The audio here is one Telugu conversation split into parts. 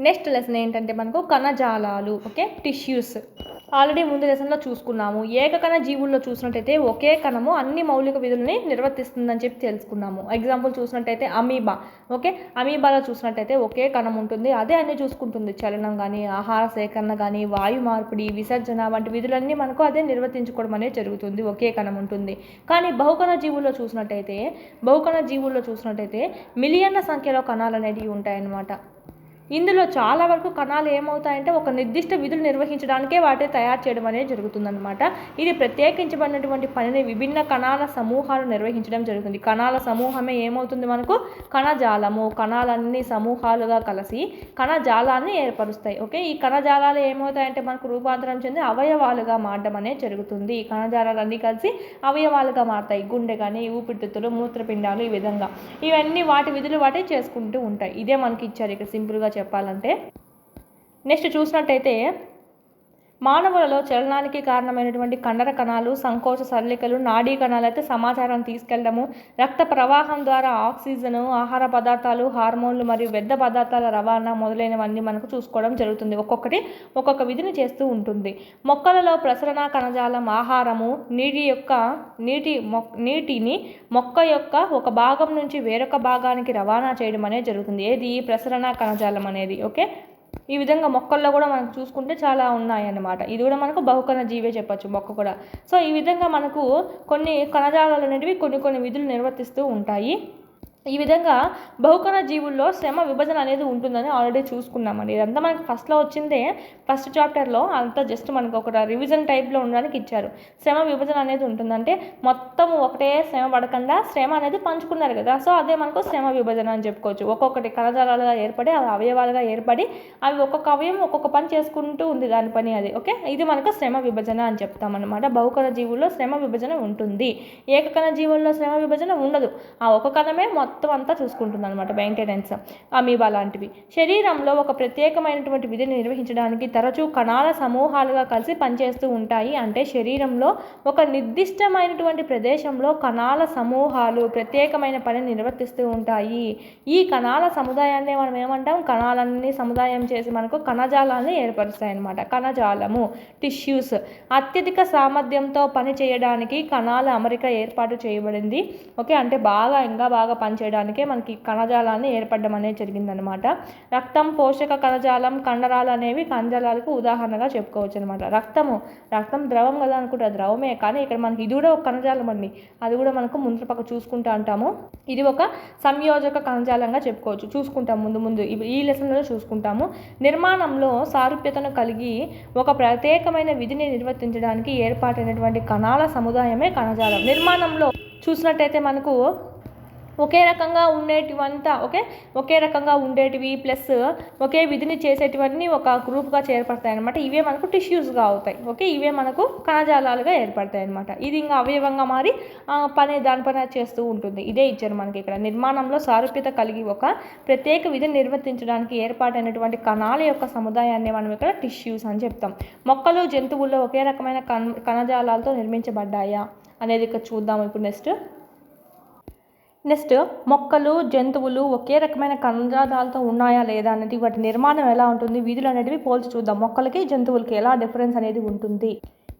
నెక్స్ట్ లెసన్ ఏంటంటే మనకు కణజాలాలు, ఓకే, టిష్యూస్. ఆల్రెడీ ముందు లెసన్లో చూసుకున్నాము. ఏకకణ జీవుల్లో చూసినట్టయితే ఒకే కణము అన్ని మౌలిక విధులని నిర్వర్తిస్తుందని చెప్పి తెలుసుకున్నాము. ఎగ్జాంపుల్ చూసినట్టయితే అమీబా, ఓకే, అమీబాలో చూసినట్టయితే ఒకే కణం ఉంటుంది, అదే అన్ని చూసుకుంటుంది. చలనం కానీ, ఆహార సేకరణ కానీ, వాయు మార్పిడి, విసర్జన వంటి విధులన్నీ మనకు అదే నిర్వర్తించుకోవడం అనేది జరుగుతుంది, ఒకే కణం ఉంటుంది. కానీ బహుకణ జీవుల్లో చూసినట్టయితే మిలియన్ల సంఖ్యలో కణాలు అనేవి ఉంటాయన్నమాట. ఇందులో చాలా వరకు కణాలు ఏమవుతాయంటే ఒక నిర్దిష్ట విధులు నిర్వహించడానికే వాటిని తయారు చేయడం అనేది జరుగుతుందన్నమాట. ఇది ప్రత్యేకించబడినటువంటి పనిని విభిన్న కణాల సమూహాలు నిర్వహించడం జరుగుతుంది. కణాల సమూహమే ఏమవుతుంది మనకు కణజాలము. కణాలన్నీ సమూహాలుగా కలిసి కణజాలాన్ని ఏర్పరుస్తాయి. ఓకే, ఈ కణజాలాలు ఏమవుతాయంటే మనకు రూపాంతరం చెంది అవయవాలుగా మారడం అనేది జరుగుతుంది. ఈ కణజాలాలన్నీ కలిసి అవయవాలుగా మారుతాయి. గుండె కానీ, ఊపిరితిత్తులు, మూత్రపిండాలు, ఈ విధంగా ఇవన్నీ వాటి విధులు వాటి చేసుకుంటూ ఉంటాయి. ఇదే మనకి ఇచ్చారు ఇక్కడ సింపుల్గా చెప్పాలంటే. నెక్స్ట్ చూసినట్టయితే మానవులలో చలనానికి కారణమైనటువంటి కండర కణాలు, సంకోచ సరళికలు, నాడీ కణాలు అయితే సమాచారాన్ని తీసుకెళ్లడము, రక్త ప్రవాహం ద్వారా ఆక్సిజన్, ఆహార పదార్థాలు, హార్మోన్లు మరియు వ్యర్థ పదార్థాల రవాణా మొదలైనవన్నీ మనకు చూసుకోవడం జరుగుతుంది. ఒక్కొక్క విధిని చేస్తూ ఉంటుంది. మొక్కలలో ప్రసరణ కణజాలం ఆహారము, నీటిని మొక్క యొక్క ఒక భాగం నుంచి వేరొక భాగానికి రవాణా చేయడం అనేది జరుగుతుంది. ఏది ప్రసరణ కణజాలం అనేది. ఓకే, ఈ విధంగా మొక్కల్లో కూడా మనకు చూసుకుంటే చాలా ఉన్నాయన్నమాట. ఇది కూడా మనకు బహుకణ జీవే చెప్పచ్చు, మొక్క కూడా. సో ఈ విధంగా మనకు కొన్ని కణజాలాలు అనేటివి కొన్ని విధులు నిర్వర్తిస్తూ ఉంటాయి. ఈ విధంగా బహుకణ జీవుల్లో శ్రమ విభజన అనేది ఉంటుందని ఆల్రెడీ చూసుకున్నామండి. ఇదంతా మనకి ఫస్ట్లో వచ్చిందే, ఫస్ట్ చాప్టర్లో అంతా జస్ట్ మనకు ఒక రివిజన్ టైప్లో ఉండడానికి ఇచ్చారు. శ్రమ విభజన అనేది ఉంటుందంటే మొత్తం ఒకటే శ్రమ పడకుండా శ్రమ అనేది పంచుకున్నారు కదా, సో అదే మనకు శ్రమ విభజన అని చెప్పుకోవచ్చు. ఒక్కొక్కటి కణజాలాలుగా ఏర్పడి అవి అవయవాలుగా ఏర్పడి అవి ఒక్కొక్క అవయవం ఒక్కొక్క పని చేసుకుంటూ ఉంది, దాని పని అది. ఓకే, ఇది మనకు శ్రమ విభజన అని చెప్తామన్నమాట. బహుకణ జీవుల్లో శ్రమ విభజన ఉంటుంది. ఏకకణ జీవుల్లో శ్రమ విభజన ఉండదు. ఆ ఒక కణమే మొత్తం అంతా చూసుకుంటుంది అనమాట, మెయింటెనెన్స్. అమీబా లాంటివి శరీరంలో ఒక ప్రత్యేకమైనటువంటి విధిని నిర్వహించడానికి తరచూ కణాల సమూహాలుగా కలిసి పనిచేస్తూ ఉంటాయి. అంటే శరీరంలో ఒక నిర్దిష్టమైనటువంటి ప్రదేశంలో కణాల సమూహాలు ప్రత్యేకమైన పనిని నిర్వర్తిస్తూ ఉంటాయి. ఈ కణాల సముదాయాన్ని మనం ఏమంటాం, కణాలన్నీ సముదాయం చేసి మనకు కణజాలాన్ని ఏర్పరుస్తాయి అన్నమాట. కణజాలము, టిష్యూస్. అత్యధిక సామర్థ్యంతో పని చేయడానికి కణాల అమరిక ఏర్పాటు చేయబడింది. ఓకే, అంటే ఇంకా బాగా పనిచేయడానికే మనకి కణజాలాన్ని ఏర్పడడం అనేది జరిగిందనమాట. రక్తం, పోషక కణజాలం, కండరాలు అనేవి కణజాలాలకు ఉదాహరణగా చెప్పుకోవచ్చు అనమాట. రక్తం ద్రవం కదా అనుకుంటా, ద్రవమే, కానీ ఇక్కడ మనకి ఇది కూడా ఒక కణజాలం అండి. అది కూడా మనకు ముందు పక్క చూసుకుంటూ అంటాము. ఇది ఒక సంయోజక కణజాలంగా చెప్పుకోవచ్చు. చూసుకుంటాం ముందు ఈ లెసన్లో చూసుకుంటాము. నిర్మాణంలో సారూప్యతను కలిగి ఒక ప్రత్యేకమైన విధిని నిర్వర్తించడానికి ఏర్పాటైనటువంటి కణాల సముదాయమే కణజాలం. నిర్మాణంలో చూసినట్టయితే మనకు ఒకే రకంగా ఉండేటివి ప్లస్ ఒకే విధిని చేసేటివన్నీ ఒక గ్రూప్గా చేర్పడతాయి అనమాట. ఇవే మనకు టిష్యూస్గా అవుతాయి. ఓకే, ఇవే మనకు కణజాలాలుగా ఏర్పడతాయి అనమాట. ఇది ఇంకా అవయవంగా మారి దానిపైన చేస్తూ ఉంటుంది. ఇదే ఇచ్చారు మనకి ఇక్కడ. నిర్మాణంలో సారూప్యత కలిగి ఒక ప్రత్యేక విధిని నిర్వర్తించడానికి ఏర్పాటైనటువంటి కణాల యొక్క సముదాయాన్ని మనం ఇక్కడ టిష్యూస్ అని చెప్తాం. మొక్కలు, జంతువుల్లో ఒకే రకమైన కణజాలాలతో నిర్మించబడ్డాయా అనేది ఇక్కడ చూద్దాం ఇప్పుడు. నెక్స్ట్ మొక్కలు, జంతువులు ఒకే రకమైన కణజాలాలతో ఉన్నాయా లేదా అనేది, వాటి నిర్మాణం ఎలా ఉంటుంది, విధులు అనేటివి పోల్చి చూద్దాం. మొక్కలకి, జంతువులకి ఎలా డిఫరెన్స్ అనేది ఉంటుంది.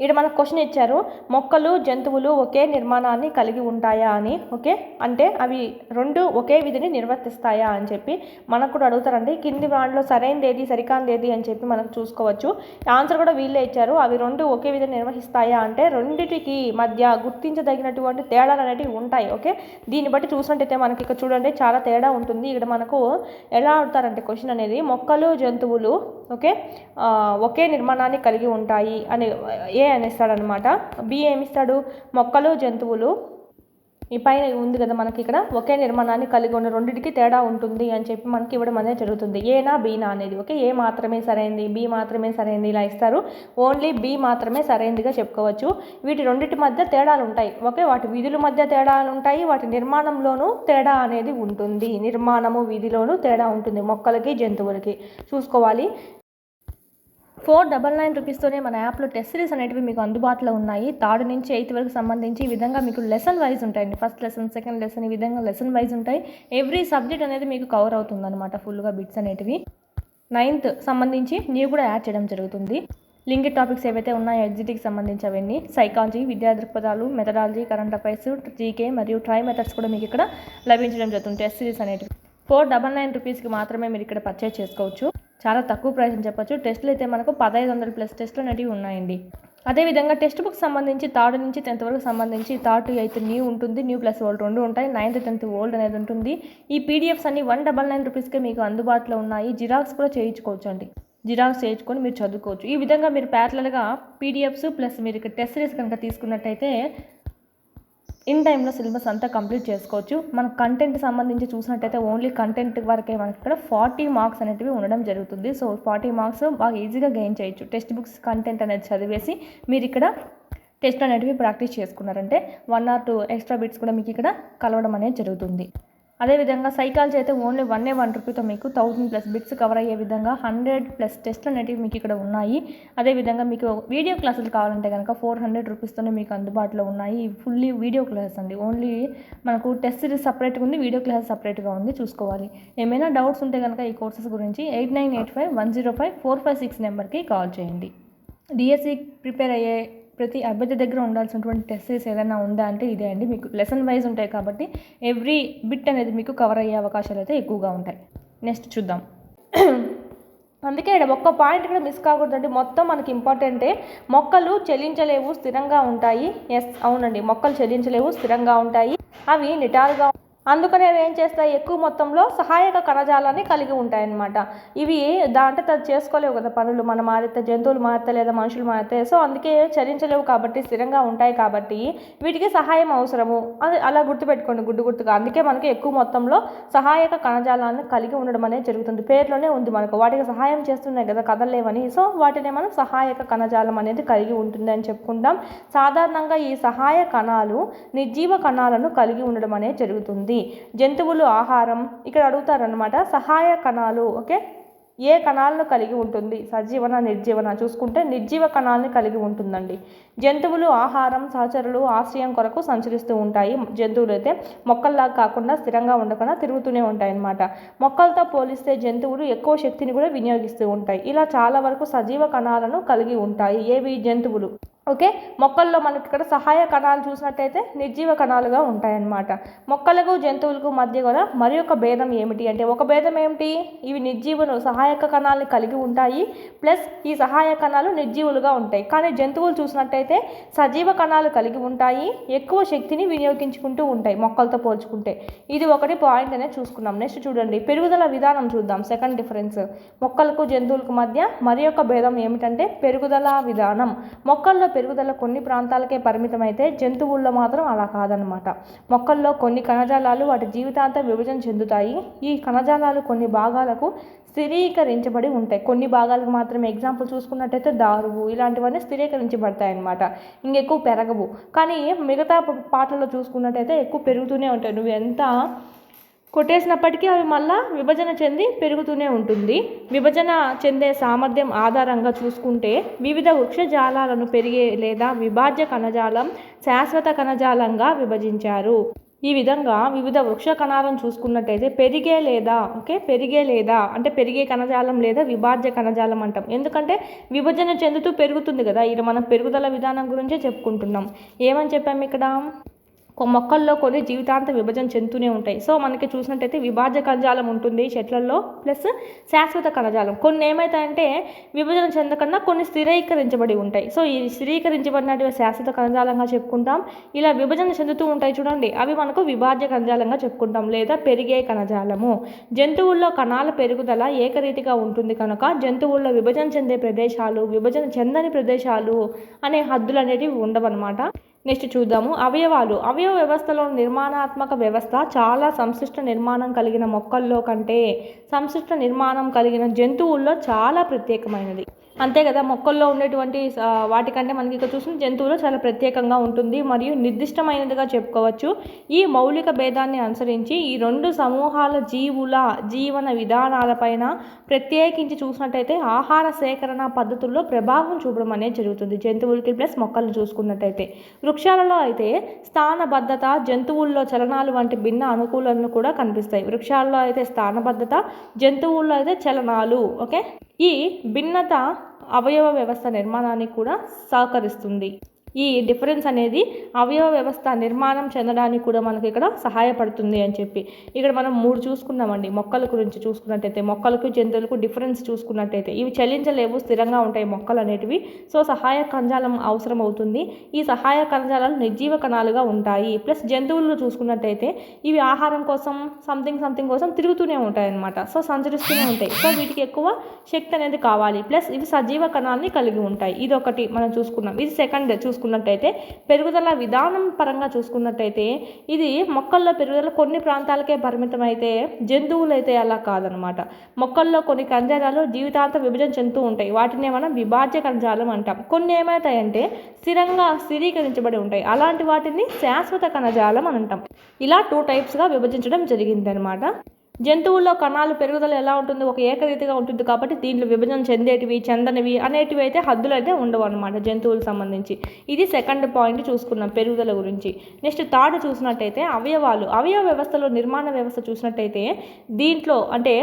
ఇక్కడ మనకు క్వశ్చన్ ఇచ్చారు, మొక్కలు, జంతువులు ఒకే నిర్మాణాన్ని కలిగి ఉంటాయా అని. ఓకే, అంటే అవి రెండు ఒకే విధిని నిర్వర్తిస్తాయా అని చెప్పి మనకు కూడా అడుగుతారండి. కింది వాటిలో సరైనది ఏది, సరికానిది ఏది అని చెప్పి మనకు చూసుకోవచ్చు. ఆన్సర్ కూడా వీళ్ళే ఇచ్చారు. అవి రెండు ఒకే విధిని నిర్వహిస్తాయా అంటే రెండిటికి మధ్య గుర్తించదగినటువంటి తేడాలు అనేటివి ఉంటాయి. ఓకే, దీన్ని బట్టి చూసినట్టయితే మనకి ఇక్కడ చూడండి చాలా తేడా ఉంటుంది. ఇక్కడ మనకు ఎలా అడుగుతారంటే క్వశ్చన్ అనేది, మొక్కలు, జంతువులు ఓకే ఒకే నిర్మాణాన్ని కలిగి ఉంటాయి అని ఏ అనేస్తాడనమాట. బి ఏమిస్తాడు, మొక్కలు, జంతువులు ఈ పైన ఉంది కదా మనకి ఇక్కడ ఒకే నిర్మాణాన్ని కలిగి ఉన్న రెండింటికి తేడా ఉంటుంది అని చెప్పి మనకి ఇవ్వడం అనేది జరుగుతుంది. ఏనా బీనా అనేది. ఓకే, ఏ మాత్రమే సరైనది, బి మాత్రమే సరైనది ఇలా ఇస్తారు. ఓన్లీ బి మాత్రమే సరైనదిగా చెప్పుకోవచ్చు. వీటి రెండింటి మధ్య తేడాలు ఉంటాయి. ఓకే, వాటి విధుల మధ్య తేడాలు ఉంటాయి, వాటి నిర్మాణంలోనూ తేడా అనేది ఉంటుంది. నిర్మాణము, విధిలోనూ తేడా ఉంటుంది మొక్కలకి, జంతువులకి చూసుకోవాలి. 499 రూపీస్తోనే మన యాప్లో టెస్ట్ సిరీస్ అనేటివి మీకు అందుబాటులో ఉన్నాయి. 3rd నుంచి 8th వరకు సంబంధించి ఈ విధంగా మీకు లెసన్ వైజ్ ఉంటాయండి. ఫస్ట్ లెసన్, సెకండ్ లెసన్, ఈ విధంగా లెసన్ వైజ్ ఉంటాయి. ఎవ్రీ సబ్జెక్ట్ అనేది మీకు కవర్ అవుతుంది అనమాట ఫుల్గా బిట్స్ అనేటివి. 9th సంబంధించి నీవు కూడా యాడ్ చేయడం జరుగుతుంది. లింక్డ్ టాపిక్స్ ఏవైతే ఉన్నాయో ఎగ్జిట్కి సంబంధించి అవన్నీ సైకాలజీ, విద్యా దృక్పథాలు, మెథడాలజీ, కరెంట్ అఫైర్స్, జీకే మరియు ట్రై మెథడ్స్ కూడా మీకు ఇక్కడ లభించడం జరుగుతుంది. టెస్ట్ సిరీస్ అనేటివి 499 రూపీస్కి మాత్రమే మీరు ఇక్కడ పర్చేజ్ చేసుకోవచ్చు. చాలా తక్కువ ప్రైస్ అని చెప్పొచ్చు. టెస్టులు అయితే మనకు 1500+ టెస్టులు అనేవి ఉన్నాయండి. అదేవిధంగా టెక్స్ట్ బుక్ సంబంధించి 3rd నుంచి 10th వరకు సంబంధించి 3rd to 8th న్యూ ఉంటుంది, న్యూ ప్లస్ ఓల్డ్ 2 ఉంటాయి. 9th 10th ఓల్డ్ అనేది ఉంటుంది. ఈ పీడిఎఫ్స్ అన్ని 199 రూపీస్కే మీకు అందుబాటులో ఉన్నాయి. జిరాక్స్ కూడా చేయించుకోవచ్చు అండి. జిరాక్స్ చేయించుకొని మీరు చదువుకోవచ్చు. ఈ విధంగా మీరు ప్యారలల్గా పీడిఎఫ్స్ ప్లస్ మీరు ఇక్కడ టెస్ట్ సిరీస్ కనుక తీసుకున్నట్టయితే ఇన్ టైంలో సిలబస్ అంతా కంప్లీట్ చేసుకోవచ్చు. మన కంటెంట్ సంబంధించి చూసినట్టయితే ఓన్లీ కంటెంట్ వరకే మనకి ఇక్కడ 40 మార్క్స్ అనేటివి ఉండడం జరుగుతుంది. సో 40 మార్క్స్ బాగా ఈజీగా గెయిన్ చేయొచ్చు. టెక్స్ట్ బుక్స్ కంటెంట్ అనేది చదివేసి మీరు ఇక్కడ టెస్ట్ అనేటివి ప్రాక్టీస్ చేసుకున్నారంటే 1 or 2 ఎక్స్ట్రా బిట్స్ కూడా మీకు ఇక్కడ కలవడం అనేది జరుగుతుంది. అదేవిధంగా సైకాలజీ అయితే ఓన్లీ 1 రూపీతో మీకు 1000+ బిట్స్ కవర్ అయ్యే విధంగా 100+ టెస్ట్లు అనేటివి మీకు ఇక్కడ ఉన్నాయి. అదేవిధంగా మీకు వీడియో క్లాసులు కావాలంటే కనుక 400 రూపీస్తోనే మీకు అందుబాటులో ఉన్నాయి. ఫుల్లీ వీడియో క్లాసెస్ అండి. ఓన్లీ మనకు టెస్ట్ సిరీస్ సపరేట్గా ఉంది, వీడియో క్లాస్ సపరేట్గా ఉంది, చూసుకోవాలి. ఏమైనా డౌట్స్ ఉంటే కనుక ఈ కోర్సెస్ గురించి 8985105456 నెంబర్కి కాల్ చేయండి. డిఎస్సి ప్రిపేర్ అయ్యే ప్రతి అభ్యర్థి దగ్గర ఉండాల్సినటువంటి టెస్ట్ సిరీస్ ఏదైనా ఉందా అంటే ఇదే అండి. మీకు లెసన్ వైజ్ ఉంటాయి కాబట్టి ఎవ్రీ బిట్ అనేది మీకు కవర్ అయ్యే అవకాశాలు అయితే ఎక్కువగా ఉంటాయి. నెక్స్ట్ చూద్దాం. అందుకే ఇక్కడ ఒక్క పాయింట్ కూడా మిస్ కాకూడదండి. మొత్తం మనకి ఇంపార్టెంటే. మొక్కలు చెల్లించలేవు, స్థిరంగా ఉంటాయి. ఎస్, అవునండి, మొక్కలు చెల్లించలేవు, స్థిరంగా ఉంటాయి. అవి నిటారుగా, అందుకనే అవి ఏం చేస్తాయి, ఎక్కువ మొత్తంలో సహాయక కణజాలాన్ని కలిగి ఉంటాయన్నమాట. ఇవి దాంట్లో అది చేసుకోలేవు కదా పనులు, మనం మారితే, జంతువులు మారితే లేదా మనుషులు మారితే. సో అందుకే చరించలేవు కాబట్టి, స్థిరంగా ఉంటాయి కాబట్టి వీటికి సహాయం అవసరము. అది అలా గుర్తుపెట్టుకోండి గుర్తుగా. అందుకే మనకి ఎక్కువ మొత్తంలో సహాయక కణజాలాన్ని కలిగి ఉండడం అనేది జరుగుతుంది. పేరులోనే ఉంది మనకు, వాటికి సహాయం చేస్తున్నాయి కదా, కదలలేవని. సో వాటినే మనం సహాయక కణజాలం అనేది కలిగి ఉంటుంది అని చెప్పుకుంటాం. సాధారణంగా ఈ సహాయ కణాలు నిర్జీవ కణాలను కలిగి ఉండడం అనేది జరుగుతుంది. జంతువులు ఆహారం, ఇక్కడ అడుగుతారనమాట సహాయ కణాలు, ఓకే, ఏ కణాలను కలిగి ఉంటుంది, సజీవన నిర్జీవన చూసుకుంటే నిర్జీవ కణాలని కలిగి ఉంటుందండి. జంతువులు ఆహారం, సహచరులు ఆశ్రయం కొరకు సంచరిస్తూ ఉంటాయి. జంతువులు అయితే మొక్కల్లాగా కాకుండా స్థిరంగా ఉండకుండా తిరుగుతూనే ఉంటాయి అన్నమాట. మొక్కలతో పోలిస్తే జంతువులు ఎక్కువ శక్తిని కూడా వినియోగిస్తూ ఉంటాయి. ఇలా చాలా వరకు సజీవ కణాలను కలిగి ఉంటాయి. ఏవి, జంతువులు. ఓకే, మొక్కల్లో మనకి ఇక్కడ సహాయ కణాలు చూసినట్టయితే నిర్జీవ కణాలుగా ఉంటాయన్నమాట. మొక్కలకు జంతువులకు మధ్య కూడా మరి ఒక భేదం ఏమిటి అంటే, ఒక భేదం ఏమిటి, ఇవి నిర్జీవులు సహాయక కణాలని కలిగి ఉంటాయి, ప్లస్ ఈ సహాయ కణాలు నిర్జీవులుగా ఉంటాయి. కానీ జంతువులు చూసినట్టయితే సజీవ కణాలు కలిగి ఉంటాయి, ఎక్కువ శక్తిని వినియోగించుకుంటూ ఉంటాయి మొక్కలతో పోల్చుకుంటే. ఇది ఒకటి పాయింట్ అనేది చూసుకున్నాం. నెక్స్ట్ చూడండి, పెరుగుదల విధానం చూద్దాం. సెకండ్ డిఫరెన్స్, మొక్కలకు జంతువులకు మధ్య మరి ఒక భేదం ఏమిటంటే పెరుగుదల విధానం. మొక్కల్లో పెరుగుదల కొన్ని ప్రాంతాలకే పరిమితమైతే జంతువుల్లో మాత్రం అలా కాదనమాట. మొక్కల్లో కొన్ని కణజాలాలు వాటి జీవితాంతం విభజన చెందుతాయి. ఈ కణజాలాలు కొన్ని భాగాలకు స్థిరీకరించబడి ఉంటాయి, కొన్ని భాగాలకు మాత్రమే. ఎగ్జాంపుల్ చూసుకున్నట్టయితే దారువు, ఇలాంటివన్నీ స్థిరీకరించబడతాయి అన్నమాట, ఇంకెక్కువ పెరగవు. కానీ మిగతా పాటల్లో చూసుకున్నట్టయితే ఎక్కువ పెరుగుతూనే ఉంటాయి. నువ్వు ఎంత కొట్టేసినప్పటికీ అవి మళ్ళా విభజన చెంది పెరుగుతూనే ఉంటుంది. విభజన చెందే సామర్థ్యం ఆధారంగా చూసుకుంటే వివిధ వృక్షజాలాలను పెరిగే లేదా విభాజ్య కణజాలం, శాశ్వత కణజాలంగా విభజించారు. ఈ విధంగా వివిధ వృక్ష కణాలను చూసుకున్నట్టయితే పెరిగే లేదా అంటే పెరిగే కణజాలం లేదా విభాజ్య కణజాలం అంటాం. ఎందుకంటే విభజన చెందుతూ పెరుగుతుంది కదా. ఇది మనం పెరుగుదల విధానం గురించే చెప్పుకుంటున్నాం. ఏమని చెప్పాము ఇక్కడ, మొక్కల్లో కొన్ని జీవితాంత విభజన చెందుతూనే ఉంటాయి. సో మనకి చూసినట్టయితే విభాజ్య కణజాలం ఉంటుంది చెట్లలో, ప్లస్ శాశ్వత కణజాలం. కొన్ని ఏమవుతాయంటే విభజన చెందకుండా కొన్ని స్థిరీకరించబడి ఉంటాయి. సో ఈ స్థిరీకరించబడినటువంటి శాశ్వత కణజాలంగా చెప్పుకుంటాం. ఇలా విభజన చెందుతూ ఉంటాయి చూడండి, అవి మనకు విభాజ్య కణజాలంగా చెప్పుకుంటాం లేదా పెరిగే కణజాలము. జంతువుల్లో కణాల పెరుగుదల ఏకరీతిగా ఉంటుంది కనుక జంతువుల్లో విభజన చెందే ప్రదేశాలు, విభజన చెందని ప్రదేశాలు అనే హద్దులు అనేటివి ఉండవన్నమాట. నెక్స్ట్ చూద్దాము, అవయవాలు. అవయవ వ్యవస్థలో నిర్మాణాత్మక వ్యవస్థ చాలా సంశిష్ట నిర్మాణం కలిగిన మొక్కల్లో కంటే సంశిష్ట నిర్మాణం కలిగిన జంతువుల్లో చాలా ప్రత్యేకమైనది. అంతే కదా, మొక్కల్లో ఉండేటువంటి వాటికంటే మనకి ఇక్కడ చూసిన జంతువులు చాలా ప్రత్యేకంగా ఉంటుంది మరియు నిర్దిష్టమైనదిగా చెప్పుకోవచ్చు. ఈ మౌలిక భేదాన్ని అనుసరించి ఈ రెండు సమూహాల జీవుల జీవన విధానాలపైన ప్రత్యేకించి చూసినట్టయితే ఆహార సేకరణ పద్ధతుల్లో ప్రభావం చూపడం అనేది జరుగుతుంది. జంతువులకి ప్లస్ మొక్కలను చూసుకున్నట్టయితే వృక్షాలలో అయితే స్థానబద్ధత, జంతువుల్లో చలనాలు వంటి భిన్న అనుకూలతలు కూడా కనిపిస్తాయి. వృక్షాల్లో అయితే స్థానబద్ధత, జంతువుల్లో అయితే చలనాలు. ఓకే, ఈ భిన్నత అవయవ వ్యవస్థ నిర్మాణానికి కూడా సహకరిస్తుంది. ఈ డిఫరెన్స్ అనేది అవయవ వ్యవస్థ నిర్మాణం చెందడానికి కూడా మనకి ఇక్కడ సహాయపడుతుంది అని చెప్పి ఇక్కడ మనం 3 చూసుకున్నామండి. మొక్కల గురించి చూసుకున్నట్టయితే మొక్కలకు జంతువులకు డిఫరెన్స్ చూసుకున్నట్టయితే ఇవి చలించలేవు, స్థిరంగా ఉంటాయి మొక్కలు అనేటివి. సో సహాయ కణజాలం అవసరం అవుతుంది. ఈ సహాయ కణజాలాలు నిర్జీవ కణాలుగా ఉంటాయి. ప్లస్ జంతువులను చూసుకున్నట్టయితే ఇవి ఆహారం కోసం సంథింగ్ కోసం తిరుగుతూనే ఉంటాయి అన్నమాట. సో సంచరిస్తూనే ఉంటాయి. సో వీటికి ఎక్కువ శక్తి అనేది కావాలి. ప్లస్ ఇవి సజీవ కణాలని కలిగి ఉంటాయి. ఇది ఒకటి మనం చూసుకున్నాం. ఇది సెకండ్ చూసుకున్నట్టయితే పెరుగుదల విధానం పరంగా చూసుకున్నట్టయితే ఇది మొక్కల్లో పెరుగుదల కొన్ని ప్రాంతాలకే పరిమితం అయితే జంతువులు అయితే అలా కాదనమాట. మొక్కల్లో కొన్ని కణజాలాలు జీవితాంత విభజన చెందుతూ ఉంటాయి. వాటినే మనం విభాజ్య కణజాలం అంటాం. కొన్ని ఏమవుతాయంటే స్థిరంగా స్థిరీకరించబడి ఉంటాయి. అలాంటి వాటిని శాశ్వత కణజాలం అని అంటాం. ఇలా 2 టైప్స్గా విభజించడం జరిగిందనమాట. జంతువుల్లో కణాలు పెరుగుదల ఎలా ఉంటుంది, ఒక ఏకరీతిగా ఉంటుంది కాబట్టి దీంట్లో విభజన చెందేటివి చెందనివి అనేటివి అయితే హద్దులు అయితే ఉండవు అనమాట జంతువులకు సంబంధించి. ఇది సెకండ్ పాయింట్ చూసుకున్నాం పెరుగుదల గురించి. నెక్స్ట్ థర్డ్ చూసినట్టయితే అవయవ వ్యవస్థలో నిర్మాణ వ్యవస్థ చూసినట్టయితే దీంట్లో అంటే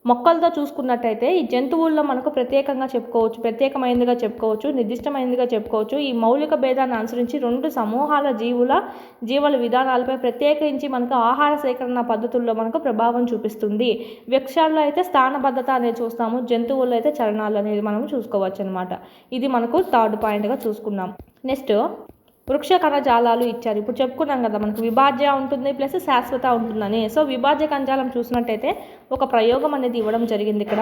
మొక్కలతో చూసుకున్నట్టయితే ఈ జంతువుల్లో మనకు ప్రత్యేకమైనదిగా చెప్పుకోవచ్చు, నిర్దిష్టమైనదిగా చెప్పుకోవచ్చు. ఈ మౌలిక భేదాన్ని అనుసరించి 2 సమూహాల జీవుల విధానాలపై ప్రత్యేకించి మనకు ఆహార సేకరణ పద్ధతుల్లో మనకు ప్రభావం చూపిస్తుంది. వృక్షాల్లో అయితే స్థానబద్ధత అనేది చూస్తాము, జంతువుల్లో అయితే చలనాలు అనేది మనం చూసుకోవచ్చు అనమాట. ఇది మనకు థర్డ్ పాయింట్గా చూసుకున్నాం. నెక్స్ట్ వృక్ష కణజాలాలు ఇచ్చారు. ఇప్పుడు చెప్పుకున్నాం కదా మనకు విభాజ్య ఉంటుంది ప్లస్ శాశ్వత ఉంటుందని. సో విభాజ్య కణజాలం చూసినట్టయితే ఒక ప్రయోగం అనేది ఇవ్వడం జరిగింది ఇక్కడ.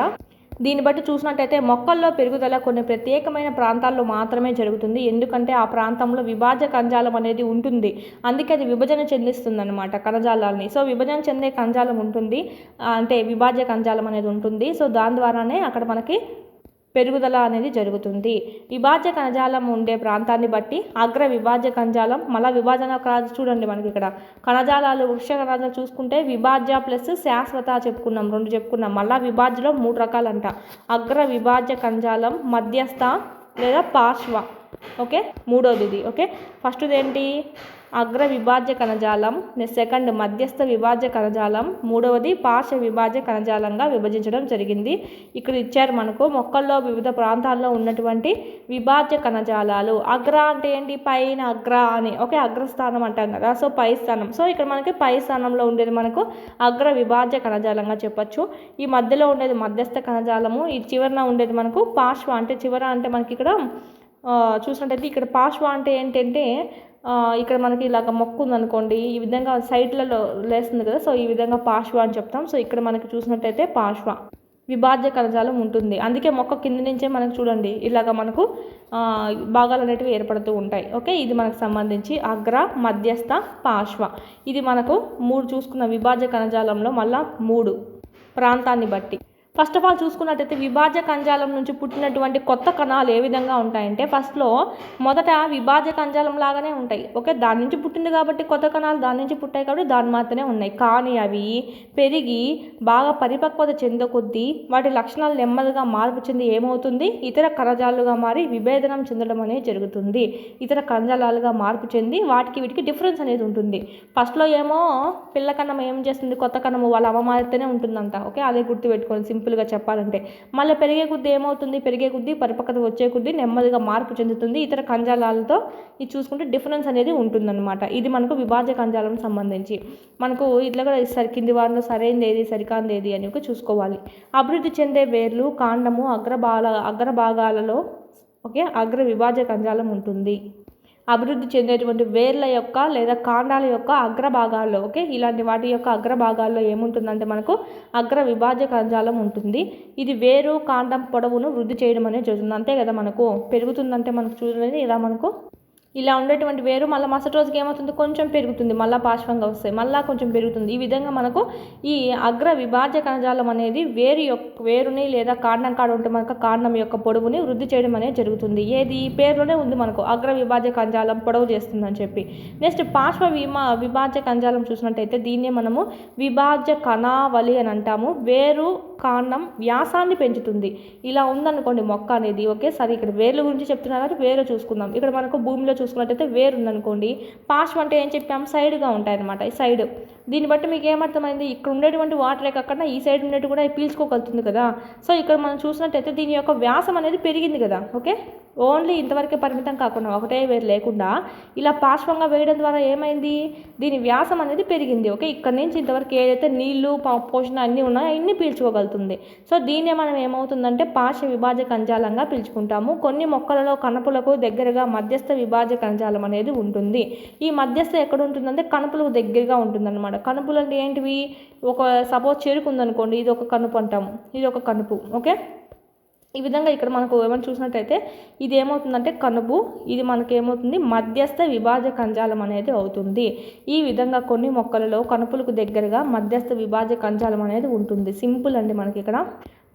దీన్ని బట్టి చూసినట్టయితే మొక్కల్లో పెరుగుదల కొన్ని ప్రత్యేకమైన ప్రాంతాల్లో మాత్రమే జరుగుతుంది. ఎందుకంటే ఆ ప్రాంతంలో విభాజ్య కణజాలం అనేది ఉంటుంది. అందుకే అది విభజన చెందిస్తుంది అనమాట కణజాలాలని. సో విభజన చెందే కణజాలం ఉంటుంది, అంటే విభాజ్య కణజాలం అనేది ఉంటుంది. సో దాని ద్వారానే అక్కడ మనకి పెరుగుదల అనేది జరుగుతుంది. విభాజ్య కణజాలం ఉండే ప్రాంతాన్ని బట్టి అగ్ర విభాజ్య కణజాలం, మళ్ళా విభాజన చూడండి మనకి ఇక్కడ కణజాలాలు వృక్ష కణజాలాలు చూసుకుంటే విభాజ్య ప్లస్ శాశ్వత చెప్పుకున్నాం, 2 చెప్పుకున్నాం. మళ్ళీ విభాజ్యలో 3 రకాలంట. అగ్ర విభాజ్య కణజాలం, మధ్యస్థ లేదా పార్శ్వ. ఓకే, మూడోది ఇది. ఓకే, ఫస్ట్ది ఏంటి అగ్ర విభాజ్య కణజాలం, సెకండ్ మధ్యస్థ విభాజ్య కణజాలం, మూడవది పార్శ్వ విభాజ్య కణజాలంగా విభజించడం జరిగింది. ఇక్కడ ఇచ్చారు మనకు మొక్కల్లో వివిధ ప్రాంతాల్లో ఉన్నటువంటి విభాజ్య కణజాలాలు. అగ్ర అంటే ఏంటి, పైన అగ్ర అని. ఓకే, అగ్రస్థానం అంటాం కదా, సో పై స్థానం. సో ఇక్కడ మనకి పై స్థానంలో ఉండేది మనకు అగ్ర విభాజ్య కణజాలంగా చెప్పచ్చు. ఈ మధ్యలో ఉండేది మధ్యస్థ కణజాలము, ఈ చివరన ఉండేది మనకు పార్శ్వ. అంటే చివర అంటే మనకి ఇక్కడ చూసినట్టయితే ఇక్కడ పార్శ్వ అంటే ఏంటంటే ఇక్కడ మనకి ఇలాగ మొక్క ఉందనుకోండి, ఈ విధంగా సైడ్లలో లేస్తుంది కదా, సో ఈ విధంగా పార్శ్వ అని చెప్తాం. సో ఇక్కడ మనకి చూసినట్టయితే పార్శ్వ విభాజ్య కణజాలం ఉంటుంది. అందుకే మొక్క కింద నుంచే మనకు చూడండి ఇలాగ మనకు భాగాలు అనేటివి ఏర్పడుతూ ఉంటాయి. ఓకే, ఇది మనకు సంబంధించి అగ్ర, మధ్యస్థ, పార్శ్వ. ఇది మనకు 3 చూసుకున్న విభాజ్య కణజాలంలో మళ్ళా 3 ప్రాంతాన్ని బట్టి. ఫస్ట్ ఆఫ్ ఆల్ చూసుకున్నట్టయితే విభాజ్య కణజాలం నుంచి పుట్టినటువంటి కొత్త కణాలు ఏ విధంగా ఉంటాయంటే ఫస్ట్లో మొదట విభాజ్య కణజాలం లాగానే ఉంటాయి. ఓకే, దాని నుంచి పుట్టింది కాబట్టి కొత్త కణాలు దాని నుంచి పుట్టాయి కాబట్టి దాని మాత్రమే ఉన్నాయి. కానీ అవి పెరిగి బాగా పరిపక్వత చెందే కొద్దీ వాటి లక్షణాలు నెమ్మదిగా మార్పు చెంది ఏమవుతుంది, ఇతర కణజాలాలుగా మారి విభేదనం చెందడం అనేది జరుగుతుంది. ఇతర కణజాలాలుగా మార్పు చెంది వీటికి డిఫరెన్స్ అనేది ఉంటుంది. ఫస్ట్లో ఏమో పిల్ల కణం ఏం చేస్తుంది, కొత్త కణము వాళ్ళ అమ్మ మారితేనే ఉంటుందంట. ఓకే, అదే గుర్తుపెట్టుకోవాలి సింపుల్గా చెప్పాలంటే. మళ్ళీ పెరిగే కొద్దీ ఏమవుతుంది, పెరిగే కొద్దీ పరిపక్వత వచ్చే కొద్దీ నెమ్మదిగా మార్పు చెందుతుంది. ఇతర కణజాలాలతో ఇది చూసుకుంటే డిఫరెన్స్ అనేది ఉంటుందన్నమాట. ఇది మనకు విభాజ్య కణజాలం సంబంధించి. మనకు ఇట్లా కూడా కింది వారిలో సరైనది ఏది సరికాంది ఏది అని చూసుకోవాలి. అభివృద్ధి చెందే వేర్లు, కాండము, అగ్రభాగాలలో ఓకే అగ్ర విభాజ్య కణజాలం ఉంటుంది. అభివృద్ధి చెందేటువంటి వేర్ల యొక్క లేదా కాండాల యొక్క అగ్రభాగాల్లో ఓకే ఇలాంటి వాటి యొక్క అగ్రభాగాల్లో ఏముంటుందంటే మనకు అగ్ర విభాజ్య కణజాలం ఉంటుంది. ఇది వేరు కాండం పొడవును వృద్ధి చేయడం అనేది జరుగుతుంది. అంతే కదా, మనకు పెరుగుతుందంటే మనకు చూడండి ఇలా మనకు ఇలా ఉండేటువంటి వేరు మళ్ళీ మరుసటి రోజుకి ఏమవుతుంది, కొంచెం పెరుగుతుంది, మళ్ళీ పార్శ్వంగా వస్తాయి, మళ్ళీ కొంచెం పెరుగుతుంది. ఈ విధంగా మనకు ఈ అగ్ర విభాజ్య కణజాలం అనేది వేరుని లేదా కాండం కాడ ఉంటే మనకు కాండం యొక్క పొడవుని వృద్ధి చేయడం అనేది జరుగుతుంది. ఏది పేరులోనే ఉంది మనకు, అగ్ర విభాజ్య కణజాలం పొడవు చేస్తుందని చెప్పి. నెక్స్ట్ పార్శ్వ విభాజ్య కణజాలం చూసినట్టయితే దీన్నే మనము విభాజ్య కణావళి అని అంటాము. వేరు కాండం వ్యాసాన్ని పెంచుతుంది. ఇలా ఉందనుకోండి మొక్క అనేది, ఓకే. సరే ఇక్కడ వేర్ల గురించి చెప్తున్నారు కాబట్టి వేరు చూసుకుందాం. ఇక్కడ మనకు భూమిలో చూసుకున్నట్టయితే వేరు ఉందనుకోండి, పార్శ్వం అంటే ఏం చెప్పాము, సైడ్గా ఉంటాయన్నమాట, ఈ సైడ్. దీన్ని బట్టి మీకు ఏమర్థమైంది, ఇక్కడ ఉండేటువంటి వాటరే కాకుండా ఈ సైడ్ ఉండేది కూడా పీల్చుకోగలుగుతుంది కదా. సో ఇక్కడ మనం చూసినట్టయితే దీని యొక్క వ్యాసం అనేది పెరిగింది కదా, ఓకే. ఓన్లీ ఇంతవరకే పరిమితం కాకుండా ఒకటే వేరు లేకుండా ఇలా పార్శ్వంగా వేయడం ద్వారా ఏమైంది, దీని వ్యాసం అనేది పెరిగింది, ఓకే. ఇక్కడ నుంచి ఇంతవరకు ఏదైతే నీళ్లు పోషణ అన్నీ ఉన్నాయో అన్నీ పీల్చుకోగలుగుతుంది. సో దీన్నే మనం ఏమవుతుందంటే పార్శ్వ విభాజ్య కణజాలంగా పిలుచుకుంటాము. కొన్ని మొక్కలలో కణపులకు దగ్గరగా మధ్యస్థ విభాజ్య కణజాలం అనేది ఉంటుంది. ఈ మధ్యస్థ ఎక్కడ ఉంటుందంటే కణపులకు దగ్గరగా ఉంటుందన్నమాట. కణుపులు అంటే ఏంటివి, ఒక సపోజ్ చెరుకు ఉందనుకోండి, ఇది ఒక కణుపు అంటాము, ఇది ఒక కణుపు, ఓకే. ఈ విధంగా ఇక్కడ మనకు ఏమైనా చూసినట్టయితే ఇది ఏమవుతుందంటే కణుపు, ఇది మనకి ఏమవుతుంది మధ్యస్థ విభాజ్య కణజాలం అనేది అవుతుంది. ఈ విధంగా కొన్ని మొక్కలలో కణుపులకు దగ్గరగా మధ్యస్థ విభాజ్య కణజాలం అనేది ఉంటుంది. సింపుల్ అండి. మనకి ఇక్కడ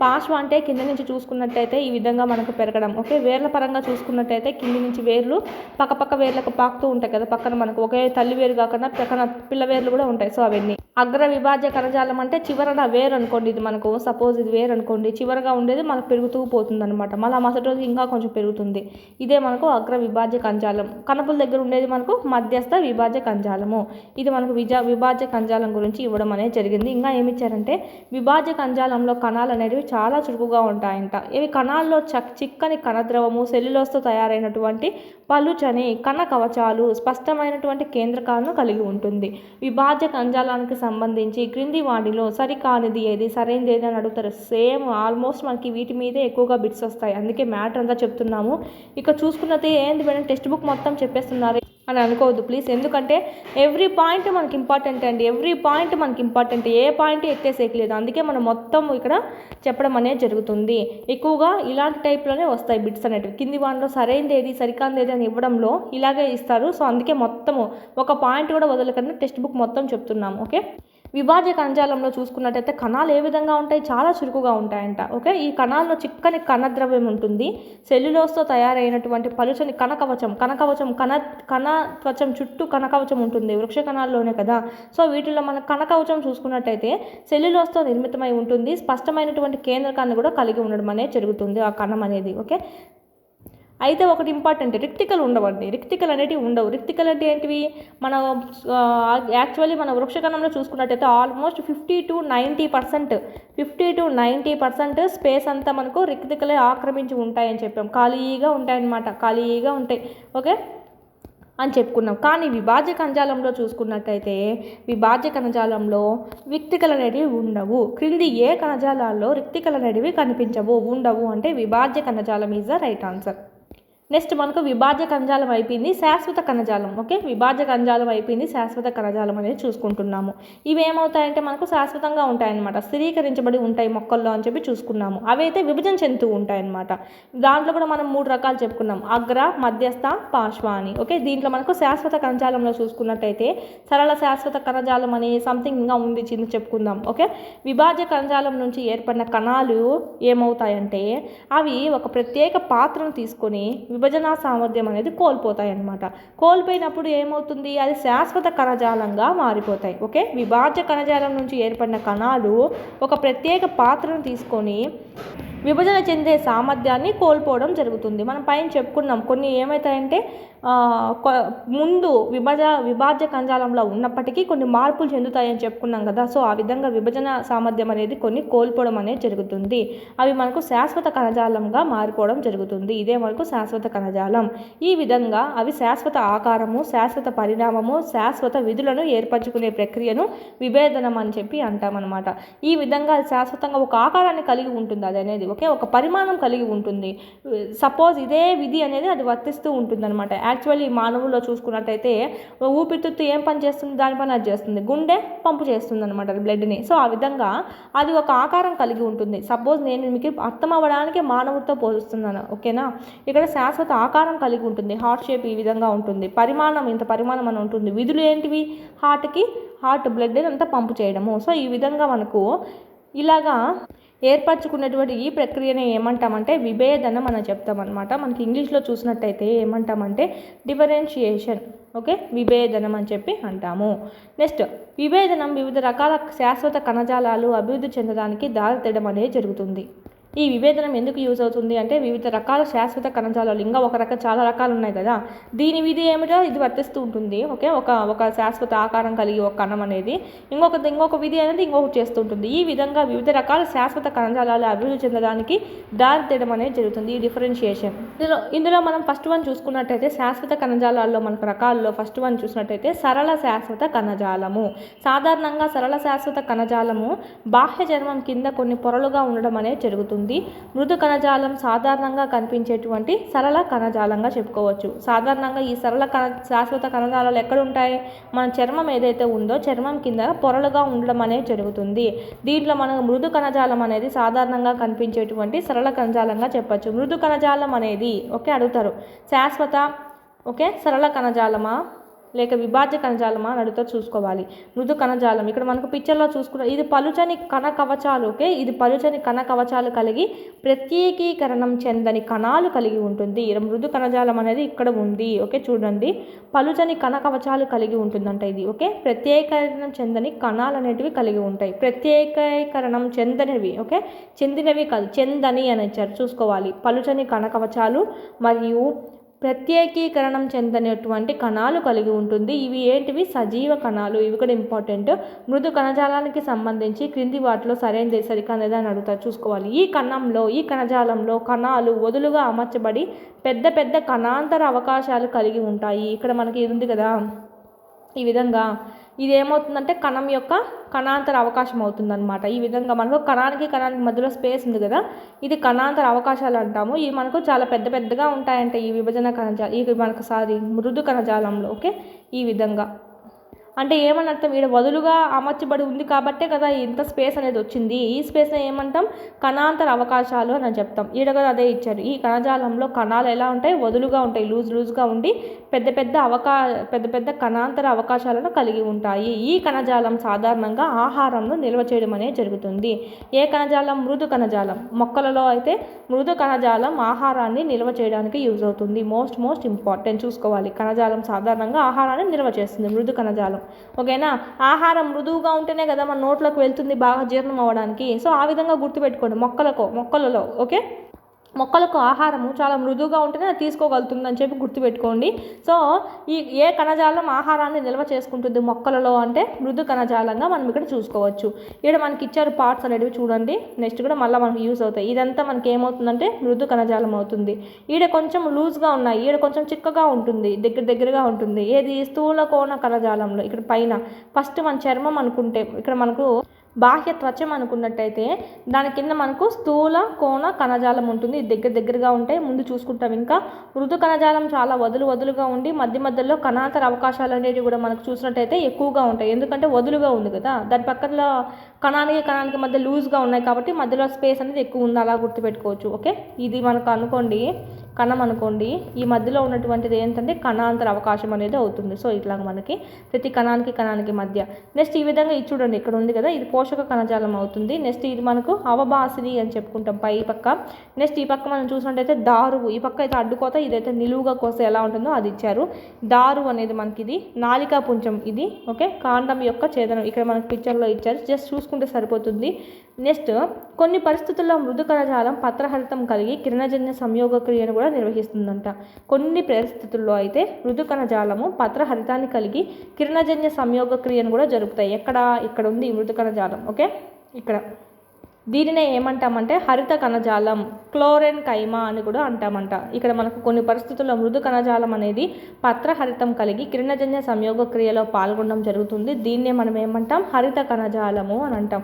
పార్శ్వ అంటే కింద నుంచి చూసుకున్నట్టయితే ఈ విధంగా మనకు పెరగడం, ఓకే. వేర్ల పరంగా చూసుకున్నట్టయితే కింది నుంచి వేర్లు పక్క వేర్లకు పాకుతూ ఉంటాయి కదా, పక్కన మనకు ఒకే తల్లి వేరు కాకుండా పక్కన పిల్ల వేర్లు కూడా ఉంటాయి. సో అవన్నీ అగ్ర విభాజ్య కణజాలం అంటే చివరన వేరు అనుకోండి, ఇది మనకు సపోజ్ ఇది వేరు అనుకోండి, చివరగా ఉండేది మనకు పెరుగుతూ పోతుంది అనమాట. మళ్ళీ మరుసటి రోజు ఇంకా కొంచెం పెరుగుతుంది. ఇదే మనకు అగ్ర విభాజ్య కణజాలం. కణపుల దగ్గర ఉండేది మనకు మధ్యస్థ విభాజ్య కణజాలము. ఇది మనకు విభాజ్య కణజాలం గురించి ఇవ్వడం అనేది జరిగింది. ఇంకా ఏమి ఇచ్చారంటే విభాజ్య కణజాలంలో కణాలు అనేవి చాలా చురుకుగా ఉంటాయంట. ఇవి కణాల్లో చిక్కని కణద్రవము, సెల్యులోస్తో తయారైనటువంటి పలుచని కణ కవచాలు, స్పష్టమైనటువంటి కేంద్రకాలను కలిగి ఉంటుంది. విభాజ్య కణజాలానికి సంబంధించి క్రింది వాటిలో సరికానిది ఏది, సరైనది ఏది అని అడుగుతారు. సేమ్ ఆల్మోస్ట్ మనకి వీటి మీదే ఎక్కువగా బిట్స్ వస్తాయి, అందుకే మ్యాటర్ అంతా చెప్తున్నాము. ఇక చూసుకున్నది ఏంది మేడం, టెక్స్ట్ బుక్ మొత్తం చెప్పేస్తున్నారు అని అనుకోవద్దు ప్లీజ్. ఎందుకంటే ఎవ్రీ పాయింట్ మనకి ఇంపార్టెంట్ అండి, ఎవ్రీ పాయింట్ మనకి ఇంపార్టెంట్, ఏ పాయింట్ ఎత్తేసేయలేదు. అందుకే మనం మొత్తం ఇక్కడ చెప్పడం అనేది జరుగుతుంది. ఎక్కువగా ఇలాంటి టైప్లోనే వస్తాయి బిట్స్ అనేటివి. కింది వాటిలో సరైనది ఏది, సరికానిది ఏది అని ఇవ్వడంలో ఇలాగే ఇస్తారు. సో అందుకే మొత్తము ఒక పాయింట్ కూడా వదలకుండా టెక్స్ట్ బుక్ మొత్తం చెప్తున్నాము, ఓకే. విభాజ్య కణజాలంలో చూసుకున్నట్టయితే కణాలు ఏ విధంగా ఉంటాయి, చాలా చురుకుగా ఉంటాయంట, ఓకే. ఈ కణాల్లో చిక్కని కణద్రవ్యం ఉంటుంది. సెల్యులోస్తో తయారైనటువంటి పలుచని కణకవచం చుట్టూ కణకవచం ఉంటుంది, వృక్ష కణాల్లోనే కదా. సో వీటిలో మన కణకవచం చూసుకున్నట్టయితే సెల్యులోస్తో నిర్మితమై ఉంటుంది. స్పష్టమైనటువంటి కేంద్రకాన్ని కూడా కలిగి ఉండడం అనేది జరుగుతుంది ఆ కణం అనేది, ఓకే. అయితే ఒకటి ఇంపార్టెంట్, రిక్తికలు ఉండవండి. రిక్తికలు అనేటివి ఉండవు. రిక్తికలు అంటే ఏంటివి, మన యాక్చువల్లీ మన వృక్షకణంలో చూసుకున్నట్టయితే ఆల్మోస్ట్ 50 to 90% స్పేస్ అంతా మనకు రిక్తికలే ఆక్రమించి ఉంటాయని చెప్పాం. ఖాళీగా ఉంటాయన్నమాట, ఖాళీగా ఉంటాయి, ఓకే అని చెప్పుకున్నాం. కానీ విభాజ్య కణజాలంలో చూసుకున్నట్టయితే విభాజ్య కణజాలంలో రిక్తికలు అనేటివి ఉండవు. క్రింది ఏ కణజాలాల్లో రిక్తికలు అనేటివి కనిపించవు, ఉండవు అంటే విభాజ్య కణజాలం is the right answer. Next మనకు విభాజ్య కణజాలం అయిపోయింది, శాశ్వత కణజాలం, ఓకే. విభాజ్య కణజాలం అయిపోయింది, శాశ్వత కణజాలం అనేది చూసుకుంటున్నాము. ఇవి ఏమవుతాయంటే మనకు శాశ్వతంగా ఉంటాయన్నమాట, స్థిరీకరించబడి ఉంటాయి మొక్కల్లో అని చెప్పి చూసుకున్నాము. అవి అయితే విభజన చెందుతూ ఉంటాయన్నమాట. దాంట్లో కూడా మనం 3 రకాలు చెప్పుకున్నాం, అగ్ర, మధ్యస్థ, పార్శ్వ అని, ఓకే. దీంట్లో మనకు శాశ్వత కణజాలంలో చూసుకున్నట్టయితే సరళ శాశ్వత కణజాలం అని సంథింగ్ ఇంకా ఉంది, చిన్న చెప్పుకుందాం, ఓకే. విభాజ్య కణజాలం నుంచి ఏర్పడిన కణాలు ఏమవుతాయంటే అవి ఒక ప్రత్యేక పాత్రను తీసుకొని విభజన సామర్థ్యం అనేది కోల్పోతాయి అన్నమాట. కోల్పోయినప్పుడు ఏమవుతుంది, అది శాశ్వత కణజాలంగా మారిపోతాయి, ఓకే. విభాజ్య కణజాలం నుంచి ఏర్పడిన కణాలు ఒక ప్రత్యేక పాత్రను తీసుకొని విభజన చెందే సామర్థ్యాన్ని కోల్పోవడం జరుగుతుంది. మనం పైన చెప్పుకున్నాం కొన్ని ఏమవుతాయంటే ముందు విభాజ్య కణజాలంలో ఉన్నప్పటికీ కొన్ని మార్పులు చెందుతాయని చెప్పుకున్నాం కదా. సో ఆ విధంగా విభజన సామర్థ్యం అనేది కొన్ని కోల్పోవడం అనేది జరుగుతుంది. అవి మనకు శాశ్వత కణజాలంగా మారిపోవడం జరుగుతుంది. ఇదే మనకు శాశ్వత కణజాలం. ఈ విధంగా అవి శాశ్వత ఆకారము, శాశ్వత పరిణామము, శాశ్వత విధులను ఏర్పరచుకునే ప్రక్రియను విభేదనం అని చెప్పి అంటామన్నమాట. ఈ విధంగా అది శాశ్వతంగా ఒక ఆకారాన్ని కలిగి ఉంటుంది అది అనేది, ఓకే, ఒక పరిమాణం కలిగి ఉంటుంది. సపోజ్ ఇదే విధి అనేది అది వర్తిస్తూ ఉంటుంది అనమాట. యాక్చువల్లీ మానవుల్లో చూసుకున్నట్టయితే ఊపిరితిత్తు ఏం పని చేస్తుంది, దాని పని అది చేస్తుంది, గుండె పంపు చేస్తుంది అనమాట బ్లడ్ని. సో ఆ విధంగా అది ఒక ఆకారం కలిగి ఉంటుంది. సపోజ్ నేను మీకు అర్థం అవ్వడానికి మానవుడితో పోలుస్తున్నాను, ఓకేనా. ఇక్కడ శాశ్వత ఆకారం కలిగి ఉంటుంది. హార్ట్ షేప్ ఈ విధంగా ఉంటుంది, పరిమాణం ఇంత పరిమాణం అని ఉంటుంది. విధులు ఏంటివి, హార్ట్ బ్లడ్ అంతా పంపు చేయడము. సో ఈ విధంగా మనకు ఇలాగా ఏర్పరచుకున్నటువంటి ఈ ప్రక్రియనే ఏమంటామంటే విభేదనం అని చెప్తామన్నమాట. మనకి ఇంగ్లీష్లో చూసినట్టయితే ఏమంటామంటే డిఫరెన్షియేషన్, ఓకే, విభేదనం అని చెప్పి అంటాము. నెక్స్ట్, విభేదనం వివిధ రకాల శాశ్వత కణజాలాలు అభివృద్ధి చెందడానికి దారితీయడం అనేది జరుగుతుంది. ఈ విభేదనం ఎందుకు యూజ్ అవుతుంది అంటే వివిధ రకాల శాశ్వత కణజాలాలు, ఇంకా చాలా రకాలు ఉన్నాయి కదా, దీని విధి ఏమిటో ఇది వర్తిస్తూ ఉంటుంది. ఓకే, ఒక శాశ్వత ఆకారం కలిగి ఒక కణం అనేది ఇంకొక విధి అనేది ఇంకొకటి చేస్తుంటుంది. ఈ విధంగా వివిధ రకాల శాశ్వత కణజాలాలు అభివృద్ధి చెందడానికి దారితీయడం అనేది జరుగుతుంది, ఈ డిఫరెన్షియేషన్. ఇందులో మనం ఫస్ట్ వన్ చూసుకున్నట్టయితే శాశ్వత కణజాలాల్లో మనకు రకాల్లో ఫస్ట్ వన్ చూసినట్టయితే సరళ శాశ్వత కణజాలము. సాధారణంగా సరళ శాశ్వత కణజాలము బాహ్య చర్మం కింద కొన్ని పొరలుగా ఉండడం అనేది జరుగుతుంది. మృదు కణజాలం సాధారణంగా కనిపించేటువంటి సరళ కణజాలంగా చెప్పుకోవచ్చు. సాధారణంగా ఈ శాశ్వత కణజాలాలు ఎక్కడ ఉంటాయి, మన చర్మం ఏదైతే ఉందో చర్మం కింద పొరలుగా ఉండడం అనేది జరుగుతుంది. దీంట్లో మనకు మృదు కణజాలం అనేది సాధారణంగా కనిపించేటువంటి సరళ కణజాలంగా చెప్పచ్చు. మృదు కణజాలం అనేది ఓకే అడుగుతారు, శాశ్వత ఓకే సరళ కణజాలమా లేక విభాజ్య కణజాలమా అని అడుగుతారు, చూసుకోవాలి. మృదు కణజాలం ఇక్కడ మనకు పిక్చర్లో చూసుకున్న ఇది పలుచని కణ కవచాలు, ఓకే, ఇది పలుచని కణ కవచాలు కలిగి ప్రత్యేకీకరణం చెందని కణాలు కలిగి ఉంటుంది. మృదు కణజాలం అనేది ఇక్కడ ఉంది, ఓకే, చూడండి, పలుచని కణ కవచాలు కలిగి ఉంటుందంట ఇది. ఓకే, ప్రత్యేకీకరణం చెందని కణాలు అనేటివి కలిగి ఉంటాయి. ప్రత్యేకీకరణం చెందనివి, ఓకే, చెందినవి కాదు, చెందని అని ఇచ్చారు, చూసుకోవాలి. పలుచని కణ కవచాలు మరియు ప్రత్యేకీకరణం చెందినటువంటి కణాలు కలిగి ఉంటుంది. ఇవి ఏంటివి, సజీవ కణాలు. ఇవి కూడా ఇంపార్టెంట్. మృదు కణజాలానికి సంబంధించి క్రింది వాటిలో సరైనది సరికానిదా అని అడుగుతారు, చూసుకోవాలి. ఈ కణజాలంలో కణాలు వదులుగా అమర్చబడి పెద్ద పెద్ద కణాంతర అవకాశాలు కలిగి ఉంటాయి. ఇక్కడ మనకి ఇది ఉంది కదా, ఈ విధంగా ఇది ఏమవుతుందంటే కణం యొక్క కణాంతర అవకాశం అవుతుందన్నమాట. ఈ విధంగా మనకు కణానికి మధ్యలో స్పేస్ ఉంది కదా, ఇది కణాంతర అవకాశాలు అంటాము. ఇవి మనకు చాలా పెద్దగా ఉంటాయంటే ఈ విభజన కణజాలం, ఇది మనకు మృదు కణజాలంలో. ఓకే, ఈ విధంగా అంటే ఏమని అర్థం, ఇక్కడ వదులుగా అమర్చబడి ఉంది కాబట్టే కదా ఇంత స్పేస్ అనేది వచ్చింది. ఈ స్పేస్ని ఏమంటాం, కణాంతర అవకాశాలు అని చెప్తాం. ఈడ కూడా అదే ఇచ్చారు. ఈ కణజాలంలో కణాలు ఎలా ఉంటాయి, వదులుగా ఉంటాయి, లూజ్గా ఉండి పెద్ద పెద్ద కణాంతర అవకాశాలను కలిగి ఉంటాయి. ఈ కణజాలం సాధారణంగా ఆహారంను నిల్వ చేయడం అనేది జరుగుతుంది. ఏ కణజాలం, మృదు కణజాలం. మొక్కలలో అయితే మృదు కణజాలం ఆహారాన్ని నిల్వ చేయడానికి యూజ్ అవుతుంది. మోస్ట్ ఇంపార్టెంట్, చూసుకోవాలి. కణజాలం సాధారణంగా ఆహారాన్ని నిల్వ చేస్తుంది, మృదు కణజాలం. ఓకేనా, ఆహారం మృదువుగా ఉంటేనే కదా మన నోట్లోకి వెళ్తుంది బాగా జీర్ణం అవ్వడానికి. సో ఆ విధంగా గుర్తుపెట్టుకోండి. మొక్కలలో ఓకే, మొక్కలకు ఆహారము చాలా మృదువుగా ఉంటేనే అది తీసుకోగలుగుతుందని చెప్పి గుర్తుపెట్టుకోండి. సో ఏ కణజాలం ఆహారాన్ని నిల్వ చేసుకుంటుంది మొక్కలలో అంటే మృదు కణజాలంగా మనం ఇక్కడ చూసుకోవచ్చు. ఇక్కడ మనకి ఇచ్చారు పార్ట్స్ అనేవి, చూడండి. నెక్స్ట్ కూడా మళ్ళీ మనకు యూజ్ అవుతాయి. ఇదంతా మనకి ఏమవుతుందంటే మృదు కణజాలం అవుతుంది. ఈడ కొంచెం లూజ్గా ఉన్నాయి, ఈడ కొంచెం చిక్కగా ఉంటుంది, దగ్గరగా ఉంటుంది. ఏది, స్థూల కోణ కణజాలంలో. ఇక్కడ పైన ఫస్ట్ మన చర్మం అనుకుంటే ఇక్కడ మనకు బాహ్య త్వచం అనుకున్నట్టయితే దాని కింద మనకు స్థూల కోణ కణజాలం ఉంటుంది, దగ్గరగా ఉంటాయి. ముందు చూసుకుంటాం. ఇంకా మృదు కణజాలం చాలా వదులుగా ఉండి మధ్యలో కణాంతర అవకాశాలు అనేవి కూడా మనకు చూసినట్టయితే ఎక్కువగా ఉంటాయి. ఎందుకంటే వదులుగా ఉంది కదా, దాని పక్కన కణానికి మధ్య లూజ్గా ఉన్నాయి కాబట్టి మధ్యలో స్పేస్ అనేది ఎక్కువ ఉంది, అలా గుర్తుపెట్టుకోవచ్చు. ఓకే, ఇది మనకు అనుకోండి కణం అనుకోండి, ఈ మధ్యలో ఉన్నటువంటిది ఏంటంటే కణాంతర అవకాశం అనేది అవుతుంది. సో ఇట్లాగ మనకి ప్రతి కణానికి మధ్య. నెక్స్ట్ ఈ విధంగా ఇది చూడండి, ఇక్కడ ఉంది కదా, ఇది పోషక కణజాలం అవుతుంది. నెక్స్ట్ ఇది మనకు అవబాసిని అని చెప్పుకుంటాం పై పక్క. నెక్స్ట్ ఈ పక్క మనం చూసినట్టయితే దారువు. ఈ పక్క అయితే అడ్డుకోత, ఇదైతే నిలువుగా కోస్తే ఎలా ఉంటుందో అది ఇచ్చారు. దారువు అనేది మనకి ఇది నాలికా పుంజం ఇది. ఓకే, కాండం యొక్క ఛేదనం ఇక్కడ మనకి పిక్చర్లో ఇచ్చారు, జస్ట్ చూసుకుంటే సరిపోతుంది. నెక్స్ట్ కొన్ని పరిస్థితుల్లో మృదు కణజాలం పత్రహరితం కలిగి కిరణజన్య సంయోగ క్రియను కూడా నిర్వహిస్తుందంట. కొన్ని పరిస్థితుల్లో అయితే మృదు కణజాలము పత్రహరితాన్ని కలిగి కిరణజన్య సంయోగ క్రియను కూడా జరుపుతాయి. ఇక్కడ ఉంది మృదు కణజాలం. ఓకే, ఇక్కడ దీనినే ఏమంటామంటే హరిత కణజాలం, క్లోరెన్ కైమా అని కూడా అంటామంట. ఇక్కడ మనకు కొన్ని పరిస్థితుల్లో మృదు కణజాలం అనేది పత్రహరితం కలిగి కిరణజన్య సంయోగ క్రియలో పాల్గొనడం జరుగుతుంది. దీన్నే మనం ఏమంటాం, హరిత కణజాలము అని అంటాం.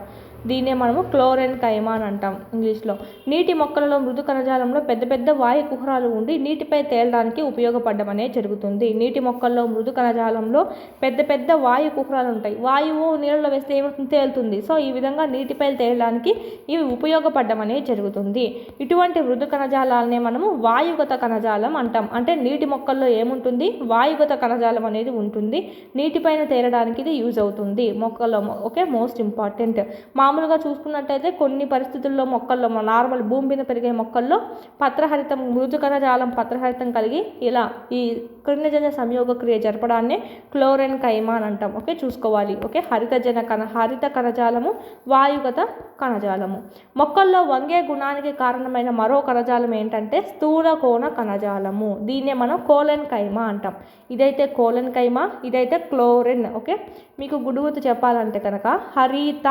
దీన్నే మనము క్లోరెన్కైమా అని అంటాం ఇంగ్లీష్లో. నీటి మొక్కలలో మృదు కణజాలంలో పెద్ద పెద్ద వాయు కుహరాలు ఉండి నీటిపై తేలడానికి ఉపయోగపడడం అనేది జరుగుతుంది. నీటి మొక్కల్లో మృదు కణజాలంలో పెద్ద పెద్ద వాయు కుహరాలు ఉంటాయి. వాయువు నీళ్ళలో వేస్తే ఏమవుతుంది, తేలుతుంది. సో ఈ విధంగా నీటిపై తేలడానికి ఇవి ఉపయోగపడడం అనేది జరుగుతుంది. ఇటువంటి మృదు కణజాలాలనే మనము వాయుగత కణజాలం అంటాం. అంటే నీటి మొక్కల్లో ఏముంటుంది, వాయుగత కణజాలం అనేది ఉంటుంది. నీటిపైన తేలడానికి ఇది యూజ్ అవుతుంది మొక్కల్లో. Okay, most important. మామూలుగా చూసుకున్నట్టయితే కొన్ని పరిస్థితుల్లో మొక్కల్లో నార్మల్ భూమి మీద పెరిగే మొక్కల్లో పత్రహరితం, మృదు కణజాలం పత్రహరితం కలిగి ఇలా ఈ కృణజన్య సంయోగ క్రియ జరపడాన్ని క్లోరెన్కైమా అని అంటాం. ఓకే, చూసుకోవాలి. ఓకే, హరిత కణజాలము, వాయుగత కణజాలము. మొక్కల్లో వంగే గుణానికి కారణమైన మరో కణజాలం ఏంటంటే స్థూల కోణ కణజాలము. దీన్నే మనం కోలెన్కైమా అంటాం. ఇదైతే కోలెన్కైమా, ఇదైతే క్లోరెన్. ఓకే, మీకు గుడుగుతు చెప్పాలంటే కనుక హరిత,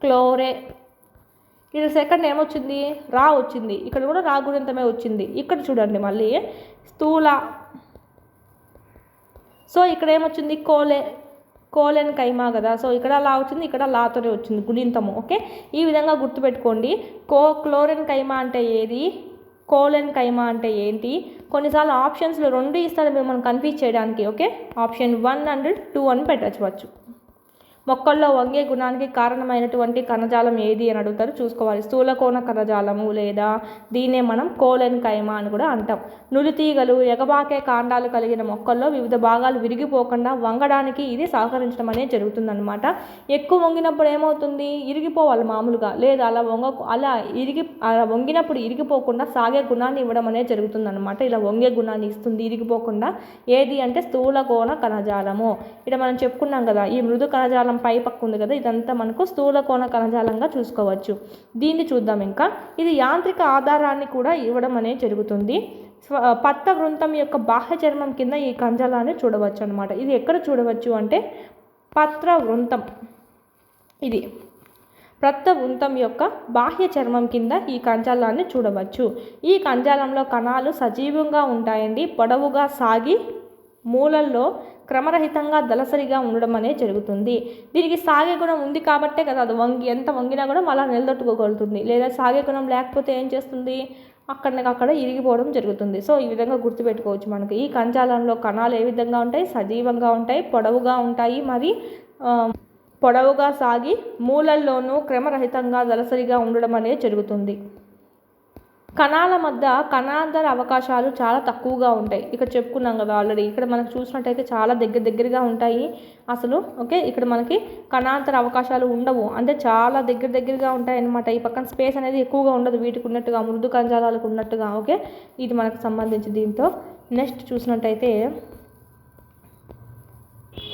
క్లోరే. ఇది సెకండ్ ఏమొచ్చింది, రా వచ్చింది. ఇక్కడ కూడా రా గుణితమే వచ్చింది. ఇక్కడ చూడండి మళ్ళీ స్థూల. సో ఇక్కడ ఏమొచ్చింది, కోలెన్కైమా కదా. సో ఇక్కడ లా వచ్చింది, ఇక్కడ లాతోనే వచ్చింది గుణింతము. ఓకే, ఈ విధంగా గుర్తుపెట్టుకోండి. క్లోరెన్కైమా అంటే ఏది, కోలెన్కైమా అంటే ఏంటి. కొన్నిసార్లు ఆప్షన్స్లో 2 ఇస్తారు మిమ్మల్ని కన్ఫ్యూజ్ చేయడానికి. ఓకే, ఆప్షన్ 1 and 2 అని పెట్టవచ్చు. మొక్కల్లో వంగే గుణానికి కారణమైనటువంటి కణజాలం ఏది అని అడుగుతారు, చూసుకోవాలి. స్థూలకోణ కణజాలము లేదా దీన్నే మనం కోలెన్కైమా అని కూడా అంటాం. నులితీగలు, ఎగబాకే కాండాలు కలిగిన మొక్కల్లో వివిధ భాగాలు విరిగిపోకుండా వంగడానికి ఇది సహకరించడం అనేది జరుగుతుందన్నమాట. ఎక్కువ వంగినప్పుడు ఏమవుతుంది, ఇరిగిపోవాలి మామూలుగా, లేదా అలా వంగినప్పుడు ఇరిగిపోకుండా సాగే గుణాన్ని ఇవ్వడం అనేది జరుగుతుందన్నమాట. ఇలా వంగే గుణాన్ని ఇస్తుంది ఇరిగిపోకుండా. ఏది అంటే స్థూలకోణ కణజాలము. ఇక్కడ మనం చెప్పుకున్నాం కదా, ఈ మృదు కణజాలం పై పక్క ఉంది కదా, ఇదంతా మనకు స్థూల కోణ కణజాలంగా చూసుకోవచ్చు. దీన్ని చూద్దాం. ఇంకా ఇది యాంత్రిక ఆధారాన్ని కూడా ఇవ్వడం అనేది జరుగుతుంది. పత్ర వృంతం యొక్క బాహ్య చర్మం కింద ఈ కణజాలాన్ని చూడవచ్చు అనమాట. ఇది ఎక్కడ చూడవచ్చు అంటే పత్ర వృంతం, ఇది పత్ర వృంతం యొక్క బాహ్య చర్మం కింద ఈ కణజాలాన్ని చూడవచ్చు. ఈ కణజాలంలో కణాలు సజీవంగా ఉంటాయండి. పొడవుగా సాగి మూలల్లో క్రమరహితంగా దళసరిగా ఉండడం అనేది జరుగుతుంది. దీనికి సాగే గుణం ఉంది కాబట్టే కదా అది ఎంత వంగినా కూడా మళ్ళీ నిలదొట్టుకోగలుగుతుంది. లేదా సాగే గుణం లేకపోతే ఏం చేస్తుంది, అక్కడ ఇరిగిపోవడం జరుగుతుంది. సో ఈ విధంగా గుర్తుపెట్టుకోవచ్చు. మనకి ఈ కణజాలంలో కణాలు ఏ విధంగా ఉంటాయి, సజీవంగా ఉంటాయి, పొడవుగా ఉంటాయి, మరి పొడవుగా సాగి మూలల్లోనూ క్రమరహితంగా దళసరిగా ఉండడం అనేది జరుగుతుంది. కణాల మధ్య కణాంతర అవకాశాలు చాలా తక్కువగా ఉంటాయి. ఇక్కడ చెప్పుకున్నాం కదా ఆల్రెడీ. ఇక్కడ మనకు చూసినట్టయితే చాలా దగ్గరగా ఉంటాయి అసలు. ఓకే, ఇక్కడ మనకి కణాంతర అవకాశాలు ఉండవు, అంటే చాలా దగ్గరగా ఉంటాయి అన్నమాట. ఈ పక్కన స్పేస్ అనేది ఎక్కువగా ఉండదు వీటికి ఉన్నట్టుగా, మృదు కణజాలాలకు ఉన్నట్టుగా. ఓకే, ఇది మనకు సంబంధించి. దీంతో నెక్స్ట్ చూసినట్టయితే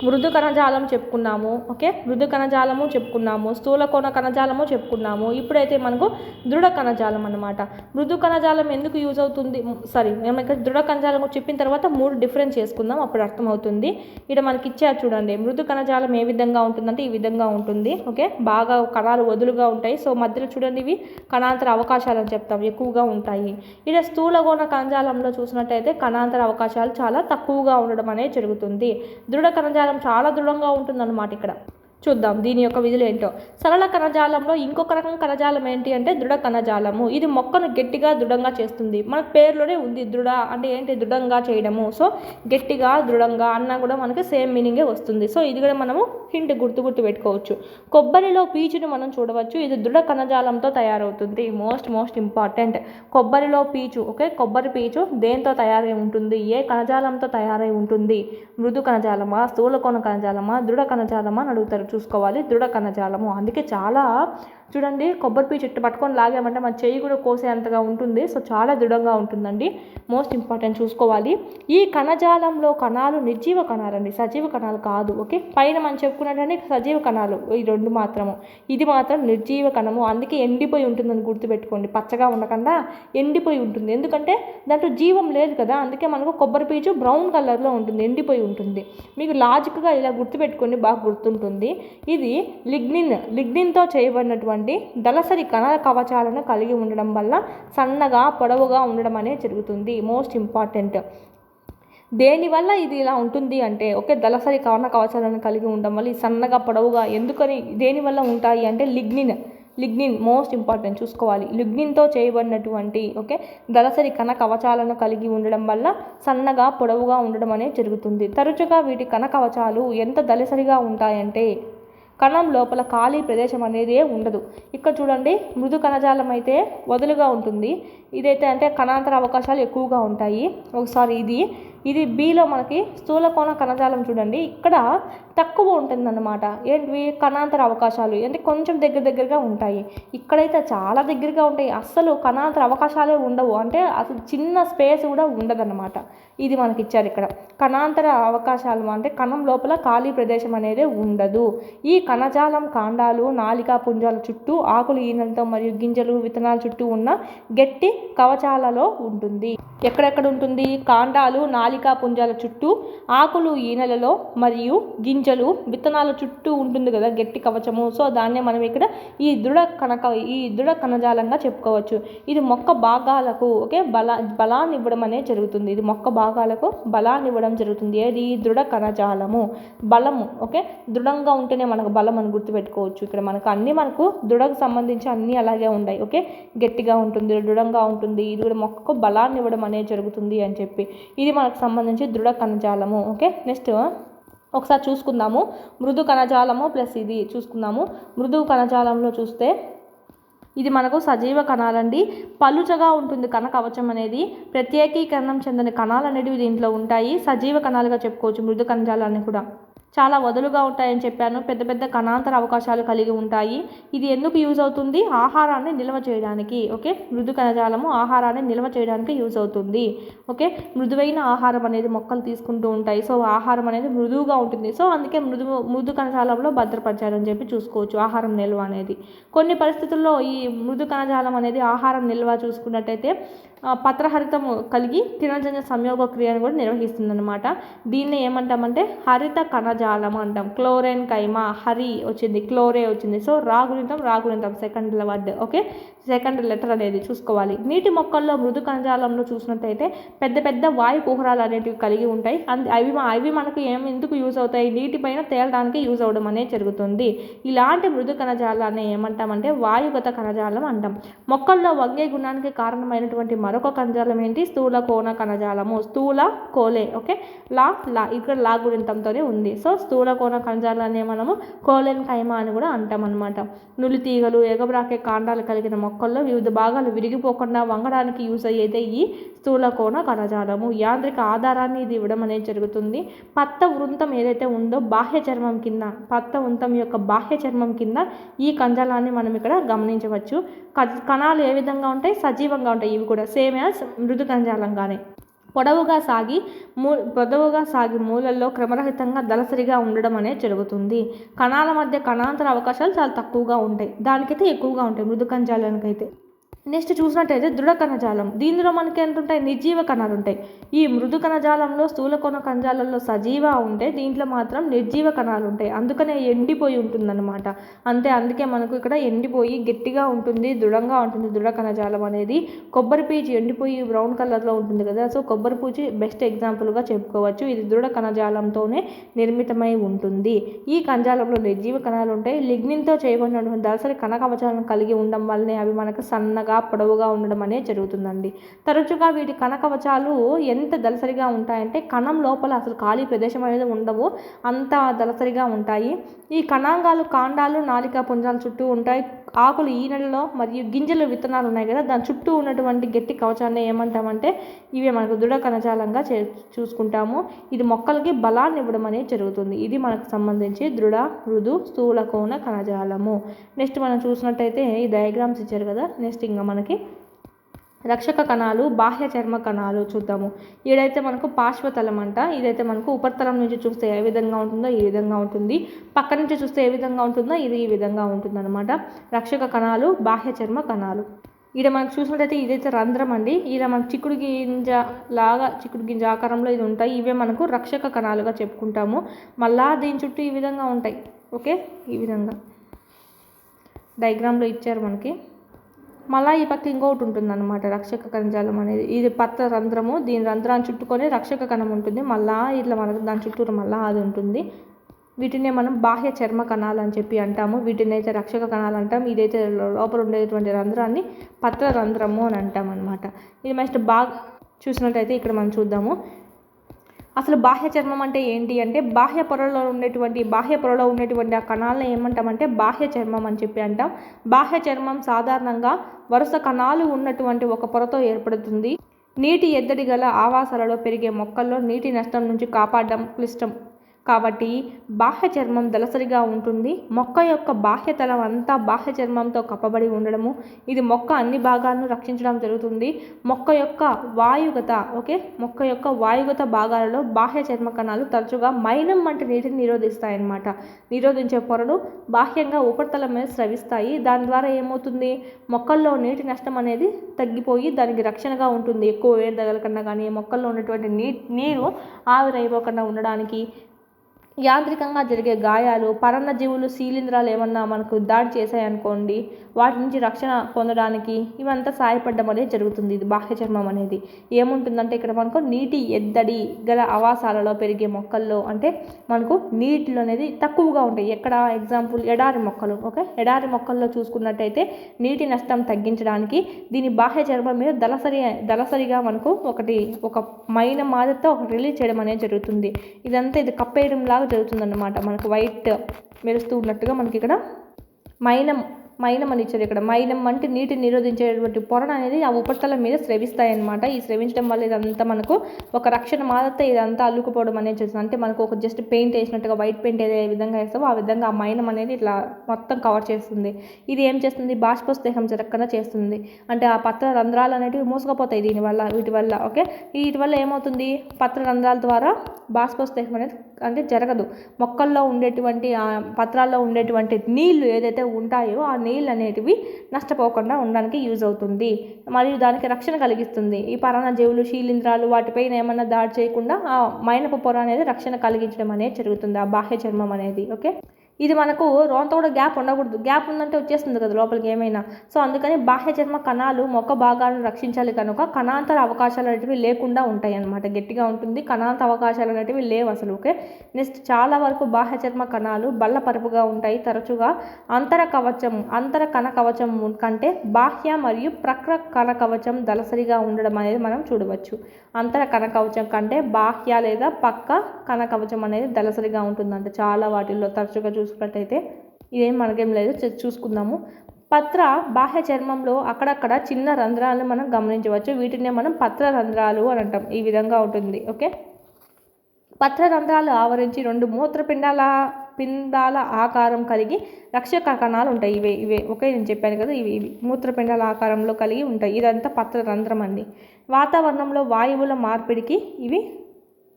మృదు కణజాలం చెప్పుకున్నాము. ఓకే, మృదు కణజాలము చెప్పుకున్నాము, స్థూల కోణ కణజాలము చెప్పుకున్నాము. ఇప్పుడైతే మనకు దృఢ కణజాలం అన్నమాట. మృదు కణజాలం ఎందుకు యూజ్ అవుతుంది, మేము ఇక్కడ దృఢ కణజాలం చెప్పిన తర్వాత 3 డిఫరెన్స్ చేసుకుందాం, అప్పుడు అర్థమవుతుంది. ఇక్కడ మనకి ఇచ్చారు చూడండి. మృదు కణజాలం ఏ విధంగా ఉంటుందంటే ఈ విధంగా ఉంటుంది. ఓకే, బాగా కణాలు వదులుగా ఉంటాయి. సో మధ్యలో చూడండి ఇవి కణాంతర అవకాశాలు అని చెప్తాం, ఎక్కువగా ఉంటాయి. ఇక్కడ స్థూల కోణ కణజాలంలో చూసినట్టయితే కణాంతర అవకాశాలు చాలా తక్కువగా ఉండడం అనేది జరుగుతుంది. దృఢ కణజాలం చాలా దృఢంగా ఉంటుందన్నమాట. ఇక్కడ చూద్దాం దీని యొక్క విధులు ఏంటో. సరళ కణజాలంలో ఇంకొక రకం కణజాలం ఏంటి అంటే దృఢ కణజాలము. ఇది మొక్కను గట్టిగా దృఢంగా చేస్తుంది. మన పేరులోనే ఉంది, దృఢ అంటే ఏంటి, దృఢంగా చేయడము. సో గట్టిగా దృఢంగా అన్నా కూడా మనకి సేమ్ మీనింగే వస్తుంది. సో ఇది కూడా మనము హింట్ గుర్తు పెట్టుకోవచ్చు. కొబ్బరిలో పీచుని మనం చూడవచ్చు. ఇది దృఢ కణజాలంతో తయారవుతుంది. మోస్ట్ ఇంపార్టెంట్, కొబ్బరిలో పీచు. ఓకే, కొబ్బరి పీచు దేంతో తయారై ఉంటుంది, ఏ కణజాలంతో తయారై ఉంటుంది, మృదు కణజాలమా, స్థూల కోణ కణజాలమా, దృఢ కణజాలమా అని అడుగుతారు, చూసుకోవాలి. దృఢ కణజాలము. అందుకే చాలా చూడండి, కొబ్బరి పీచు చెట్టు పట్టుకొని లాగామంటే మన చెయ్యి కూడా కోసేంతగా ఉంటుంది. సో చాలా దృఢంగా ఉంటుందండి. మోస్ట్ ఇంపార్టెంట్, చూసుకోవాలి. ఈ కణజాలంలో కణాలు నిర్జీవ కణాలండి, సజీవ కణాలు కాదు. ఓకే, పైన మనం చెప్పుకున్నట్టంటే సజీవ కణాలు ఈ 2 మాత్రము, ఇది మాత్రం నిర్జీవ కణము. అందుకే ఎండిపోయి ఉంటుందని గుర్తుపెట్టుకోండి. పచ్చగా ఉండకుండా ఎండిపోయి ఉంటుంది, ఎందుకంటే దాంట్లో జీవం లేదు కదా. అందుకే మనకు కొబ్బరి పీచు బ్రౌన్ కలర్లో ఉంటుంది, ఎండిపోయి ఉంటుంది. మీకు లాజిక్గా ఇలా గుర్తుపెట్టుకోండి, బాగా గుర్తుంటుంది. ఇది లిగ్నిన్తో చేయబడినటువంటి దళసరి కణ కవచాలను కలిగి ఉండడం వల్ల సన్నగా పొడవుగా ఉండడం అనేది జరుగుతుంది. Most important. దేనివల్ల ఇది ఇలా ఉంటుంది అంటే ఓకే, దళసరి కవన కవచాలను కలిగి ఉండడం వల్ల ఈ సన్నగా పొడవుగా ఎందుకని దేనివల్ల ఉంటాయి అంటే లిగ్నిన్ మోస్ట్ ఇంపార్టెంట్ చూసుకోవాలి. లిగ్నిన్తో చేయబడినటువంటి ఓకే దళసరి కవచాలను కలిగి ఉండడం వల్ల సన్నగా పొడవుగా ఉండడం అనేది జరుగుతుంది. తరచుగా వీటి కవచాలు ఎంత దళసరిగా ఉంటాయంటే కణం లోపల ఖాళీ ప్రదేశం అనేది ఉండదు. ఇక్కడ చూడండి, మృదు కణజాలం అయితే వదులుగా ఉంటుంది, ఇదైతే అంటే కణాంతర అవకాశాలు ఎక్కువగా ఉంటాయి. ఒకసారి ఇది బిలో మనకి స్థూల కోణ కణజాలం చూడండి, ఇక్కడ తక్కువ ఉంటుందన్నమాట. ఏంటివి కణాంతర అవకాశాలు అంటే కొంచెం దగ్గరగా ఉంటాయి. ఇక్కడైతే చాలా దగ్గరగా ఉంటాయి, అస్సలు కణాంతర అవకాశాలే ఉండవు, అంటే అసలు చిన్న స్పేస్ కూడా ఉండదన్నమాట. ఇది మనకి ఇచ్చారు ఇక్కడ. కణాంతర అవకాశాలు అంటే కణం లోపల ఖాళీ ప్రదేశం అనేది ఉండదు. ఈ కణజాలం కాండాలు నాళికా పుంజాల చుట్టూ, ఆకులు ఈనెలతో మరియు గింజలు విత్తనాల చుట్టూ ఉన్న గట్టి కవచాలలో ఉంటుంది. ఎక్కడెక్కడ ఉంటుంది? కాండాలు నాళికా పుంజాల చుట్టూ, ఆకులు ఈనెలలో మరియు గింజలు విత్తనాల చుట్టూ ఉంటుంది కదా గట్టి కవచము. సో దాన్నే మనం ఇక్కడ ఈ దృఢ కణజాలంగా చెప్పుకోవచ్చు. ఇది మొక్క భాగాలకు ఓకే బలాన్ని ఇవ్వడం అనేది జరుగుతుంది. ఇది మొక్క భాగాలకు బలాన్ని ఇవ్వడం జరుగుతుంది. ఏది? దృఢ కణజాలము. బలము ఓకే, దృఢంగా ఉంటేనే మనకు బలం అని గుర్తుపెట్టుకోవచ్చు. ఇక్కడ మనకు దృఢకు సంబంధించి అన్నీ అలాగే ఉన్నాయి. ఓకే, గట్టిగా ఉంటుంది, దృఢంగా ఉంటుంది. ఇది కూడా మొక్కకు బలాన్ని ఇవ్వడం అనేది జరుగుతుంది అని చెప్పి ఇది మనకు సంబంధించి దృఢ కణజాలము. ఓకే, నెక్స్ట్ ఒకసారి చూసుకుందాము మృదు కణజాలము ప్లస్ ఇది చూసుకుందాము. మృదు కణజాలంలో చూస్తే ఇది మనకు సజీవ కణాలండి. పలుచగా ఉంటుంది కవచం అనేది. ప్రత్యేకీకరణం చెందిన కణాలు అనేవి దీంట్లో ఉంటాయి. సజీవ కణాలుగా చెప్పుకోవచ్చు మృదు కణజాలాన్ని కూడా. చాలా వదులుగా ఉంటాయని చెప్పాను. పెద్ద కణాంతర అవకాశాలు కలిగి ఉంటాయి. ఇది ఎందుకు యూజ్ అవుతుంది? ఆహారాన్ని నిల్వ చేయడానికి. ఓకే, మృదు కణజాలము ఆహారాన్ని నిల్వ చేయడానికి యూజ్ అవుతుంది. ఓకే, మృదువైన ఆహారం అనేది మొక్కలు తీసుకుంటూ ఉంటాయి. సో ఆహారం అనేది మృదువుగా ఉంటుంది. సో అందుకే మృదు కణజాలంలో భద్రపరిచారని చెప్పి చూసుకోవచ్చు ఆహారం నిల్వ అనేది. కొన్ని పరిస్థితుల్లో ఈ మృదు కణజాలం అనేది ఆహారం నిల్వ చూసుకున్నట్టయితే పత్రహరితం కలిగి కిరణజన్య సంయోగ క్రియను కూడా నిర్వహిస్తుందన్నమాట. దీన్ని ఏమంటామంటే హరిత కణజాలం అంటాం. క్లోరెన్ కైమా హరి వచ్చింది, క్లోరే వచ్చింది. సో రాగునితం second word. Okay, second letter అనేది చూసుకోవాలి. నీటి మొక్కల్లో మృదు కణజాలంలో చూసినట్టయితే పెద్ద వాయు కుహరాలు అనేటివి కలిగి ఉంటాయి. అవి మనకు ఎందుకు యూజ్ అవుతాయి? నీటిపైన తేలడానికి యూజ్ అవ్వడం అనేది జరుగుతుంది. ఇలాంటి మృదు కణజాలాన్ని ఏమంటామంటే వాయుగత కణజాలం అంటాం. మొక్కల్లో వంగే గుణానికి కారణమైనటువంటి మరొక కణజాలం ఏంటి? స్థూల కోణ కణజాలము. స్థూల కోలే. ఓకే, ఇక్కడ లా గుణితంతోనే ఉంది. సో స్థూల కోణ కణజాలాన్ని మనము కోలెన్ కైమా అని కూడా అంటాం అనమాట. నులితీగలు ఎగబ్రాకే కాండాలు కలిగిన మొక్కల్లో వివిధ భాగాలు విరిగిపోకుండా వంగడానికి యూజ్ అయ్యేదే ఈ స్థూల కోణ కణజాలము. యాంత్రిక ఆధారాన్ని ఇది ఇవ్వడం అనేది జరుగుతుంది. పత్త వృంతం ఏదైతే ఉందో బాహ్య చర్మం కింద, పత్త వృంతం యొక్క బాహ్య చర్మం కింద ఈ కణజాలాన్ని మనం ఇక్కడ గమనించవచ్చు. కణాలు ఏ విధంగా ఉంటాయి? సజీవంగా ఉంటాయి. ఇవి కూడా సేమ్ యాజ్ మృదు కణజాలంగానే పొడవుగా సాగి మూలల్లో క్రమరహితంగా దళసరిగా ఉండడం అనేది జరుగుతుంది. కణాల మధ్య కణాంతర అవకాశాలు చాలా తక్కువగా ఉంటాయి. దానికైతే ఎక్కువగా ఉంటాయి మృదు కణజాలానికైతే. నెక్స్ట్ చూసినట్టయితే దృఢ కణజాలం. దీనిలో మనకి ఎంత ఉంటాయి? నిర్జీవ కణాలు ఉంటాయి. ఈ మృదు కణజాలంలో స్థూల కోణ కణజాలంలో సజీవ ఉంటే దీంట్లో మాత్రం నిర్జీవ కణాలు ఉంటాయి. అందుకనే ఎండిపోయి ఉంటుందన్నమాట. అందుకే మనకు ఇక్కడ ఎండిపోయి గట్టిగా ఉంటుంది, దృఢంగా ఉంటుంది దృఢ కణజాలం అనేది. కొబ్బరి పీచు ఎండిపోయి బ్రౌన్ కలర్లో ఉంటుంది కదా, సో కొబ్బరి పీచు బెస్ట్ ఎగ్జాంపుల్గా చెప్పుకోవచ్చు. ఇది దృఢ కణజాలంతోనే నిర్మితమై ఉంటుంది. ఈ కణజాలంలో నిర్జీవ కణాలు ఉంటాయి. లిగ్నిన్తో చేయబడినటువంటి దళసరి కవచాలను కలిగి ఉండడం వల్లనే అవి మనకు సన్నగా పొడవుగా ఉండడం అనేది జరుగుతుందండి. తరచుగా వీటి కవచాలు ఎంత దళసరిగా ఉంటాయంటే కణం లోపల అసలు ఖాళీ ప్రదేశం అనేది ఉండవు, అంత దళసరిగా ఉంటాయి. ఈ కణాంగాలు కాండాలు నాళికా పుంజాల చుట్టూ ఉంటాయి. ఆకులు ఈనెలలో మరియు గింజలు విత్తనాలు ఉన్నాయి కదా, దాని చుట్టూ ఉన్నటువంటి గట్టి కవచాన్ని ఏమంటామంటే ఇవే మనకు దృఢ కణజాలంగా చూసుకుంటాము. ఇది మొక్కలకి బలాన్ని ఇవ్వడం అనేది జరుగుతుంది. ఇది మనకు సంబంధించి దృఢ మృదు స్థూల కోణ కణజాలము. నెక్స్ట్ మనం చూసినట్టయితే ఈ డయాగ్రామ్స్ ఇచ్చారు కదా, నెక్స్ట్ ఇంకా మనకి రక్షక కణాలు బాహ్య చర్మ కణాలు చూద్దాము. ఈడైతే మనకు పార్శ్వతలం అంట. ఇదైతే మనకు ఉపరితలం నుంచి చూస్తే ఏ విధంగా ఉంటుందో ఈ విధంగా ఉంటుంది, పక్క నుంచి చూస్తే ఏ విధంగా ఉంటుందో ఇది ఈ విధంగా ఉంటుంది అనమాట. రక్షక కణాలు బాహ్య చర్మ కణాలు. ఈడ మనకు చూసినట్టయితే ఇదైతే రంధ్రం అండి. ఈడ మనకు చిక్కుడు గింజ ఆకారంలో ఇది ఉంటాయి. ఇవే మనకు రక్షక కణాలుగా చెప్పుకుంటాము. మళ్ళా దీని చుట్టూ ఈ విధంగా ఉంటాయి. ఓకే, ఈ విధంగా డయాగ్రామ్లో ఇచ్చారు మనకి. మళ్ళీ ఈ పక్క ఇంకొకటి ఉంటుందన్నమాట రక్షక కణజాలం అనేది. ఇది పత్ర రంధ్రము, దీని రంధ్రాన్ని చుట్టుకొని రక్షక కణం ఉంటుంది, మళ్ళీ ఇట్లా మనకు దాని చుట్టూరు మళ్ళీ అది ఉంటుంది. వీటినే మనం బాహ్య చర్మ కణాలు అని చెప్పి అంటాము. వీటిని అయితే రక్షక కణాలు అంటాం. ఇదైతే లోపల ఉండేటువంటి రంధ్రాన్ని పత్ర రంధ్రము అని అంటాం అనమాట. ఇది నెక్స్ట్ బాగా చూసినట్టయితే ఇక్కడ మనం చూద్దాము. అసలు బాహ్య చర్మం అంటే ఏంటి అంటే బాహ్య పొరలో ఉండేటువంటి ఆ కణాలను ఏమంటామంటే బాహ్య చర్మం అని చెప్పి అంటాం. బాహ్య చర్మం సాధారణంగా వరుస కణాలు ఉన్నటువంటి ఒక పొరతో ఏర్పడుతుంది. నీటి ఎద్దడి గల ఆవాసాలలో పెరిగే మొక్కల్లో నీటి నష్టం నుంచి కాపాడడం క్లిష్టం కాబట్టి బాహ్య చర్మం దళసరిగా ఉంటుంది. మొక్క యొక్క బాహ్య తలం అంతా బాహ్య చర్మంతో కప్పబడి ఉండడము, ఇది మొక్క అన్ని భాగాలను రక్షించడం జరుగుతుంది. మొక్క యొక్క వాయుగత భాగాలలో బాహ్య చర్మ కణాలు తరచుగా మైనం వంటి నీటిని నిరోధిస్తాయన్నమాట. నిరోధించే పొరలు బాహ్యంగా ఉపరితలం మీద స్రవిస్తాయి. దాని ద్వారా ఏమవుతుంది, మొక్కల్లో నీటి నష్టం అనేది తగ్గిపోయి దానికి రక్షణగా ఉంటుంది. ఎక్కువ వేడి తగలకుండా కానీ మొక్కల్లో ఉన్నటువంటి నీరు ఆవిరైపోకుండా ఉండడానికి, యాంత్రికంగా జరిగే గాయాలు, పరాన్నజీవులు, శీలింధ్రాలు ఏమన్నా మనకు దాడి చేశాయనుకోండి, వాటి నుంచి రక్షణ పొందడానికి ఇవంతా సహాయపడడం అనేది జరుగుతుంది. ఇది బాహ్య చర్మం అనేది ఏముంటుందంటే ఇక్కడ మనకు నీటి ఎద్దడి గల ఆవాసాలలో పెరిగే మొక్కల్లో అంటే మనకు నీటిలో అనేది తక్కువగా ఉంటాయి. ఎక్కడ ఎగ్జాంపుల్ ఎడారి మొక్కలు. ఎడారి మొక్కల్లో చూసుకున్నట్టయితే నీటి నష్టం తగ్గించడానికి దీని బాహ్య చర్మం మీద దళసరిగా మనకు ఒక మైన మాదిరితో రిలీజ్ చేయడం అనేది జరుగుతుంది. ఇదంతా ఇది కప్పేయడం లాగా జరుగుతుందన్నమాట. మనకు వైట్ మెరుస్తూ ఉన్నట్టుగా మనకి ఇక్కడ మైనం అని ఇచ్చారు. ఇక్కడ మైనం అంటే నీటిని నిరోధించేటువంటి పొర అనేది ఆ ఉపరితలం మీద స్రవిస్తాయన్నమాట. ఈ స్రవించడం వల్ల ఇదంతా మనకు ఒక రక్షణ మాదిరితో ఇదంతా అల్లుకుపోవడం అనేది చేస్తుంది. అంటే మనకు ఒక జస్ట్ పెయింట్ వేసినట్టుగా వైట్ పెయింట్ ఏ విధంగా వేస్తామో ఆ విధంగా ఆ మైనం అనేది ఇట్లా మొత్తం కవర్ చేస్తుంది. ఇది ఏం చేస్తుంది, బాష్పోత్సేకం జరగకుండా చేస్తుంది. అంటే ఆ పత్ర రంధ్రాలు అనేటివి మూసుకుపోతాయి వీటి వల్ల ఏమవుతుంది, పత్ర రంధ్రాల ద్వారా బాష్పోత్సేకం అనేది అంటే జరగదు. మొక్కల్లో ఉండేటువంటి పత్రాల్లో ఉండేటువంటి నీళ్లు ఏదైతే ఉంటాయో ఆ నీళ్ళు అనేటివి నష్టపోకుండా ఉండడానికి యూజ్ అవుతుంది. మరియు దానికి రక్షణ కలిగిస్తుంది. ఈ పరాన్నజీవులు, శీలింధ్రాలు వాటిపైన ఏమన్నా దాడి చేయకుండా ఆ మైనపు పొర అనేది రక్షణ కలిగించడం అనేది జరుగుతుంది, ఆ బాహ్య చర్మం అనేది. ఇది మనకు రోంత కూడా గ్యాప్ ఉండకూడదు. గ్యాప్ ఉందంటే వచ్చేస్తుంది కదా లోపలికి ఏమైనా. సో అందుకని బాహ్య చర్మ కణాలు మొక్క భాగాలను రక్షించాలి కనుక కణాంతర అవకాశాలు అనేటివి లేకుండా ఉంటాయి అన్నమాట. గట్టిగా ఉంటుంది, కణాంతర అవకాశాలు అనేటివి లేవు అసలు. నెక్స్ట్ చాలా వరకు బాహ్య చర్మ కణాలు బల్లపరుపుగా ఉంటాయి. తరచుగా అంతర కణ కవచం కంటే బాహ్య మరియు ప్రక్ర కణ కవచం దళసరిగా ఉండడం అనేది మనం చూడవచ్చు. అంతర కణ కవచం కంటే బాహ్య లేదా పక్క కణ కవచం అనేది దళసరిగా ఉంటుందంట చాలా వాటిల్లో. తరచుగా చూసుకున్నట్టయితే ఇదేం మనకేం లేదు, చూసుకుందాము. పత్ర బాహ్య చర్మంలో అక్కడక్కడ చిన్న రంధ్రాలను మనం గమనించవచ్చు. వీటినే మనం పత్ర రంధ్రాలు అని అంటాం. ఈ విధంగా ఉంటుంది. పత్ర రంధ్రాలు ఆవరించి 2 మూత్రపిండాల ఆకారం కలిగి రక్షక కణాలు ఉంటాయి. ఇవే నేను చెప్పాను కదా, ఇవి మూత్రపిండాల ఆకారంలో కలిగి ఉంటాయి. ఇదంతా పత్ర రంధ్రం అండి. వాతావరణంలో వాయువుల మార్పిడికి ఇవి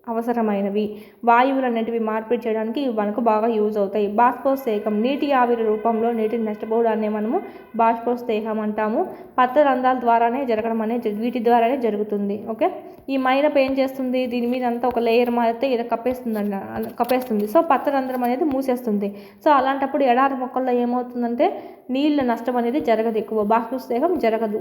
అవసరమైనవి. వాయువులు అనేటివి మార్పిడి చేయడానికి ఇవి మనకు బాగా యూజ్ అవుతాయి. బాష్పోత్సేకం నీటి ఆవిరి రూపంలో నీటిని నష్టపోవడాన్ని మనము బాష్పోత్సేకం అంటాము. పత్ర రంధ్రాల ద్వారానే జరగడం అనేది వీటి ద్వారానే జరుగుతుంది. ఈ మైనపు ఏం చేస్తుంది, దీని మీద అంతా ఒక లేయర్ మారితే ఇది కప్పేస్తుంది. సో పత్ర రంధ్రం అనేది మూసేస్తుంది. సో అలాంటప్పుడు ఎడారి మొక్కల్లో ఏమవుతుందంటే నీళ్ళ నష్టం అనేది జరగదు, ఎక్కువ బాష్పోత్సేకం జరగదు.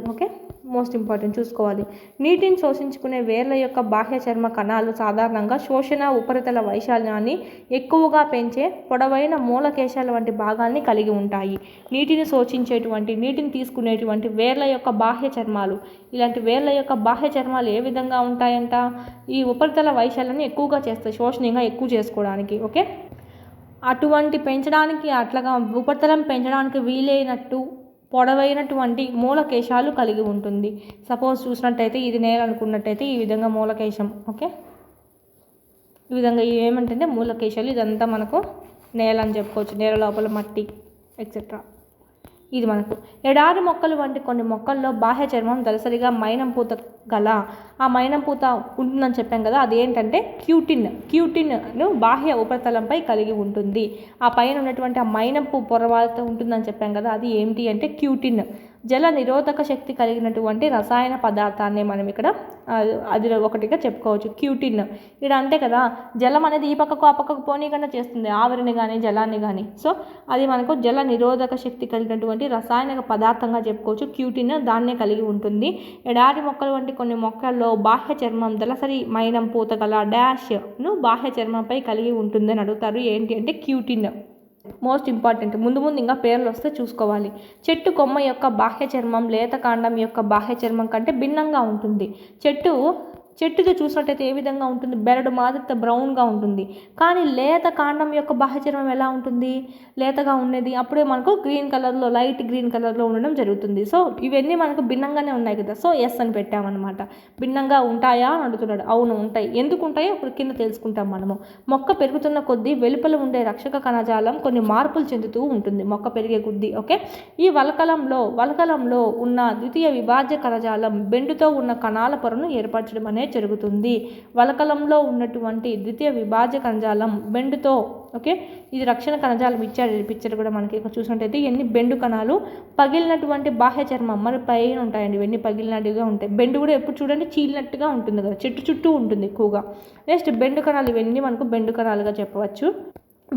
మోస్ట్ ఇంపార్టెంట్ చూసుకోవాలి. నీటిని శోషించుకునే వేర్ల యొక్క బాహ్య చర్మ కణాలు సాధారణంగా శోషణ ఉపరితల వైశాల్యాన్ని ఎక్కువగా పెంచే పొడవైన మూలకేశాల వంటి భాగాన్ని కలిగి ఉంటాయి. నీటిని తీసుకునేటువంటి వేర్ల యొక్క బాహ్య చర్మాలు, ఇలాంటి వేర్ల యొక్క బాహ్య చర్మాలు ఏ విధంగా ఉంటాయంట, ఈ ఉపరితల వైశాల్యాన్ని ఎక్కువగా చేస్తాయి, శోషణంగా ఎక్కువ చేసుకోవడానికి. అటువంటి పెంచడానికి అట్లాగా ఉపరితలం పెంచడానికి వీలైనట్టు పొడవైనటువంటి మూలకేశాలు కలిగి ఉంటుంది. సపోజ్ చూసినట్టయితే ఇది నేల అనుకున్నట్టయితే ఈ విధంగా మూలకేశం. ఈ విధంగా ఏమంటే మూలకేశాలు, ఇదంతా మనకు నేల అని చెప్పుకోవచ్చు. నేల లోపల మట్టి ఎక్సెట్రా. ఇది మనకు ఎడారి మొక్కలు వంటి కొన్ని మొక్కల్లో బాహ్య చర్మం దళసరిగా మైనం పూత గల ఆ మైనం పూత ఉంటుందని చెప్పాం కదా, అది ఏంటంటే క్యూటిన్ను బాహ్య ఉపరితలంపై కలిగి ఉంటుంది. ఆ పైన ఉన్నటువంటి ఆ మైనంపు పొరవాలతో ఉంటుందని చెప్పాం కదా, అది ఏమిటి అంటే క్యూటిన్. జల నిరోధక శక్తి కలిగినటువంటి రసాయన పదార్థాన్ని మనం ఇక్కడ అది ఒకటిగా చెప్పుకోవచ్చు. క్యూటిన్ ఇక్కడ అంతే కదా, జలం అనేది ఈ పక్కకు ఆ పక్కకు పోనీకన్నా చేస్తుంది, ఆవిరిని కానీ జలాన్ని కానీ. సో అది మనకు జల నిరోధక శక్తి కలిగినటువంటి రసాయనిక పదార్థంగా చెప్పుకోవచ్చు. క్యూటిన్ దాన్నే కలిగి ఉంటుంది. ఎడారి మొక్కలు వంటి కొన్ని మొక్కల్లో బాహ్య చర్మం దళసరి మైనం పూత గల డాష్ను బాహ్య చర్మంపై కలిగి ఉంటుందని అడుగుతారు. ఏంటి అంటే క్యూటిన్ మోస్ట్ ఇంపార్టెంట్. ముందు ఇంకా పేర్లు వస్తే చూసుకోవాలి. చెట్టు కొమ్మ యొక్క బాహ్య చర్మం లేత కాండం యొక్క బాహ్య చర్మం కంటే భిన్నంగా ఉంటుంది. చెట్టుతో చూసినట్టయితే ఏ విధంగా ఉంటుంది, బెరడు మాదిరితో బ్రౌన్గా ఉంటుంది. కానీ లేత కాండం యొక్క బాహ్య చర్మం ఎలా ఉంటుంది, లేతగా ఉండేది. అప్పుడే మనకు గ్రీన్ కలర్లో, లైట్ గ్రీన్ కలర్లో ఉండడం జరుగుతుంది. సో ఇవన్నీ మనకు భిన్నంగానే ఉన్నాయి కదా, సో ఎస్ అని పెట్టామన్నమాట. భిన్నంగా ఉంటాయా అని అడుగుతున్నాడు. అవును ఉంటాయి. ఎందుకు ఉంటాయో ఇప్పుడు కింద తెలుసుకుంటాం మనము. మొక్క పెరుగుతున్న కొద్దీ వెలుపల ఉండే రక్షక కణజాలం కొన్ని మార్పులు చెందుతూ ఉంటుంది మొక్క పెరిగే కొద్దీ. ఓకే, ఈ వలకలంలో ఉన్న ద్వితీయ విభాజ్య కణజాలం బెండుతో ఉన్న కణాల పొరను ఏర్పరచడం అనేది జరుగుతుంది. వలకలంలో ఉన్నటువంటి ద్వితీయ విభాజ్య కణజాలం బెండుతో, ఓకే, ఇది రక్షణ కణజాలం ఇచ్చాడు పిక్చర్ కూడా మనకి ఇక్కడ చూసినట్టయితే. ఇవన్నీ బెండు కణాలు పగిలినటువంటి బాహ్య చర్మం మరి పైన ఉంటాయండి, ఇవన్నీ పగిలినట్టుగా ఉంటాయి. బెండు కూడా ఎప్పుడు చూడండి చీలినట్టుగా ఉంటుంది కదా, చెట్టు చుట్టూ ఉంటుంది ఎక్కువగా. నెక్స్ట్ బెండు కణాలు, ఇవన్నీ మనకు బెండు కణాలుగా చెప్పవచ్చు.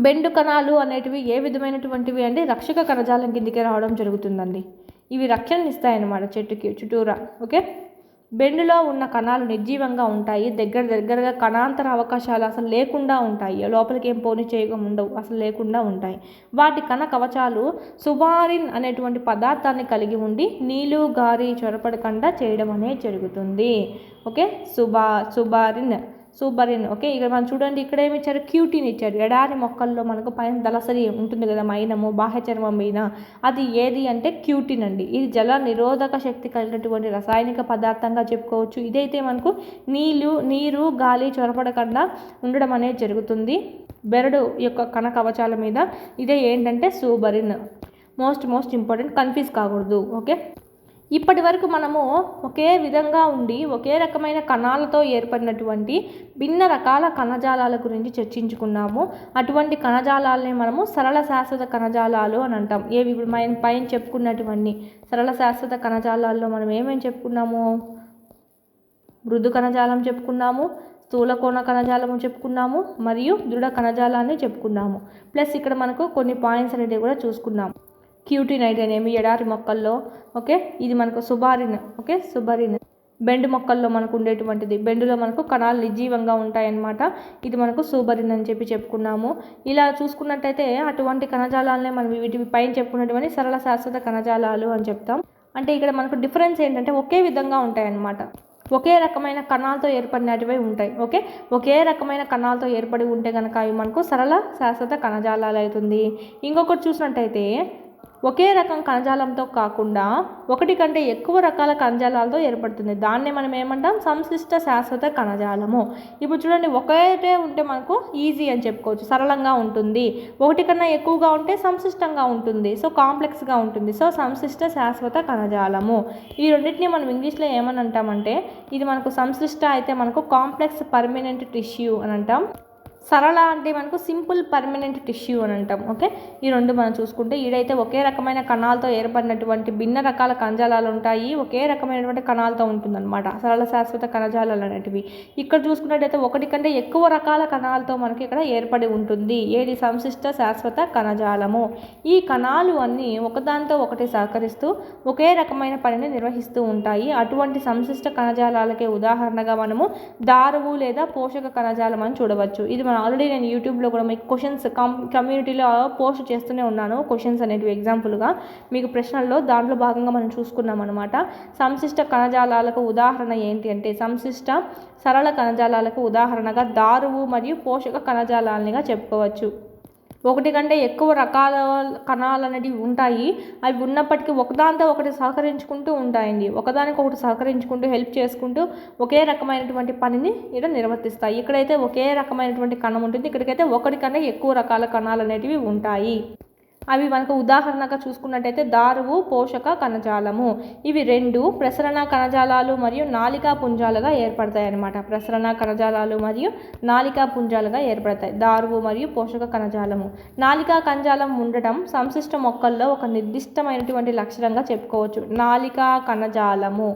బెండు కణాలు అనేటివి ఏ విధమైనటువంటివి అంటే రక్షక కణజాలం కిందికి రావడం జరుగుతుందండి. ఇవి రక్షణ ఇస్తాయన్నమాట చెట్టుకి చుట్టూరా. ఓకే, బెండులో ఉన్న కణాలు నిర్జీవంగా ఉంటాయి. దగ్గరగా కణాంతర అవకాశాలు అసలు లేకుండా ఉంటాయి. లోపలికి ఏం పోనీ చేయడం ఉండవు, అసలు లేకుండా ఉంటాయి. వాటి కణ కవచాలు సుబారిన్ అనేటువంటి పదార్థాన్ని కలిగి ఉండి నీళ్ళు గారి చొరపడకుండా చేయడం అనేది జరుగుతుంది. Okay, suberin. ఓకే, ఇక్కడ మనం చూడండి, ఇక్కడ ఏమి ఇచ్చారు, క్యూటిన్ ఇచ్చారు. ఎడారి మొక్కల్లో మనకు పైన దళసరి ఉంటుంది కదా, మైనము బాహ్య చర్మం మీద, అది ఏది అంటే క్యూటిన్ అండి. ఇది జల నిరోధక శక్తి కలిగినటువంటి రసాయనిక పదార్థంగా చెప్పుకోవచ్చు. ఇదైతే మనకు నీరు గాలి చొరపడకుండా ఉండడం అనేది జరుగుతుంది బెరడు యొక్క కణ కవచాల మీద. ఇదే ఏంటంటే సూబరిన్. మోస్ట్ ఇంపార్టెంట్, కన్ఫ్యూజ్ కాకూడదు. ఓకే, ఇప్పటి వరకు మనము ఒకే విధంగా ఉండి ఒకే రకమైన కణాలతో ఏర్పడినటువంటి భిన్న రకాల కణజాలాల గురించి చర్చించుకున్నాము. అటువంటి కణజాలాలని మనము సరళ శాశ్వత కణజాలాలు అని అంటాం. ఏవి ఇప్పుడు పైన చెప్పుకున్నటువంటి సరళ శాశ్వత కణజాలాల్లో మనం ఏమేమి చెప్పుకున్నాము, మృదు కణజాలం చెప్పుకున్నాము, స్థూల కోణ కణజాలము చెప్పుకున్నాము, మరియు దృఢ కణజాలాన్ని చెప్పుకున్నాము. ప్లస్ ఇక్కడ మనకు కొన్ని పాయింట్స్ అనేవి కూడా చూసుకున్నాము. క్యూటిన్ అయితేనేమి ఎడారి మొక్కల్లో, ఓకే, ఇది మనకు సుబారిన్. ఓకే, సుబరిన్ బెండు మొక్కల్లో మనకు ఉండేటువంటిది. బెండులో మనకు కణాలు నిర్జీవంగా ఉంటాయన్నమాట. ఇది మనకు సూబరిన్ అని చెప్పుకున్నాము. ఇలా చూసుకున్నట్టయితే అటువంటి కణజాలాలనే మనం వీటి పైన చెప్పుకున్నటువంటి సరళ శాశ్వత కణజాలాలు అని చెప్తాం. అంటే ఇక్కడ మనకు డిఫరెన్స్ ఏంటంటే ఒకే విధంగా ఉంటాయన్నమాట. ఒకే రకమైన కణాలతో ఏర్పడినటివే ఉంటాయి. ఓకే, ఒకే రకమైన కణాలతో ఏర్పడి ఉంటే కనుక అవి మనకు సరళ శాశ్వత కణజాలాలు అవుతుంది. ఇంకొకటి చూసినట్టయితే ఒకే రకం కణజాలంతో కాకుండా ఒకటి కంటే ఎక్కువ రకాల కణజాలాలతో ఏర్పడుతుంది. దాన్నే మనం ఏమంటాం, సంశ్లిష్ట శాశ్వత కణజాలము. ఇప్పుడు చూడండి, ఒకటే ఉంటే మనకు ఈజీ అని చెప్పుకోవచ్చు, సరళంగా ఉంటుంది. ఒకటి కన్నా ఎక్కువగా ఉంటే సంశ్లిష్టంగా ఉంటుంది, సో కాంప్లెక్స్గా ఉంటుంది. సో సంశ్లిష్ట శాశ్వత కణజాలము. ఈ రెండింటిని మనం ఇంగ్లీష్లో ఏమని అంటామంటే, ఇది మనకు సంశ్లిష్ట అయితే మనకు కాంప్లెక్స్ పర్మనెంట్ టిష్యూ అని అంటాం. సరళ అంటే మనకు సింపుల్ పర్మనెంట్ టిష్యూ అని అంటాం. ఓకే, ఈ రెండు మనం చూసుకుంటే ఈడైతే ఒకే రకమైన కణాలతో ఏర్పడినటువంటి భిన్న రకాల కణజాలాలు ఉంటాయి. ఒకే రకమైనటువంటి కణాలతో ఉంటుందన్నమాట సరళ శాశ్వత కణజాలాలు అనేటివి. ఇక్కడ చూసుకున్నట్టయితే ఒకటి కంటే ఎక్కువ రకాల కణాలతో మనకి ఇక్కడ ఏర్పడి ఉంటుంది. ఏది సంశ్లిష్ట శాశ్వత కణజాలము. ఈ కణాలు అన్నీ ఒకదానితో ఒకటి సహకరిస్తూ ఒకే రకమైన పనిని నిర్వహిస్తూ ఉంటాయి. అటువంటి సంశ్లిష్ట కణజాలాలకే ఉదాహరణగా మనము దారువు లేదా పోషక కణజాలం అని చూడవచ్చు. ఇది ఆల్రెడీ నేను యూట్యూబ్లో కూడా మీకు క్వశ్చన్స్ కమ్యూనిటీలో పోస్ట్ చేస్తూనే ఉన్నాను. క్వశ్చన్స్ అనేటివి ఎగ్జాంపుల్గా మీకు ప్రశ్నల్లో దాంట్లో భాగంగా మనం చూసుకున్నాం అనమాట. సంశ్లిష్ట కణజాలాలకు ఉదాహరణ ఏంటి అంటే, సంశ్లిష్ట సరళ కణజాలాలకు ఉదాహరణగా దారువు మరియు పోషక కణజాలాలుగా చెప్పుకోవచ్చు. ఒకటి కంటే ఎక్కువ రకాల కణాలు అనేవి ఉంటాయి. అవి ఉన్నప్పటికీ ఒకదానితో ఒకటి సహకరించుకుంటూ ఉంటాయండి. ఒకదానికొకటి సహకరించుకుంటూ హెల్ప్ చేసుకుంటూ ఒకే రకమైనటువంటి పనిని ఇక్కడ నిర్వర్తిస్తాయి. ఇక్కడైతే ఒకే రకమైనటువంటి కణం ఉంటుంది, ఇక్కడికైతే ఒకటి కంటే ఎక్కువ రకాల కణాలు అనేటివి ఉంటాయి. అవి మనకు ఉదాహరణగా చూసుకున్నట్టయితే దారువు, పోషక కణజాలము. ఇవి రెండు ప్రసరణ కణజాలాలు మరియు నాళికా పుంజాలుగా ఏర్పడతాయి అన్నమాట. ప్రసరణ కణజాలాలు మరియు నాళికా పుంజాలుగా ఏర్పడతాయి దారువు మరియు పోషక కణజాలము. నాళికా కణజాలం ఉండటం సంశిష్ట మొక్కల్లో ఒక నిర్దిష్టమైనటువంటి లక్షణంగా చెప్పుకోవచ్చు. నాళికా కణజాలము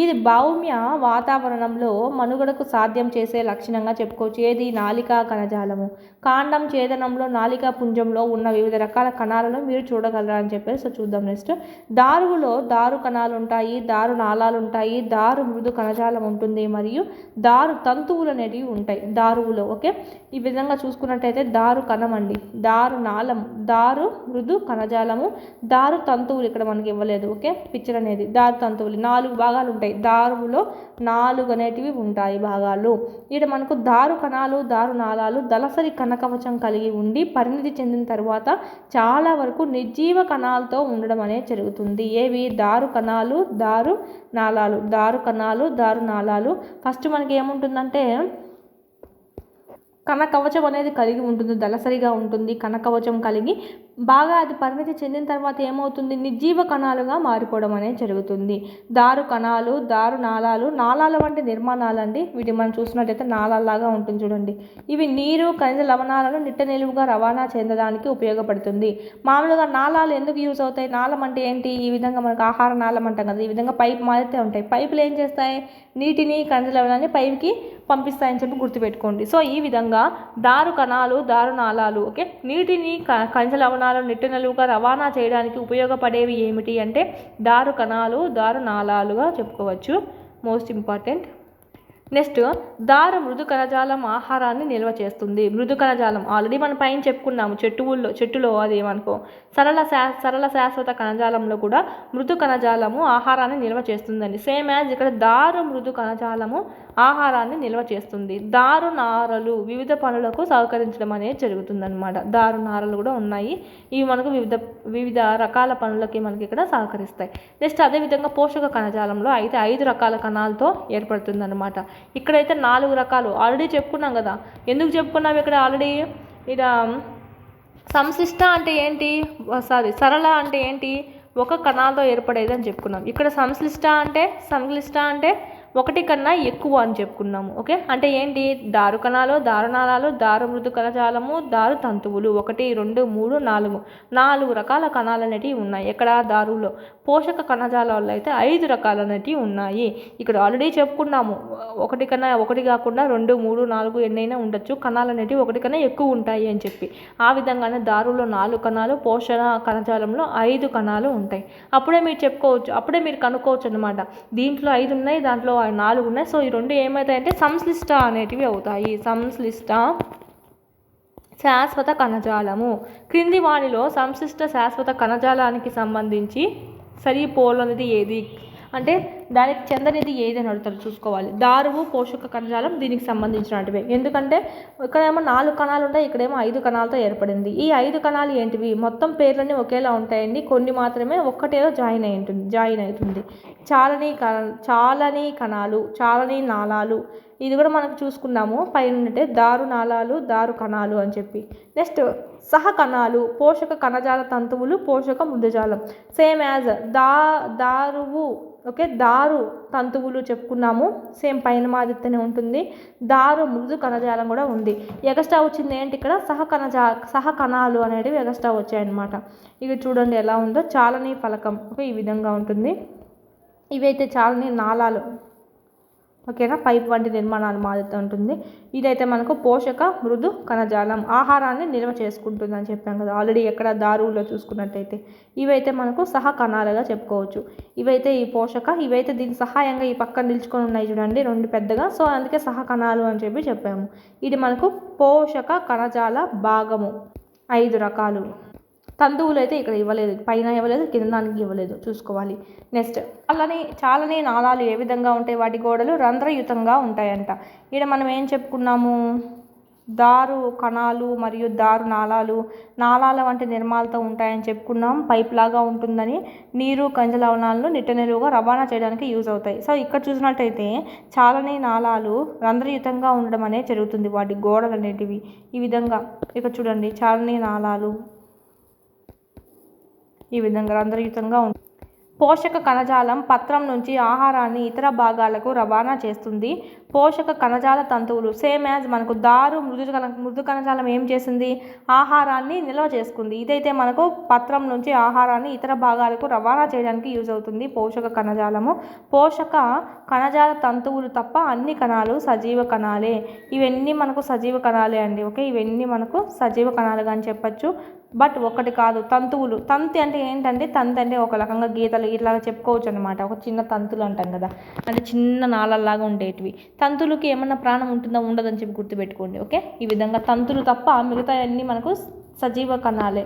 ఇది భౌమ్య వాతావరణంలో మనుగడకు సాధ్యం చేసే లక్షణంగా చెప్పుకోవచ్చు. ఏది? నాళికా కణజాలము. కాండం ఛేదనంలో నాళికా పుంజంలో ఉన్న వివిధ రకాల కణాలను మీరు చూడగలరా అని చెప్పేసి సో చూద్దాం. నెక్స్ట్ దారువులో దారు కణాలు ఉంటాయి, దారు నాళాలు ఉంటాయి, దారు మృదు కణజాలం ఉంటుంది మరియు దారు తంతువులు అనేటివి ఉంటాయి దారువులో. ఓకే, ఈ విధంగా చూసుకున్నట్టయితే దారు కణం అండి, దారు నాళం, దారు మృదు కణజాలము, దారు తంతువులు ఇక్కడ మనకి ఇవ్వలేదు. ఓకే, పిక్చర్ అనేది దారు తంతువులు 4 భాగాలు ఉంటాయి. దారువులో 4 అనేటివి ఉంటాయి భాగాలు. ఇక్కడ మనకు దారు కణాలు, దారు నాళాలు దళసరి కణకవచం కలిగి ఉండి పరిణితి చెందిన తర్వాత చాలా వరకు నిర్జీవ కణాలతో ఉండడం అనేది జరుగుతుంది. ఏవి? దారు కణాలు, దారు నాళాలు. దారు కణాలు, దారు నాళాలు. ఫస్ట్ మనకి ఏముంటుందంటే కణకవచం అనేది కలిగి ఉంటుంది, దళసరిగా ఉంటుంది. కణకవచం కలిగి బాగా అది పరిణితి చెందిన తర్వాత ఏమవుతుంది? నిర్జీవ కణాలుగా మారిపోవడం అనేది జరుగుతుంది. దారు కణాలు, దారు నాళాలు. నాళాల వంటి నిర్మాణాలండి. వీటి మనం చూసినట్టయితే నాళాలాగా ఉంటుంది చూడండి. ఇవి నీరు, ఖనిజ లవణాలను నిట్ట నిలువుగా రవాణా చెందడానికి ఉపయోగపడుతుంది. మామూలుగా నాళాలు ఎందుకు యూజ్ అవుతాయి? నాళం అంటే ఏంటి? ఈ విధంగా మనకు ఆహార నాళం అంటాం కదా, ఈ విధంగా పైప్ మారితే ఉంటాయి. పైపులు ఏం చేస్తాయి? నీటిని, ఖనిజ లవణాన్ని పైపుకి పంపిస్తాయని చెప్పి గుర్తుపెట్టుకోండి. సో ఈ విధంగా దారు కణాలు, దారు నాళాలు ఓకే నీటిని, ఖనిజ లవణాలను నిట్ట నిలువుగా రవాణా చేయడానికి ఉపయోగపడేవి ఏమిటి అంటే దారు కణాలు, దారు నాళాలుగా చెప్పుకోవచ్చు. Most important. నెక్స్ట్ దారు మృదు కణజాలం ఆహారాన్ని నిల్వ చేస్తుంది. మృదు కణజాలం ఆల్రెడీ మనం పైన చెప్పుకున్నాము. చెట్టులో అది మనకు సరళ శాశ్వత కణజాలంలో కూడా మృదు కణజాలము ఆహారాన్ని నిల్వ చేస్తుందండి. సేమ్ యాజ్ ఇక్కడ దారు మృదు కణజాలము ఆహారాన్ని నిల్వ చేస్తుంది. దారు నారలు వివిధ పనులకు సహకరించడం అనేది జరుగుతుందన్నమాట. దారు నారలు కూడా ఉన్నాయి. ఇవి మనకు వివిధ రకాల పనులకి మనకి ఇక్కడ సహకరిస్తాయి. నెక్స్ట్ అదేవిధంగా పోషక కణజాలంలో అయితే 5 రకాల కణాలతో ఏర్పడుతుందన్నమాట. ఇక్కడైతే 4 రకాలు ఆల్రెడీ చెప్పుకున్నాం కదా. ఎందుకు చెప్పుకున్నాం ఇక్కడ ఆల్రెడీ? ఇక్కడ సంశిష్ట అంటే ఏంటి? సరళ అంటే ఏంటి? ఒక కణాలతో ఏర్పడేది అని చెప్పుకున్నాం. ఇక్కడ సంక్లిష్ట అంటే ఒకటి కన్నా ఎక్కువ అని చెప్పుకున్నాము. ఓకే, అంటే ఏంటి? దారు కణాలు, దారు నాళాలు, దారు మృదు కణజాలము, దారు తంతువులు 1, 2, 3, 4 రకాల కణాలు అనేటివి ఉన్నాయి. ఎక్కడ? దారులో. పోషక కణజాలాల్లో అయితే 5 రకాలు అనేటివి ఉన్నాయి. ఇక్కడ ఆల్రెడీ చెప్పుకున్నాము. ఒకటి కాకుండా 2, 3, 4 ఎన్నైనా ఉండొచ్చు. కణాలు అనేటివి ఒకటి కన్నా ఎక్కువ ఉంటాయి అని చెప్పి. ఆ విధంగానే దారులో 4 కణాలు, పోషణ కణజాలంలో 5 కణాలు ఉంటాయి. అప్పుడే మీరు కనుక్కోవచ్చు అనమాట. దీంట్లో 5 ఉన్నాయి, దాంట్లో 4 ఉన్నాయి. సో ఈ 2 ఏమవుతాయంటే సంశ్లిష్ట అనేటివి అవుతాయి. సంశ్లిష్ట శాశ్వత కణజాలము. క్రింది వానిలో సంశ్లిష్ట శాశ్వత కణజాలానికి సంబంధించి సరిపోలనిది ఏది అంటే దానికి చెందనిది ఏది అని అడుగుతారు. చూసుకోవాలి. దారువు, పోషక కణజాలం దీనికి సంబంధించినటివే. ఎందుకంటే ఇక్కడేమో 4 కణాలు ఉంటాయి, ఇక్కడేమో 5 కణాలతో ఏర్పడింది. ఈ 5 కణాలు ఏంటివి? మొత్తం పేర్లన్నీ ఒకేలా ఉంటాయండి. కొన్ని మాత్రమే ఒక్కటేదో జాయిన్ అవుతుంది. చాలని కణాలు, చాలని నాళాలు. ఇది కూడా మనకు చూసుకున్నాము పైన దారు నాళాలు, దారు కణాలు అని చెప్పి. నెక్స్ట్ సహ కణాలు, పోషక కణజాల తంతువులు, పోషక మృదుజాలం. సేమ్ యాజ్ దారువు ఓకే దారు తంతువులు చెప్పుకున్నాము. సేమ్ పైన మాదిరితోనే ఉంటుంది. దారు మృదు కణజాలం కూడా ఉంది. ఎగస్ట్రా వచ్చింది ఏంటి? ఇక్కడ సహ కణాలు అనేటివి ఎగస్ట్రా వచ్చాయన్నమాట. ఇవి చూడండి ఎలా ఉందో. చాలని ఫలకం ఓకే ఈ విధంగా ఉంటుంది. ఇవైతే చాలని నాళాలు ఓకేనా, పైప్ వంటి నిర్మాణాలు మాదిరితో ఉంటుంది. ఇదైతే మనకు పోషక మృదు కణజాలం ఆహారాన్ని నిల్వ చేసుకుంటుంది అని చెప్పాం కదా ఆల్రెడీ. ఎక్కడ? దారువులో చూసుకున్నట్టయితే ఇవైతే మనకు సహ కణాలుగా చెప్పుకోవచ్చు. ఇవైతే ఈ పోషక, ఇవైతే దీనికి సహాయంగా ఈ పక్కన నిల్చుకొని ఉన్నాయి చూడండి 2 పెద్దగా. సో అందుకే సహ కణాలు అని చెప్పి చెప్పాము. ఇది మనకు పోషక కణజాల భాగము. 5 రకాలు. తంతువులు అయితే ఇక్కడ ఇవ్వలేదు, పైన ఇవ్వలేదు, కింద దానికి ఇవ్వలేదు, చూసుకోవాలి. నెక్స్ట్ చాలని నాళాలు ఏ విధంగా ఉంటాయి? వాటి గోడలు రంధ్రయుతంగా ఉంటాయంట. ఇక్కడ మనం ఏం చెప్పుకున్నాము? దారు కణాలు మరియు దారు నాళాల వంటి నిర్మాలతో ఉంటాయని చెప్పుకున్నాం. పైప్ లాగా ఉంటుందని. నీరు, ఖనిజ లవణాలను నిట్ట నిలువుగా రవాణా చేయడానికి యూజ్ అవుతాయి. సో ఇక్కడ చూసినట్టయితే చాలని నాళాలు రంధ్రయుతంగా ఉండడం అనేది జరుగుతుంది. వాటి గోడలు అనేటివి ఈ విధంగా. ఇక్కడ చూడండి చాలని నాళాలు ఈ విధంగా రంధ్రయుతంగా ఉంటుంది. పోషక కణజాలం పత్రం నుంచి ఆహారాన్ని ఇతర భాగాలకు రవాణా చేస్తుంది. పోషక కణజాల తంతువులు సేమ్ యాజ్ మనకు దారు మృదు కణజాలం ఏం చేస్తుంది, ఆహారాన్ని నిల్వ చేసుకుంది. ఇదైతే మనకు పత్రం నుంచి ఆహారాన్ని ఇతర భాగాలకు రవాణా చేయడానికి యూజ్ అవుతుంది పోషక కణజాలము. పోషక కణజాల తంతువులు తప్ప అన్ని కణాలు సజీవ కణాలే. ఇవన్నీ మనకు సజీవ కణాలే అండి. ఓకే, ఇవన్నీ మనకు సజీవ కణాలుగా అని చెప్పచ్చు. బట్ ఒకటి కాదు, తంతువులు. తంతి అంటే ఏంటంటే, తంతి అంటే ఒక రకంగా గీతలు ఇట్లా చెప్పుకోవచ్చు అనమాట. ఒక చిన్న తంతులు అంటాం కదా, అంటే చిన్న నాళల్లాగా ఉండేటివి. తంతులకి ఏమన్నా ప్రాణం ఉంటుందా, ఉండదని చెప్పి గుర్తుపెట్టుకోండి. ఓకే, ఈ విధంగా తంతులు తప్ప మిగతా అన్నీ మనకు సజీవ కణాలే.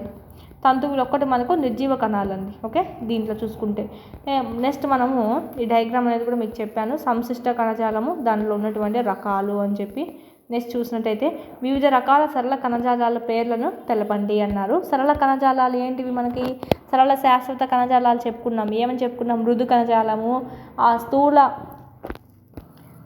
తంతువులు ఒక్కటి మనకు నిర్జీవ కణాలండి. ఓకే, దీంట్లో చూసుకుంటే నెక్స్ట్ మనము ఈ డయాగ్రామ్ అనేది కూడా మీకు చెప్పాను, సంశిష్ట కణజాలము, దానిలో ఉన్నటువంటి రకాలు అని చెప్పి. నెక్స్ట్ చూసినట్టయితే వివిధ రకాల సరళ కణజాలాల పేర్లను తెలపండి అన్నారు. సరళ కణజాలాలు ఏంటివి మనకి, సరళ శాశ్వత కణజాలాలు చెప్పుకున్నాం. ఏమని చెప్పుకున్నాం, మృదు కణజాలము, స్థూల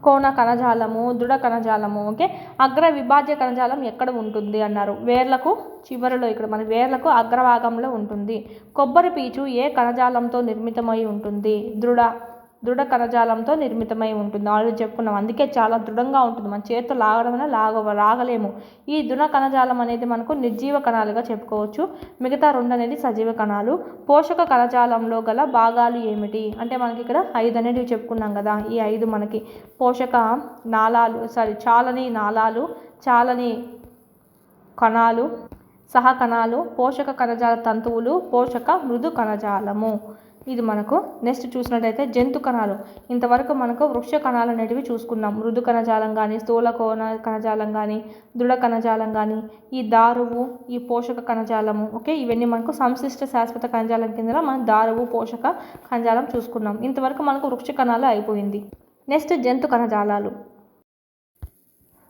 కోణ కణజాలము, దృఢ కణజాలము. ఓకే, అగ్ర విభాజ్య కణజాలం ఎక్కడ ఉంటుంది అన్నారు. వేర్లకు చివరిలో, ఇక్కడ మన వేర్లకు అగ్రభాగంలో ఉంటుంది. కొబ్బరి పీచు ఏ కణజాలంతో నిర్మితమై ఉంటుంది, దృఢ కణజాలంతో నిర్మితమై ఉంటుంది. ఆల్రెడీ చెప్పుకున్నాం, అందుకే చాలా దృఢంగా ఉంటుంది. మన చేతితో లాగడమైనా లాగలేము. ఈ దృఢ కణజాలం అనేది మనకు నిర్జీవ కణాలుగా చెప్పుకోవచ్చు. మిగతా రెండు అనేది సజీవ కణాలు. పోషక కణజాలంలో గల భాగాలు ఏమిటి అంటే, మనకి ఇక్కడ 5 అనేటివి చెప్పుకున్నాం కదా. ఈ 5 మనకి పోషక నాళాలు, చాలని నాళాలు, చాలని కణాలు, సహకణాలు, పోషక కణజాల తంతువులు, పోషక మృదు కణజాలము. ఇది మనకు నెక్స్ట్ చూసినట్టయితే జంతు కణాలు. ఇంతవరకు మనకు వృక్ష కణాలు అనేటివి చూసుకున్నాం. మృదు కణజాలం కానీ, స్థూల కోణ కణజాలం కానీ, దృఢ కణజాలం కానీ, ఈ దారువు, ఈ పోషక కణజాలము. ఓకే, ఇవన్నీ మనకు సంశిష్ట శాశ్వత కణజాలం కింద మనం దారువు, పోషక కణజాలం చూసుకున్నాం. ఇంతవరకు మనకు వృక్ష కణాలు అయిపోయింది. నెక్స్ట్ జంతు కణజాలాలు.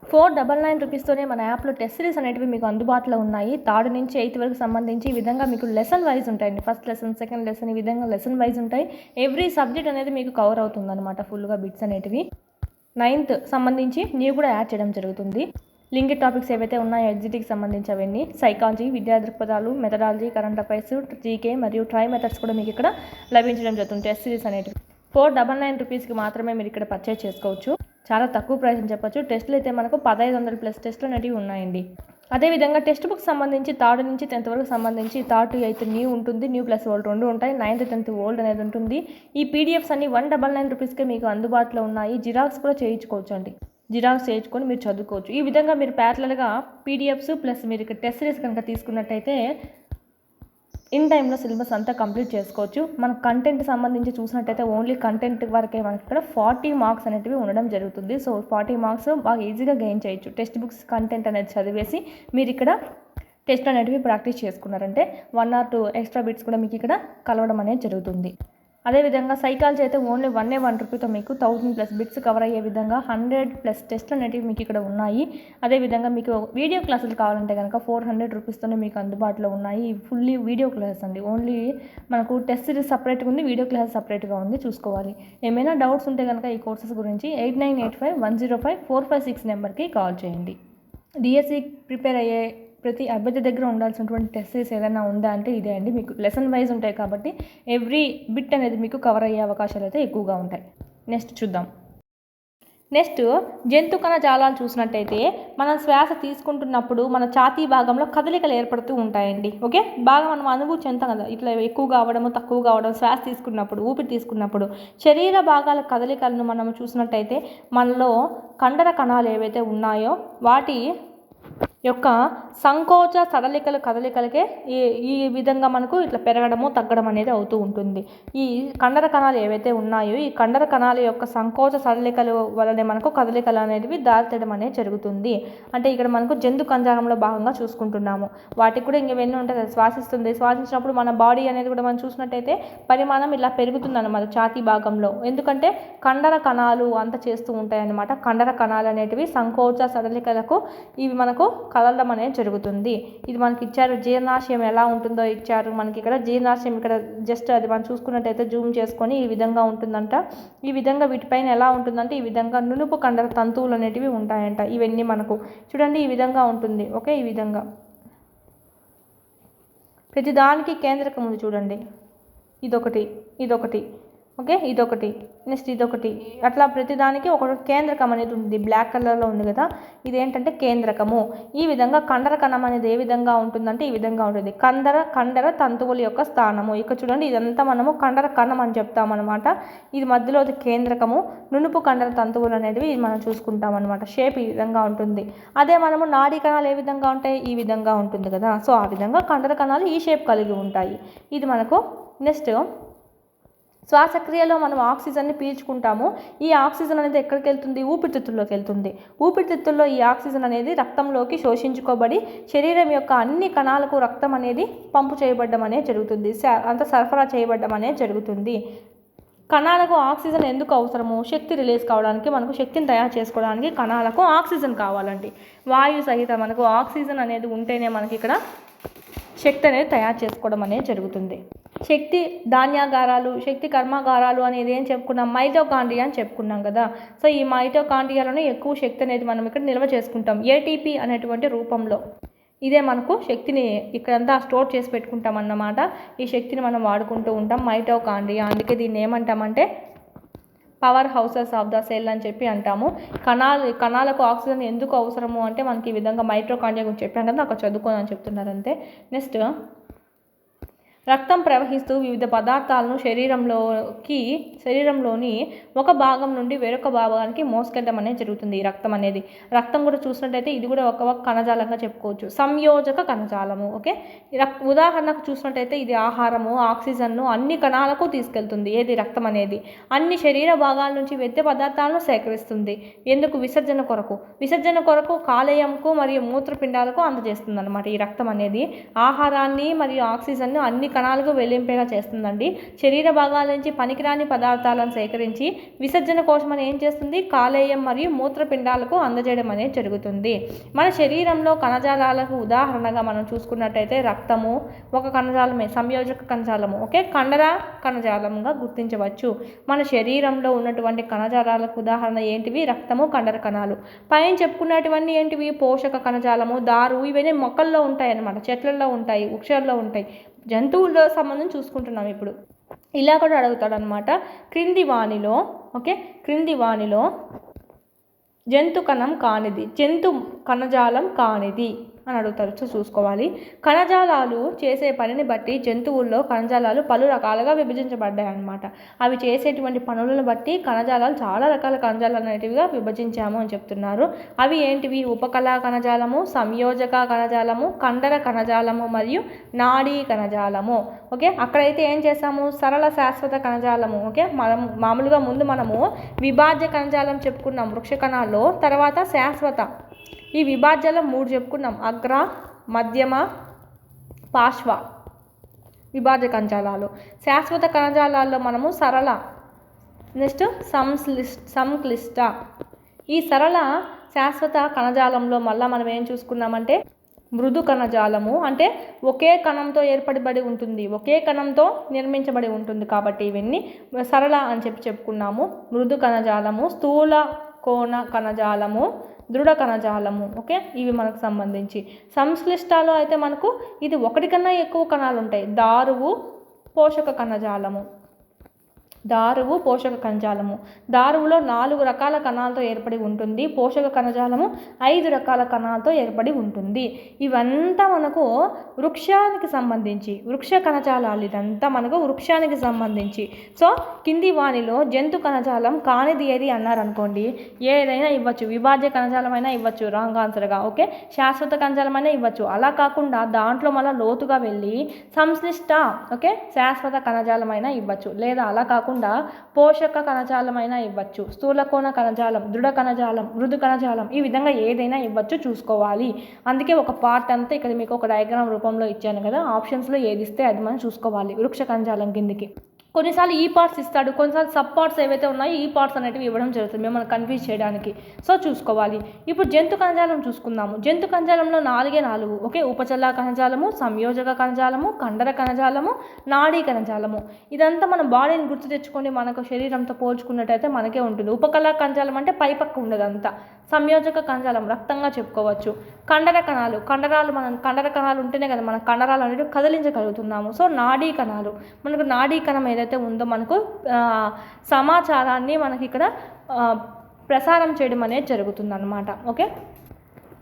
499 రూపీస్తోనే మన యాప్లో టెస్ట్ సిరీస్ అనేటివి మీకు అందుబాటులో ఉన్నాయి. 3rd నుంచి 8th వరకు సంబంధించి ఈ విధంగా మీకు లెసన్ వైజ్ ఉంటాయండి. ఫస్ట్ లెసన్, సెకండ్ లెసన్, ఈ విధంగా లెసన్ వైజ్ ఉంటాయి. ఎవ్రీ సబ్జెక్ట్ అనేది మీకు కవర్ అవుతుంది అనమాట ఫుల్గా బిట్స్ అనేటివి. 9th సంబంధించి న్యూ కూడా యాడ్ చేయడం జరుగుతుంది. లింక్ టాపిక్స్ ఏవైతే ఉన్నాయో ఎగ్జిట్కి సంబంధించి అవన్నీ, సైకాలజీ, విద్యా దృక్పథాలు, మెథడాలజీ, కరెంట్ అఫైర్స్, జీకే మరియు ట్రై మెథడ్స్ కూడా మీకు ఇక్కడ లభించడం జరుగుతుంది. టెస్ట్ సిరీస్ అనేటివి 499 రూపీస్కి మాత్రమే మీరు ఇక్కడ పర్చేజ్ చేసుకోవచ్చు. చాలా తక్కువ ప్రైస్ అని చెప్పొచ్చు. టెస్టులు అయితే మనకు 1500+ టెస్టులు అనేవి ఉన్నాయండి. అదేవిధంగా టెక్స్ట్ బుక్ సంబంధించి 3rd నుంచి 10th వరకు సంబంధించి 3rd to 8th న్యూ ఉంటుంది, న్యూ ప్లస్ ఓల్డ్ 2 ఉంటాయి. 9th 10th ఓల్డ్ అనేది ఉంటుంది. ఈ పీడిఎఫ్స్ అన్ని 199 రూపీస్కే మీకు అందుబాటులో ఉన్నాయి. జిరాక్స్ కూడా చేయించుకోవచ్చు అండి. జిరాక్స్ చేయించుకొని మీరు చదువుకోవచ్చు. ఈ విధంగా మీరు ప్యారలల్గా పీడిఎఫ్స్ ప్లస్ మీరు ఇక్కడ టెస్ట్ సిరీస్ కనుక తీసుకున్నట్టయితే ఇన్ టైంలో సిలబస్ అంతా కంప్లీట్ చేసుకోవచ్చు. మన కంటెంట్ సంబంధించి చూసినట్టయితే ఓన్లీ కంటెంట్ వరకే మనకి ఇక్కడ 40 మార్క్స్ అనేటివి ఉండడం జరుగుతుంది. సో 40 మార్క్స్ బాగా ఈజీగా గెయిన్ చేయొచ్చు. టెక్స్ట్ బుక్స్ కంటెంట్ అనేది చదివేసి మీరు ఇక్కడ టెస్ట్ అనేటివి ప్రాక్టీస్ చేసుకున్నారంటే 1 or 2 ఎక్స్ట్రా బిట్స్ కూడా మీకు ఇక్కడ కలవడం అనేది జరుగుతుంది. అదేవిధంగా సైకాలజీ అయితే ఓన్లీ 1 రూపీతో మీకు 1000+ బిట్స్ కవర్ అయ్యే విధంగా 100+ టెస్ట్లు అనేటివి మీకు ఇక్కడ ఉన్నాయి. అదేవిధంగా మీకు వీడియో క్లాసులు కావాలంటే కనుక 400 రూపీస్తోనే మీకు అందుబాటులో ఉన్నాయి. ఫుల్లీ వీడియో క్లాసెస్ అండి. ఓన్లీ మనకు టెస్ట్ సిరీస్ సపరేట్గా ఉంది, వీడియో క్లాస్ సపరేట్గా ఉంది, చూసుకోవాలి. ఏమైనా డౌట్స్ ఉంటే కనుక ఈ కోర్సెస్ గురించి 8985105456 నెంబర్కి కాల్ చేయండి. డిఎస్సి ప్రిపేర్ అయ్యే ప్రతి అభ్యర్థి దగ్గర ఉండాల్సినటువంటి టెస్ట్ సిరీస్ ఏదైనా ఉందా అంటే ఇదే అండి. మీకు లెసన్ వైజ్ ఉంటాయి కాబట్టి ఎవ్రీ బిట్ అనేది మీకు కవర్ అయ్యే అవకాశాలు అయితే ఎక్కువగా ఉంటాయి. నెక్స్ట్ చూద్దాం. నెక్స్ట్ జంతు కణజాలాలు చూసినట్టయితే మనం శ్వాస తీసుకుంటున్నప్పుడు మన ఛాతీ భాగంలో కదలికలు ఏర్పడుతూ ఉంటాయండి. ఓకే, బాగా మనం అనుభూతి చెందుతాం కదా, ఇట్లా ఎక్కువగా అవ్వడము, తక్కువగా అవ్వడం, శ్వాస తీసుకున్నప్పుడు, ఊపిరి తీసుకున్నప్పుడు శరీర భాగాల కదలికలను మనం చూసినట్టయితే మనలో కండర కణాలు ఏవైతే ఉన్నాయో వాటి యొక్క సంకోచ సడలికల కదలికలకే ఈ విధంగా మనకు ఇట్లా పెరగడము, తగ్గడం అనేది అవుతూ ఉంటుంది. ఈ కండర కణాలు ఏవైతే ఉన్నాయో ఈ కండర కణాల యొక్క సంకోచ సడలికల వలనే మనకు కదలికలు అనేవి దారితీయడం అనేది జరుగుతుంది. అంటే ఇక్కడ మనకు జంతు కణజాలంలో భాగంగా చూసుకుంటున్నాము. వాటికి కూడా ఇంకేవన్నీ ఉంటాయి, శ్వాసిస్తుంది. శ్వాసించినప్పుడు మన బాడీ అనేది కూడా మనం చూసినట్టయితే పరిమాణం ఇలా పెరుగుతుంది అన్నమాట ఛాతీ భాగంలో. ఎందుకంటే కండర కణాలు అంత చేస్తూ ఉంటాయి అన్నమాట. కండర కణాలు అనేటివి సంకోచ సడలికలకు ఇవి మనకు కదలడం అనేది జరుగుతుంది. ఇది మనకి ఇచ్చారు, జీర్ణాశయం ఎలా ఉంటుందో ఇచ్చారు మనకి ఇక్కడ. జీర్ణాశయం ఇక్కడ జస్ట్ అది మనం చూసుకున్నట్టయితే జూమ్ చేసుకొని ఈ విధంగా ఉంటుందంట. ఈ విధంగా వీటిపైన ఎలా ఉంటుందంటే ఈ విధంగా నునుపు కండర తంతువులు అనేటివి ఉంటాయంట. ఇవన్నీ మనకు చూడండి ఈ విధంగా ఉంటుంది. ఓకే, ఈ విధంగా ప్రతిదానికి కేంద్రకం ఉంది చూడండి, ఇదొకటి ఇదొకటి ఓకే, ఇదొకటి నెక్స్ట్ ఇదొకటి, అట్లా ప్రతిదానికి ఒక కేంద్రకం అనేది ఉంది. బ్లాక్ కలర్లో ఉంది కదా, ఇదేంటంటే కేంద్రకము. ఈ విధంగా కండర కణం అనేది ఏ విధంగా ఉంటుందంటే ఈ విధంగా ఉంటుంది. కండర తంతువుల యొక్క స్థానము. ఇక్కడ చూడండి, ఇదంతా మనము కండర కణం అని చెప్తామన్నమాట. ఇది మధ్యలో కేంద్రకము, నునుపు కండర తంతువులు అనేవి ఇది మనం చూసుకుంటాం అనమాట. షేప్ ఈ విధంగా ఉంటుంది. అదే మనము నాడీ కణాలు ఏ విధంగా ఉంటాయి, ఈ విధంగా ఉంటుంది కదా. సో ఆ విధంగా కండర కణాలు ఈ షేప్ కలిగి ఉంటాయి. ఇది మనకు నెక్స్ట్ శ్వాసక్రియలో మనం ఆక్సిజన్ని పీల్చుకుంటాము. ఈ ఆక్సిజన్ అనేది ఎక్కడికి వెళ్తుంది, ఊపిరితిత్తుల్లోకి వెళ్తుంది. ఊపిరితిత్తుల్లో ఈ ఆక్సిజన్ అనేది రక్తంలోకి శోషించుకోబడి శరీరం యొక్క అన్ని కణాలకు రక్తం అనేది పంపు చేయబడ్డం అనేది జరుగుతుంది, సరఫరా చేయబడ్డం అనేది జరుగుతుంది. కణాలకు ఆక్సిజన్ ఎందుకు అవసరము, శక్తి రిలీజ్ కావడానికి, మనకు శక్తిని తయారు చేసుకోవడానికి కణాలకు ఆక్సిజన్ కావాలండి. వాయు సహిత మనకు ఆక్సిజన్ అనేది ఉంటేనే మనకి ఇక్కడ శక్తి అనేది తయారు చేసుకోవడం అనేది జరుగుతుంది. శక్తి ధాన్యాగారాలు, శక్తి కర్మాగారాలు అనేది ఏం చెప్పుకున్నాం, మైటోకాండ్రియా అని చెప్పుకున్నాం కదా. సో ఈ మైటోకాండ్రియాలోనే ఎక్కువ శక్తి అనేది మనం ఇక్కడ నిల్వ చేసుకుంటాం ఏటీపీ అనేటువంటి రూపంలో. ఇదే మనకు శక్తిని ఇక్కడంతా స్టోర్ చేసి పెట్టుకుంటాం అన్నమాట. ఈ శక్తిని మనం వాడుకుంటూ ఉంటాం మైటోకాండ్రియా. అందుకే దీన్ని ఏమంటామంటే power houses of the cell అని చెప్పి అంటాము. కణాలకు ఆక్సిజన్ ఎందుకు అవసరము అంటే మనకి ఈ విధంగా మైటోకాండ్రియా గురించి చెప్పాం కదా, అక్కడ చదువుకోని చెప్తున్నారు అంతే. నెక్స్ట్ రక్తం ప్రవహిస్తూ వివిధ పదార్థాలను శరీరంలోని ఒక భాగం నుండి వేరొక భాగానికి మోసుకెళ్ళడం అనేది జరుగుతుంది. ఈ రక్తం అనేది, రక్తం కూడా చూసినట్టయితే ఇది కూడా ఒక కణజాలంగా చెప్పుకోవచ్చు, సంయోజక కణజాలము. ఓకే, ఉదాహరణకు చూసినట్టయితే ఇది ఆహారము, ఆక్సిజన్ను అన్ని కణాలకు తీసుకెళ్తుంది. ఏది రక్తం అనేది అన్ని శరీర భాగాల నుంచి వ్యర్థ పదార్థాలను సేకరిస్తుంది. ఎందుకు, విసర్జన కొరకు కాలేయంకు మరియు మూత్రపిండాలకు అందజేస్తుంది అన్నమాట. ఈ రక్తం అనేది ఆహారాన్ని మరియు ఆక్సిజన్ను అన్ని కణాలకు వెల్లింపేలా చేస్తుందండి. శరీర భాగాల నుంచి పనికిరాని పదార్థాలను సేకరించి విసర్జన కోసం అని ఏం చేస్తుంది, కాలేయం మరియు మూత్రపిండాలకు అందజేయడం అనేది జరుగుతుంది. మన శరీరంలో కణజాలాలకు ఉదాహరణగా మనం చూసుకున్నట్టయితే రక్తము ఒక కణజాలమే, సంయోజక కణజాలము. ఓకే, కండర కణజాలంగా గుర్తించవచ్చు. మన శరీరంలో ఉన్నటువంటి కణజాలాలకు ఉదాహరణ ఏంటివి, రక్తము, కండర కణాలు. పైన చెప్పుకున్నటువంటి ఏంటివి, పోషక కణజాలము, దారు, ఇవన్నీ మొక్కల్లో ఉంటాయి అన్నమాట, చెట్లలో ఉంటాయి, వృక్షాల్లో ఉంటాయి. జంతువుల్లో సంబంధం చూసుకుంటున్నాం ఇప్పుడు. ఇలా కూడా అడుగుతాడు అనమాట. క్రింది వానిలో జంతు కణజాలం కానిది అని అడుగుతారు. చూసుకోవాలి. కణజాలాలు చేసే పనిని బట్టి జంతువుల్లో కణజాలాలు పలు రకాలుగా విభజించబడ్డాయి అన్నమాట. అవి చేసేటువంటి పనులను బట్టి కణజాలాలు చాలా రకాల కణజాలాలు అనేటివిగా విభజించాము అని చెప్తున్నారు. అవి ఏంటివి, ఉపకళా కణజాలము, సంయోజక కణజాలము, కండర కణజాలము మరియు నాడీ కణజాలము. ఓకే, అక్కడైతే ఏం చేసాము, సరళ శాశ్వత కణజాలము. ఓకే, మామూలుగా ముందు మనము విభాజ్య కణజాలం చెప్పుకున్నాం వృక్ష కణాల్లో, తర్వాత శాశ్వత. ఈ విభాజ్యాలు 3 చెప్పుకున్నాం, అగ్ర, మధ్యమ, పార్శ్వ విభాజ్య కణజాలాలు. శాశ్వత కణజాలాల్లో మనము సరళ, నెక్స్ట్ సంక్లిష్ట. ఈ సరళ శాశ్వత కణజాలంలో మళ్ళీ మనం ఏం చూసుకున్నామంటే మృదు కణజాలము, అంటే ఒకే కణంతో ఏర్పడబడి ఉంటుంది, ఒకే కణంతో నిర్మించబడి ఉంటుంది కాబట్టి ఇవన్నీ సరళ అని చెప్పుకున్నాము. మృదు కణజాలము, స్థూల కోణ కణజాలము, దృఢ కణజాలము. ఓకే, ఇవి మనకు సంబంధించి. సంశ్లిష్టాలో అయితే మనకు ఇది ఒకటి కన్నా ఎక్కువ కణాలు ఉంటాయి. దారువు పోషక కణజాలము. దారువులో 4 రకాల కణాలతో ఏర్పడి ఉంటుంది. పోషక కణజాలము 5 రకాల కణాలతో ఏర్పడి ఉంటుంది. ఇవంతా మనకు వృక్షానికి సంబంధించి, వృక్ష కణజాలాలు ఇదంతా మనకు వృక్షానికి సంబంధించి. సో కింది వానిలో జంతు కణజాలం కానిది ఏది అన్నారనుకోండి, ఏదైనా ఇవ్వచ్చు. విభాజ్య కణజాలమైనా ఇవ్వచ్చు రాంగ్ ఆన్సర్గా. ఓకే, శాశ్వత కణజాలమైనా ఇవ్వచ్చు. అలా కాకుండా దాంట్లో మళ్ళీ లోతుగా వెళ్ళి సంశ్లిష్ట, ఓకే, శాశ్వత కణజాలమైనా ఇవ్వచ్చు. లేదా అలా కాకుండా పోషక కణజాలమైనా ఇవ్వచ్చు. స్థూలకోణ కణజాలం, దృఢ కణజాలం, మృదు కణజాలం, ఈ విధంగా ఏదైనా ఇవ్వచ్చు, చూసుకోవాలి. అందుకే ఒక పార్ట్ అంతా ఇక్కడ మీకు ఒక డయాగ్రామ్ రూపంలో ఇచ్చాను కదా, ఆప్షన్స్లో ఏది ఇస్తే అది మనం చూసుకోవాలి. వృక్ష కణజాలం కిందికి కొన్నిసార్లు ఈ పార్ట్స్ ఇస్తాడు, కొన్నిసార్లు సబ్ పార్ట్స్ ఏవైతే ఉన్నాయో ఈ పార్ట్స్ అనేటివి ఇవ్వడం జరుగుతుంది మిమ్మల్ని కన్ఫ్యూజ్ చేయడానికి. సో చూసుకోవాలి. ఇప్పుడు జంతు కణజాలం చూసుకుందాము. జంతు కణజాలంలో 4. ఓకే, ఉపచల్ల కణజాలము, సంయోజక కణజాలము, కండర కణజాలము, నాడీ కణజాలము. ఇదంతా మన బాడీని గుర్తు తెచ్చుకొని మనకు శరీరంతో పోల్చుకున్నట్టయితే మనకే ఉంటుంది. ఉపకళా కణజాలం అంటే పైపక్క ఉండదు అంతా. సంయోజక కణజాలం రక్తంగా చెప్పుకోవచ్చు. కండర కణాలు, కండర కణాలు ఉంటేనే కదా మనం కండరాలు అనేవి కదిలించగలుగుతున్నాము. సో నాడీ కణాలు, మనకు నాడీ కణం ఏదైతే ఉందో మనకు సమాచారాన్ని మనకి ఇక్కడ ప్రసారం చేయడం అనేది జరుగుతుందన్నమాట. ఓకే,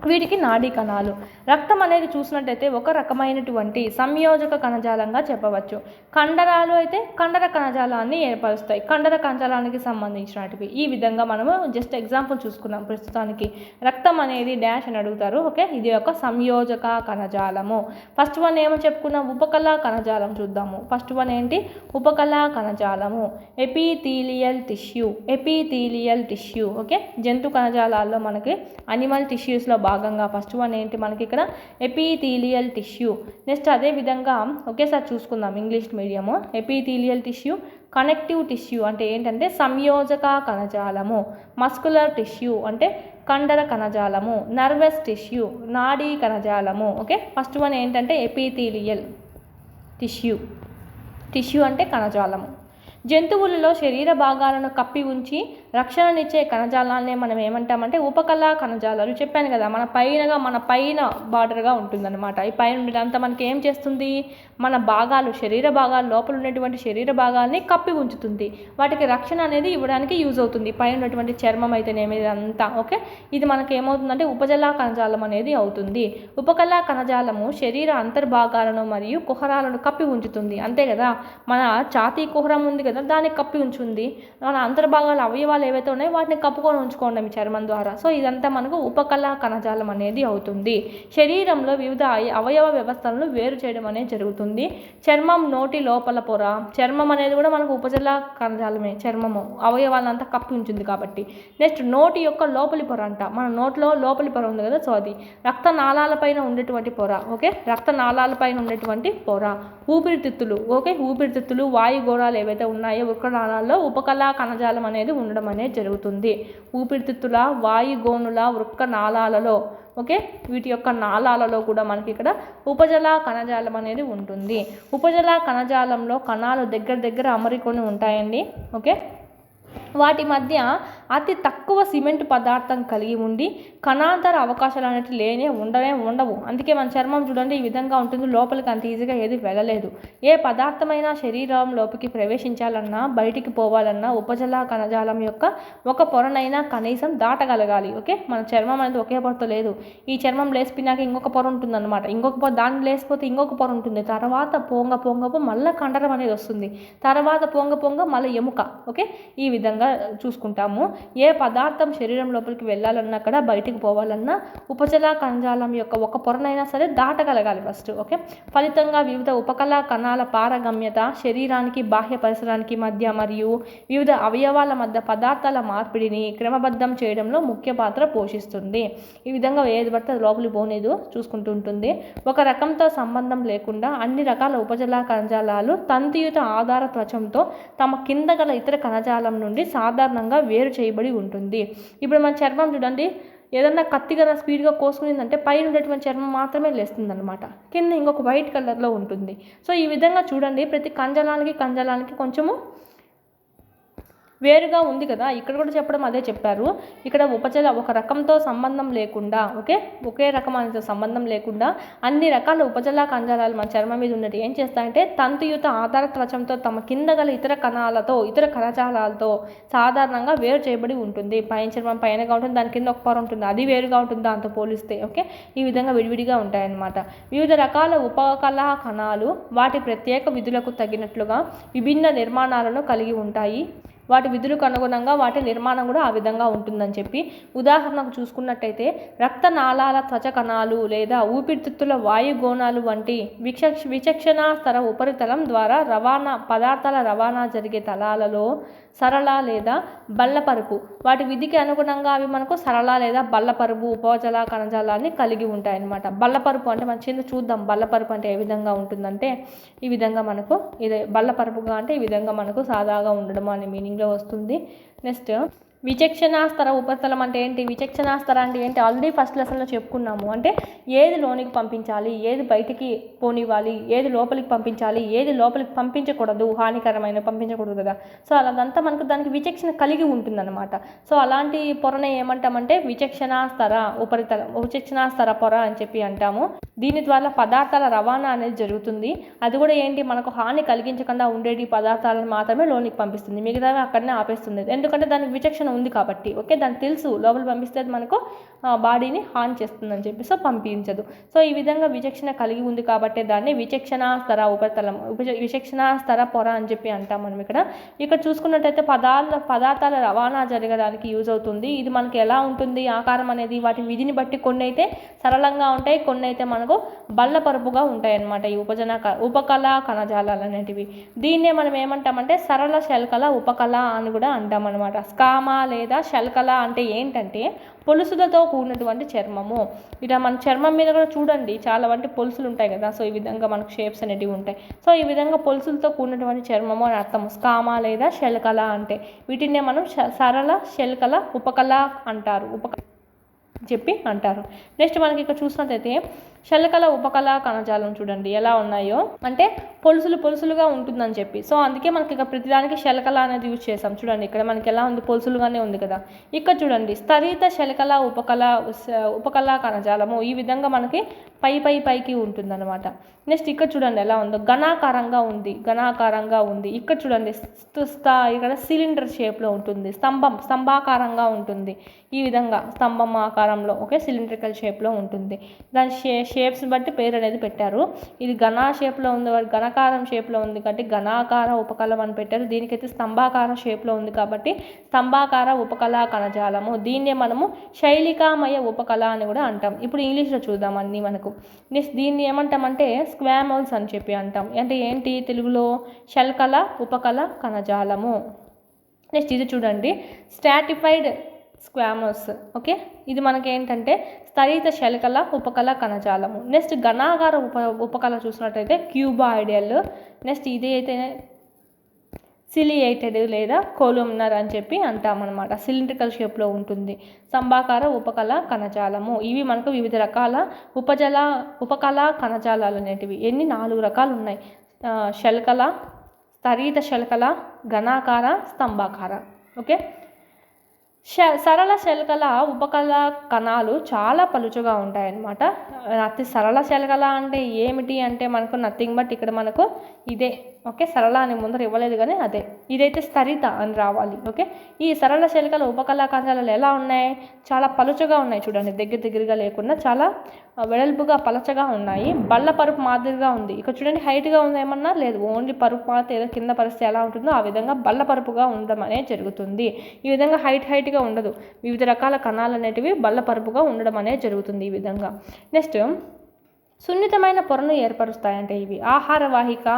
వీటికి నాడీ కణాలు. రక్తం అనేది చూసినట్టయితే ఒక రకమైనటువంటి సంయోజక కణజాలంగా చెప్పవచ్చు. కండరాలు అయితే కండర కణజాలాన్ని ఏర్పరుస్తాయి, కండర కణజాలానికి సంబంధించినటివి. ఈ విధంగా మనము జస్ట్ ఎగ్జాంపుల్ చూసుకున్నాం ప్రస్తుతానికి. రక్తం అనేది డాష్ అని అడుగుతారు. ఓకే, ఇది ఒక సంయోజక కణజాలము. ఫస్ట్ వన్ ఏమో చెప్పుకున్నాం, ఉపకళా కణజాలం చూద్దాము. ఫస్ట్ వన్ ఏంటి, ఉపకళా కణజాలము. Epithelial tissue. ఓకే, జంతు కణజాలాల్లో మనకి అనిమల్ టిష్యూస్లో భాగంగా ఫస్ట్ వన్ ఏంటి మనకి ఇక్కడ ఎపిథీలియల్ టిష్యూ. నెక్స్ట్ అదే విధంగా ఒకేసారి చూసుకుందాం English medium. Epithelial tissue, connective tissue అంటే ఏంటంటే సంయోజక కణజాలము. మస్కులర్ టిష్యూ అంటే కండర కణజాలము. నర్వస్ టిష్యూ, నాడీ కణజాలము. ఓకే, ఫస్ట్ వన్ ఏంటంటే ఎపిథీలియల్ టిష్యూ అంటే కణజాలము. జంతువులలో శరీర భాగాలను కప్పి ఉంచి రక్షణనిచ్చే కణజాలాలనే మనం ఏమంటామంటే ఉపకళా కణజాలాలు. చెప్పాను కదా, మన పైన బార్డర్గా ఉంటుందన్నమాట. ఈ పైన ఉండేదంతా మనకి ఏం చేస్తుంది, మన భాగాలు, శరీర భాగాలు, లోపల ఉన్నటువంటి శరీర భాగాల్ని కప్పి ఉంచుతుంది. వాటికి రక్షణ అనేది ఇవ్వడానికి యూజ్ అవుతుంది. పైన ఉన్నటువంటి చర్మం అయితేనేమి అంతా. ఓకే, ఇది మనకి ఏమవుతుందంటే ఉపజలా కణజాలం అనేది అవుతుంది. ఉపకళా కణజాలము శరీర అంతర్భాగాలను మరియు కుహరాలను కప్పి ఉంచుతుంది. అంతే కదా, మన ఛాతీ కుహరం ఉంది కదా, దాన్ని కప్పి ఉంచుంది. మన అంతర్భాగాల అవయవాలు ఏవైతే ఉన్నాయో వాటిని కప్పుకొని ఉంచుకోండి మీ చర్మం ద్వారా. సో ఇదంతా మనకు ఉపకళా కణజాలం అనేది అవుతుంది. శరీరంలో వివిధ అవయవ వ్యవస్థలను వేరు చేయడం అనేది జరుగుతుంది. చర్మం, నోటి లోపల పొర, చర్మం అనేది కూడా మనకు ఉపజలా కణజాలమే. చర్మము అవయవాలంతా కప్పి ఉంచుంది కాబట్టి. నెక్స్ట్ నోటి యొక్క లోపలి పొర అంట. మన నోట్లో లోపలి పొర ఉంది కదా, సో అది రక్తనాళాలపైన ఉండేటువంటి పొర. ఓకే, రక్తనాళాలపైన ఉండేటువంటి పొర. ఊపిరితిత్తులు. ఓకే, ఊపిరితిత్తులు, వాయుగోళాలు ఏవైతే ఉన్నాయో వృక్కనాళాల్లో ఉపకళా కణజాలం అనేది ఉండడం అనేది జరుగుతుంది. ఊపిరితిత్తుల, వాయుగోణుల, వృక్కనాళాలలో, ఓకే, వీటి యొక్క నాళాలలో కూడా మనకి ఇక్కడ ఉపజలా కణజాలం అనేది ఉంటుంది. ఉపజలా కణజాలంలో కణాలు దగ్గర అమరికొని ఉంటాయండి. ఓకే, వాటి మధ్య అతి తక్కువ సిమెంట్ పదార్థం కలిగి ఉండి కణాంతర అవకాశాలు అనేవి ఉండవు. అందుకే మన చర్మం చూడండి ఈ విధంగా ఉంటుంది, లోపలికి అంత ఈజీగా ఏది వెళ్ళలేదు. ఏ పదార్థమైనా శరీరంలోకి ప్రవేశించాలన్నా బయటికి పోవాలన్నా ఉపజలా కణజాలం యొక్క ఒక పొరనైనా కనీసం దాటగలగాలి. ఓకే, మన చర్మం అనేది ఒకే పొరతో లేదు. ఈ చర్మం లేసిపోయినాక ఇంకొక పొర ఉంటుందన్నమాట. ఇంకొక పొర, దాన్ని లేసిపోతే ఇంకొక పొర ఉంటుంది. తర్వాత పొంగ మళ్ళీ కండరం అనేది వస్తుంది. తర్వాత పొంగ మళ్ళీ ఎముక. ఓకే, ఈ విధంగా చూసుకుంటాము. ఏ పదార్థం శరీరం లోపలికి వెళ్ళాలన్నా కూడా బయటికి పోవాలన్నా ఉపజలా కణజాలం యొక్క ఒక పొరనైనా సరే దాటగలగాలి ఫస్ట్. ఓకే, ఫలితంగా వివిధ ఉపకళా కణాల పారగమ్యత శరీరానికి బాహ్య పరిసరానికి మధ్య మరియు వివిధ అవయవాల మధ్య పదార్థాల మార్పిడిని క్రమబద్ధం చేయడంలో ముఖ్య పాత్ర పోషిస్తుంది. ఈ విధంగా ఏది పడితే అది లోపలికి పోనేదు చూసుకుంటూ ఉంటుంది. ఒక రకంతో సంబంధం లేకుండా అన్ని రకాల ఉపజలా కణజాలాలు తంతియుత ఆధార త్వచంతో తమ కింద గల ఇతర కణజాలం నుండి సాధారణంగా వేరు చేయబడి ఉంటుంది. ఇప్పుడు మన చర్మం చూడండి, ఏదన్నా కత్తిగా స్పీడ్గా కోసుకునిందంటే పైన ఉండేటువంటి చర్మం మాత్రమే లేస్తుంది అనమాట, కింద ఇంకొక వైట్ కలర్లో ఉంటుంది. సో ఈ విధంగా చూడండి, ప్రతి కణజాలానికి కొంచెము వేరుగా ఉంది కదా. ఇక్కడ కూడా చెప్పడం అదే చెప్పారు. ఇక్కడ ఒక రకంతో సంబంధం లేకుండా, ఒకే రకమైన సంబంధం లేకుండా అన్ని రకాల ఉపజలా కణజాలాలు మన చర్మం మీద ఉన్నట్టు ఏం చేస్తాయంటే తంతుయుత ఆధార త్వచంతో తమ కింద గల ఇతర కణజాలాలతో సాధారణంగా వేరు చేయబడి ఉంటుంది. పైన చర్మం పైనగా ఉంటుంది, దాని కింద ఒక పొర ఉంటుంది, అది వేరుగా ఉంటుంది దాంతో పోలిస్తే. ఈ విధంగా విడివిడిగా ఉంటాయన్నమాట. వివిధ రకాల ఉపకళా కణాలు వాటి ప్రత్యేక విధులకు తగినట్లుగా విభిన్న నిర్మాణాలను కలిగి ఉంటాయి. వాటి విధులకు అనుగుణంగా వాటి నిర్మాణం కూడా ఆ విధంగా ఉంటుందని చెప్పి, ఉదాహరణకు చూసుకున్నట్టయితే రక్తనాళాల త్వచ కణాలు లేదా ఊపిరితిత్తుల వాయుగోణాలు వంటి విచక్షణ స్తర ఉపరితలం ద్వారా పదార్థాల రవాణా జరిగే తలాలలో సరళ లేదా బల్లపరుపు, వాటి విధికి అనుగుణంగా అవి మనకు సరళ లేదా బల్లపరుపు ఉపజలా కణజాలాన్ని కలిగి ఉంటాయన్నమాట. బల్లపరుపు అంటే మన చిన్న చూద్దాం, బల్లపరుపు అంటే ఏ విధంగా ఉంటుందంటే ఈ విధంగా మనకు ఇది బల్లపరుపుగా అంటే ఈ విధంగా మనకు సాదాగా ఉండడం అనే మీనింగ్లో వస్తుంది. నెక్స్ట్ విచక్షణాస్తర ఉపరితలం అంటే ఏంటి? విచక్షణాస్తర అంటే ఏంటి? ఆల్రెడీ ఫస్ట్ లెసన్లో చెప్పుకున్నాము. అంటే ఏది లోనికి పంపించాలి, ఏది బయటికి పోనివ్వాలి, ఏది లోపలికి పంపించాలి, ఏది లోపలికి పంపించకూడదు, హానికరమైన పంపించకూడదు కదా. సో అలాగంతా మనకు దానికి విచక్షణ కలిగి ఉంటుందన్నమాట. సో అలాంటి పొరనే ఏమంటామంటే విచక్షణాస్తర ఉపరితలం, విచక్షణాస్తర పొర అని చెప్పి అంటాము. దీని ద్వారా పదార్థాల రవాణా అనేది జరుగుతుంది. అది కూడా ఏంటి, మనకు హాని కలిగించకుండా ఉండేటి పదార్థాలను మాత్రమే లోనికి పంపిస్తుంది, మిగతావి అక్కడనే ఆపేస్తుంది. ఎందుకంటే దానికి విచక్షణ ఉంది కాబట్టి. ఓకే, దానికి తెలుసు లోపల పంపిస్తే అది మనకు బాడీని హాని చేస్తుందని చెప్పి సో పంపించదు. సో ఈ విధంగా విచక్షణ కలిగి ఉంది కాబట్టి దాన్ని విచక్షణాస్తర ఉపరితలం, విచక్షణాస్తర పొర అని చెప్పి అంటాం మనం. ఇక్కడ చూసుకున్నట్టయితే పదార్థాల రవాణా జరగడానికి యూజ్ అవుతుంది. ఇది మనకి ఎలా ఉంటుంది ఆకారం అనేది, వాటి విధిని బట్టి కొన్ని అయితే సరళంగా ఉంటాయి, కొన్ని అయితే మనకు బల్లపరుపుగా ఉంటాయి అన్నమాట. ఈ ఉపకళా కణజాలాలు అనేటివి. దీన్నే మనం ఏమంటామంటే సరళ శల్కల ఉపకళ అని కూడా అంటాం అనమాట. స్కామా లేదా శల్కల అంటే ఏంటంటే పొలుసులతో కూడినటువంటి చర్మము. ఇలా మన చర్మం మీద కూడా చూడండి చాలా వంటి పొలుసులు ఉంటాయి కదా. సో ఈ విధంగా మనకు షేప్స్ అనేటివి ఉంటాయి. సో ఈ విధంగా పొలుసులతో కూడినటువంటి చర్మము అని అర్థం స్కామా లేదా శల్కల అంటే. వీటినే మనం సరళ శల్కల ఉపకళ అంటారు, చెప్పి అంటారు. నెక్స్ట్ మనకి ఇక్కడ చూసినట్లయితే శల్కల ఉపకళా కణజాలం చూడండి ఎలా ఉన్నాయో, అంటే పొలుసులుగా ఉంటుందని చెప్పి. సో అందుకే మనకి ఇక్కడ ప్రతిదానికి శల్కల అనేది యూజ్ చేసాం. చూడండి ఇక్కడ మనకి ఎలా ఉంది, పొలుసులుగానే ఉంది కదా. ఇక్కడ చూడండి స్తరిత శల్కల ఉపకళా కణజాలము ఈ విధంగా మనకి పైకి ఉంటుందన్నమాట. నెక్స్ట్ ఇక్కడ చూడండి ఎలా ఉందో, ఘనాకారంగా ఉంది. ఇక్కడ చూడండి ఇక్కడ సిలిండర్ షేప్లో ఉంటుంది, స్తంభాకారంగా ఉంటుంది. ఈ విధంగా స్తంభం ఆకారంలో, ఓకే, సిలిండ్రికల్ షేప్లో ఉంటుంది. దాని షేప్స్ బట్టి పేరు అనేది పెట్టారు. ఇది షేప్లో ఉంది, ఘనకారం షేప్లో ఉంది కాబట్టి ఘనాకార ఉపకళం అని పెట్టారు. దీనికైతే స్తంభాకార షేప్లో ఉంది కాబట్టి స్తంభాకార ఉపకళా కణజాలము. దీన్నే మనము శైలికామయ ఉపకళ అని కూడా అంటాం. ఇప్పుడు ఇంగ్లీష్లో చూద్దాం అన్నీ మనకు. నెక్స్ట్ దీన్ని ఏమంటామంటే స్క్వామోల్స్ అని చెప్పి అంటాం. అంటే ఏంటి తెలుగులో? శల్కల ఉపకళ కణజాలము. నెక్స్ట్ ఇది చూడండి స్ట్రాటిఫైడ్ స్క్వామోస్. ఓకే, ఇది మనకి ఏంటంటే స్తరిత శల్కల ఉపకళ కణజాలము. నెక్స్ట్ ఘనాకార ఉపకళ చూసినట్టయితే క్యూబాయిడల్. నెక్స్ట్ ఇది అయితే సిలియేటెడ్ లేదా కోలుమినర్ అని చెప్పి అంటామన్నమాట. సిలిండ్రికల్ షేప్లో ఉంటుంది. స్తంభాకార ఉపకళ కణజాలము. ఇవి మనకు వివిధ రకాల ఉపకళా కణజాలాలు అనేటివి. 4 రకాలు ఉన్నాయి. శల్కల, స్తరిత శల్కల, ఘనాకార, స్తంభాకార. ఓకే, సరళ శల్కల ఉపకళ కణాలు చాలా పలుచగా ఉంటాయన్నమాట. అతి సరళ శల్కల అంటే ఏమిటి అంటే మనకు నథింగ్ బట్ ఇక్కడ మనకు ఇదే. ఓకే, సరళ అని ముందర ఇవ్వలేదు కానీ అదే. ఇదైతే స్తరిత అని రావాలి. ఓకే, ఈ సరళ శల్కల ఉపకళా కణజాలాలు ఎలా ఉన్నాయి? చాలా పలుచగా ఉన్నాయి చూడండి, దగ్గరగా లేకుండా చాలా వెడల్పుగా పలచగా ఉన్నాయి. బల్ల పరుపు మాదిరిగా ఉంది. ఇక్కడ చూడండి హైట్గా ఉంది ఏమన్నా లేదు, ఓన్లీ పరుపు మాత్రం కింద పరిస్థితి ఎలా ఉంటుందో ఆ విధంగా బల్ల పరుపుగా ఉండడం అనేది జరుగుతుంది. ఈ విధంగా హైట్గా ఉండదు. వివిధ రకాల కణాలు అనేటివి బల్ల పరుపుగా ఉండడం అనేది జరుగుతుంది ఈ విధంగా. నెక్స్ట్ సున్నితమైన పొరను ఏర్పరుస్తాయంటే ఇవి ఆహార వాహిక,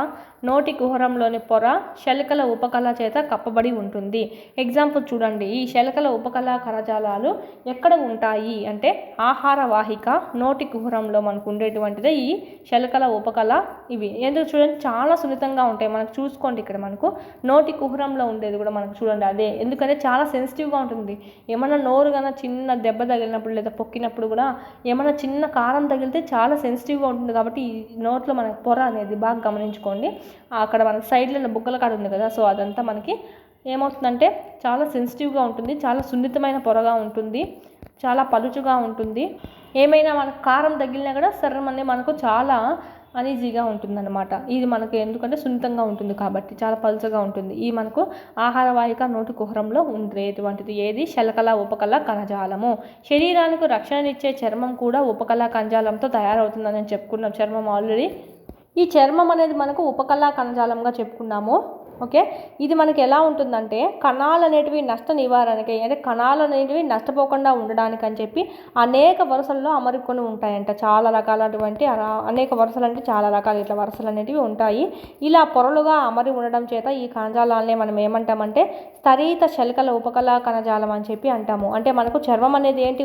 నోటి కుహరంలోని పొర శల్కల ఉపకళ చేత కప్పబడి ఉంటుంది. ఎగ్జాంపుల్ చూడండి, ఈ శల్కల ఉపకళా కణజాలాలు ఎక్కడ ఉంటాయి అంటే ఆహార వాహిక, నోటి కుహరంలో మనకు ఉండేటువంటిదే ఈ శల్కల ఉపకళ. ఇవి ఎందుకు చూడండి చాలా సున్నితంగా ఉంటాయి. మనకు చూసుకోండి ఇక్కడ మనకు నోటి కుహరంలో ఉండేది కూడా మనకు చూడండి అదే. ఎందుకంటే చాలా సెన్సిటివ్గా ఉంటుంది. ఏమన్నా నోరు కన్నా చిన్న దెబ్బ తగిలినప్పుడు లేదా పొక్కినప్పుడు కూడా ఏమన్నా చిన్న కారం తగిలితే చాలా సెన్సిటివ్గా ఉంటుంది. కాబట్టి ఈ నోట్లో మనకు పొర అనేది బాగా గమనించుకోండి. అక్కడ మనకి సైడ్లో బుగ్గల కాడ ఉంది కదా, సో అదంతా మనకి ఏమవుతుందంటే చాలా సెన్సిటివ్గా ఉంటుంది, చాలా సున్నితమైన పొరగా ఉంటుంది, చాలా పలుచుగా ఉంటుంది. ఏమైనా మనకు కారం తగిలినా కూడా సర్రమని మనకు చాలా అనీజీగా ఉంటుందన్నమాట. ఇది మనకు ఎందుకంటే సున్నితంగా ఉంటుంది కాబట్టి చాలా పలుచగా ఉంటుంది. ఈ మనకు ఆహార వాహిక, నోటి కుహరంలో ఉండేటువంటిది ఏది? శల్కల ఉపకళ కణజాలము. శరీరానికి రక్షణనిచ్చే చర్మం కూడా ఉపకళా కణజాలంతో తయారవుతుందని చెప్పుకున్నాం. చర్మం ఆల్రెడీ ఈ చర్మం అనేది మనకు ఉపకళా కణజాలంగా చెప్పుకున్నాము. ఓకే, ఇది మనకి ఎలా ఉంటుందంటే కణాలు అనేటివి నష్ట నివారణకి, అంటే కణాలు అనేటివి నష్టపోకుండా ఉండడానికి అని చెప్పి అనేక వరుసల్లో అమరుకొని ఉంటాయంట. చాలా రకాలటువంటి అనేక వరుసలు అంటే చాలా రకాల ఇట్లా వరుసలు అనేటివి ఉంటాయి. ఇలా పొరలుగా అమరి ఉండడం చేత ఈ కణజాలాలనే మనం ఏమంటామంటే స్తరిత శల్కల ఉపకళా కణజాలం అని చెప్పి అంటాము. అంటే మనకు చర్మం అనేది ఏంటి?